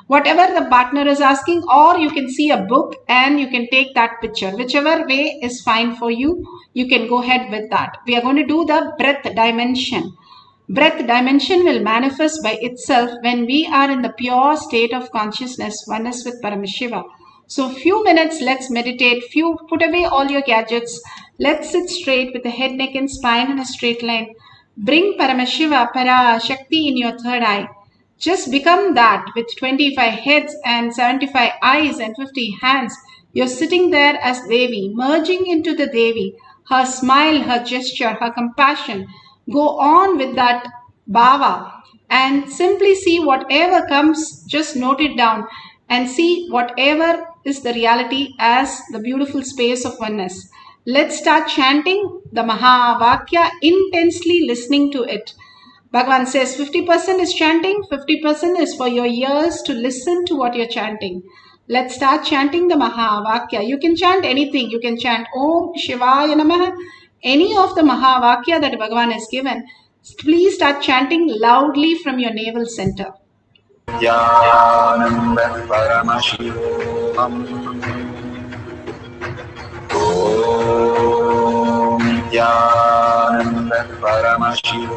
Whatever the partner is asking, or you can see a book and you can take that picture. Whichever way is fine for you, you can go ahead with that. We are going to do the breath dimension. Breath dimension will manifest by itself when we are in the pure state of consciousness, oneness with Paramashiva. So few minutes, let's meditate. Put away all your gadgets. Let's sit straight with the head, neck and spine in a straight line. Bring Paramashiva, Parashakti in your third eye. Just become that with 25 heads and 75 eyes and 50 hands. You're sitting there as Devi, merging into the Devi. Her smile, her gesture, her compassion. Go on with that bhava and simply see whatever comes, just note it down and see whatever is the reality as the beautiful space of oneness. Let's start chanting the Mahavakya, intensely listening to it. Bhagavan says 50% is chanting, 50% is for your ears to listen to what you're chanting. Let's start chanting the Mahavakya. You can chant anything. You can chant Om Shivaya Namaha, any of the Mahavakya that Bhagavan has given. Please start chanting loudly from your navel center. Nithyananda Paramashivam. Om Nithyananda Paramashivam.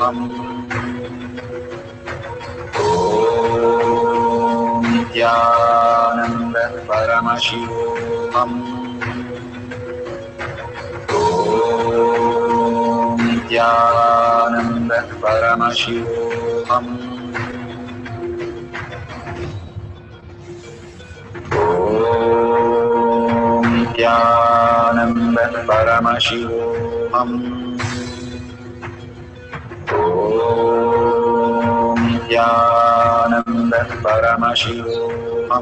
Om Nithyananda Paramashivam. Om Nithyananda Paramashivam. Om Nithyananda Paramashivam. Om Nithyananda Paramashivam. Om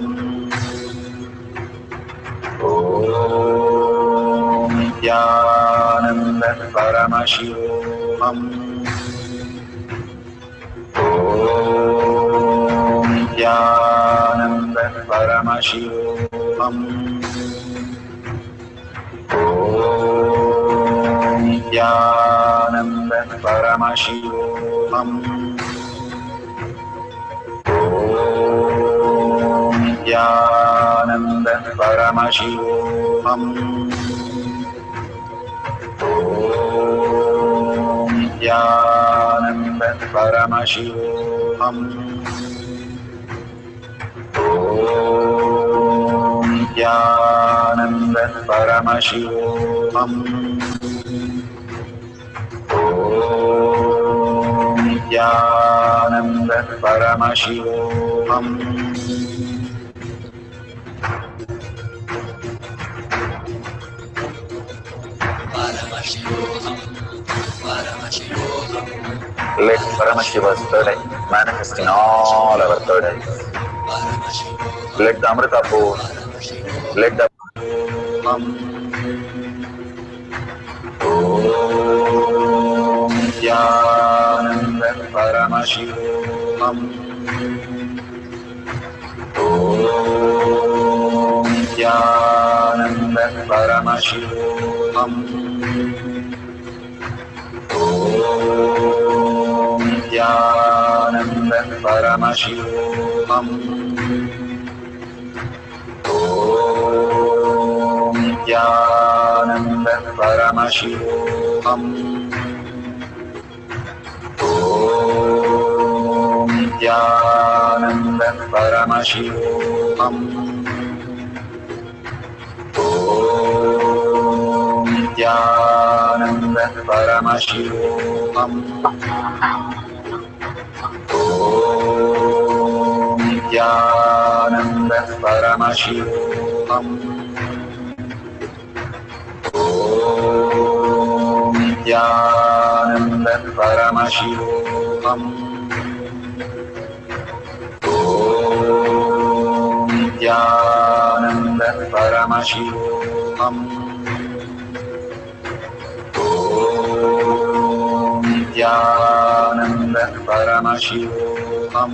Nithyananda Paramashivam. Om Nithyananda Paramashivam. Om Nithyananda Paramashivam. Om Nithyananda Paramashivam. Om Nithyananda Paramashivam. Om Nithyananda Paramashivam. Om Nithyananda Paramashivam. Paramashivam, Paramashivam. Let Paramashiva's third eye manifest in all our third eyes. Let the Amrita pour. Let the Om Nithyananda Paramashivam. Om Nithyananda Paramashivam. Om Nithyananda Paramashivam. Om Nithyananda Paramashivam. Om Nithyananda Paramashivam. Om Nithyananda Paramashivam. Om Nithyananda Paramashivam. Om Nithyananda Paramashivam. Om Nithyananda Paramashivam. Om Nithyananda Paramashivam.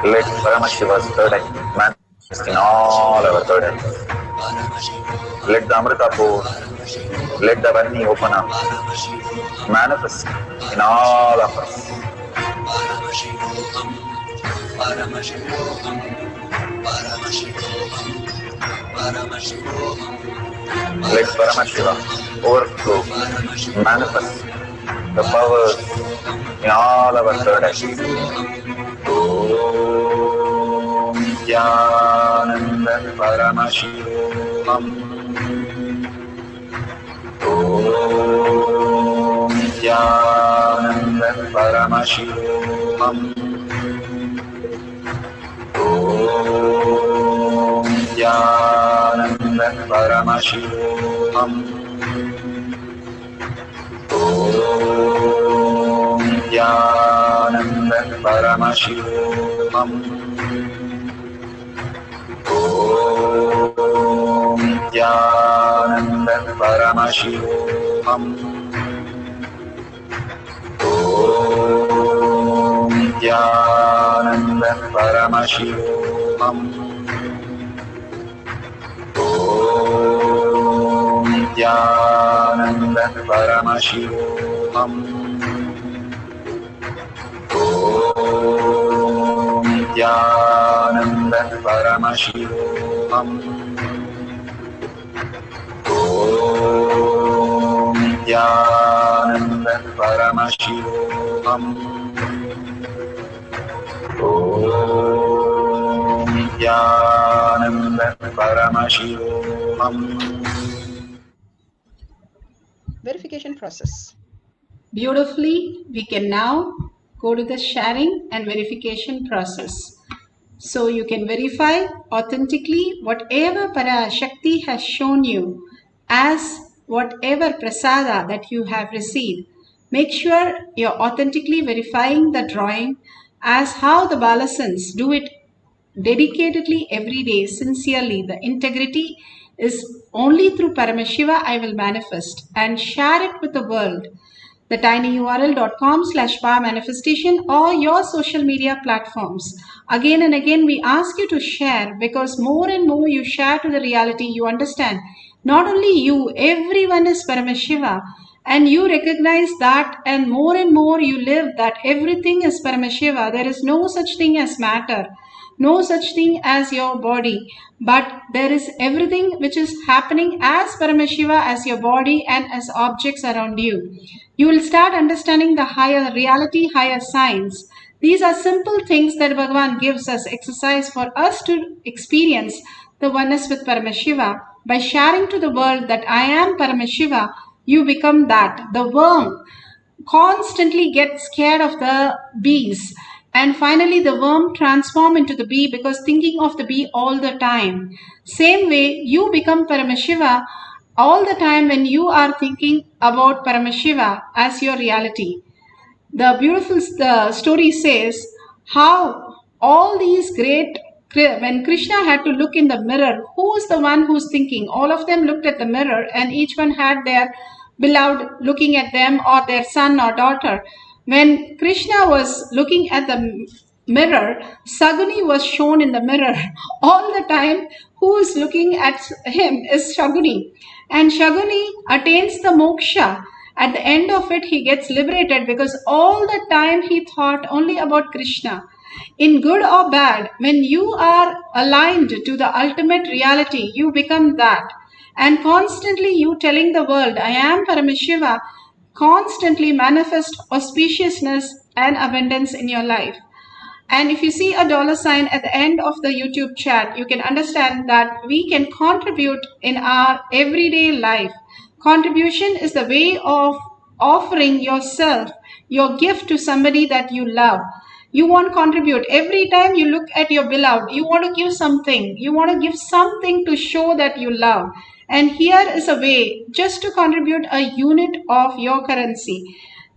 Let Paramashiva's third eye manifest in all our third eyes. Let the Amrita pour. Let the Varni open up. Manifest in all of us. Let Paramashiva overflow, manifest the powers in all our third eyes. Om Nithyananda Paramashivam. Om Nithyananda Paramashivam. Om Nithyananda Paramashivam. Om Nithyananda Paramashivam. Om Nithyananda Paramashivam. Om Nithyananda Paramashivam. Om Nithyananda Paramashivam. Om Nithyananda Paramashivam. Om Nithyananda Paramashivam. Om Nithyananda Paramashivam. Verification process. Beautifully, we can now go to the sharing and verification process. So you can verify authentically whatever Parashakti has shown you as whatever prasada that you have received. Make sure you're authentically verifying the drawing as how the Balasans do it dedicatedly every day, sincerely. The integrity is only through Paramashiva I will manifest, and share it with the world. The tinyurl.com/power manifestation or your social media platforms. Again and again, we ask you to share, because more and more you share to the reality, you understand. Not only you, everyone is Paramashiva, and you recognize that, and more you live that everything is Paramashiva. There is no such thing as matter, no such thing as your body, but there is everything which is happening as Paramashiva, as your body and as objects around you. You will start understanding the higher reality, higher science. These are simple things that Bhagavan gives us exercise for us to experience the oneness with Paramashiva. By sharing to the world that I am Paramashiva, you become that. The worm constantly gets scared of the bees. And finally, the worm transforms into the bee because thinking of the bee all the time. Same way, you become Paramashiva all the time when you are thinking about Paramashiva as your reality. The beautiful story says how all these when Krishna had to look in the mirror, who is the one who's thinking? All of them looked at the mirror and each one had their beloved looking at them or their son or daughter. When Krishna was looking at the mirror, Saguni was shown in the mirror. All the time, who is looking at him is Shaguni. And Shaguni attains the moksha. At the end of it, he gets liberated because all the time he thought only about Krishna. In good or bad, when you are aligned to the ultimate reality, you become that. And constantly you telling the world, I am Paramashiva, constantly manifest auspiciousness and abundance in your life. And if you see a $sign at the end of the YouTube chat, you can understand that we can contribute in our everyday life. Contribution is the way of offering yourself, your gift to somebody that you love. You want to contribute. Every time you look at your beloved, you want to give something. You want to give something to show that you love. And here is a way just to contribute a unit of your currency.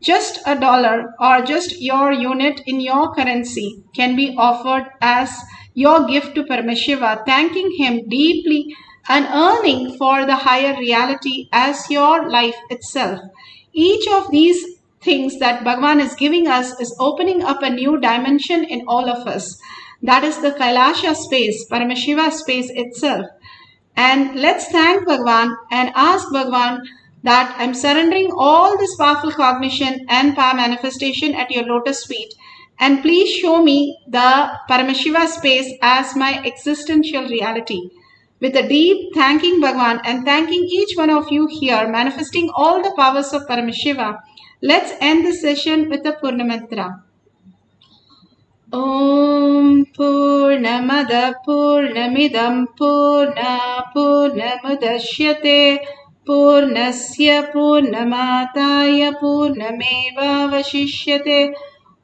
Just $1 or just your unit in your currency can be offered as your gift to Paramashiva, thanking him deeply and earning for the higher reality as your life itself. Each of these things that Bhagavan is giving us is opening up a new dimension in all of us. That is the Kailasa space, Paramashiva space itself. And let's thank Bhagavan and ask Bhagavan that I'm surrendering all this powerful cognition and power manifestation at your lotus feet. And please show me the Paramashiva space as my existential reality. With a deep thanking Bhagavan and thanking each one of you here, manifesting all the powers of Paramashiva, let's end this session with a Purnamantra. Om Purnamada Purnamidam Purna Purnamudashyate Purnasya Purnamataya Purnameva Vashishyate.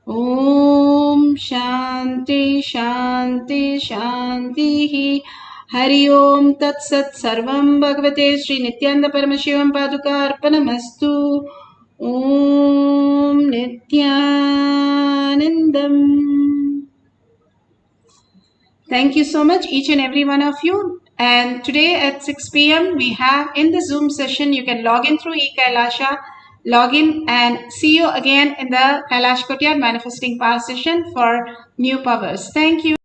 Om Shanti Shanti Shanti Hari Om Tat Sat Sarvam Bhagavate Sri Nithyananda Paramashivam Paduka Arpanamastu. Om Nithyanandam. Thank you so much, each and every one of you. And today at 6 p.m. we have in the Zoom session, you can log in through eKailasha, log in and see you again in the Kailash Kotyar Manifesting Power session for new powers. Thank you.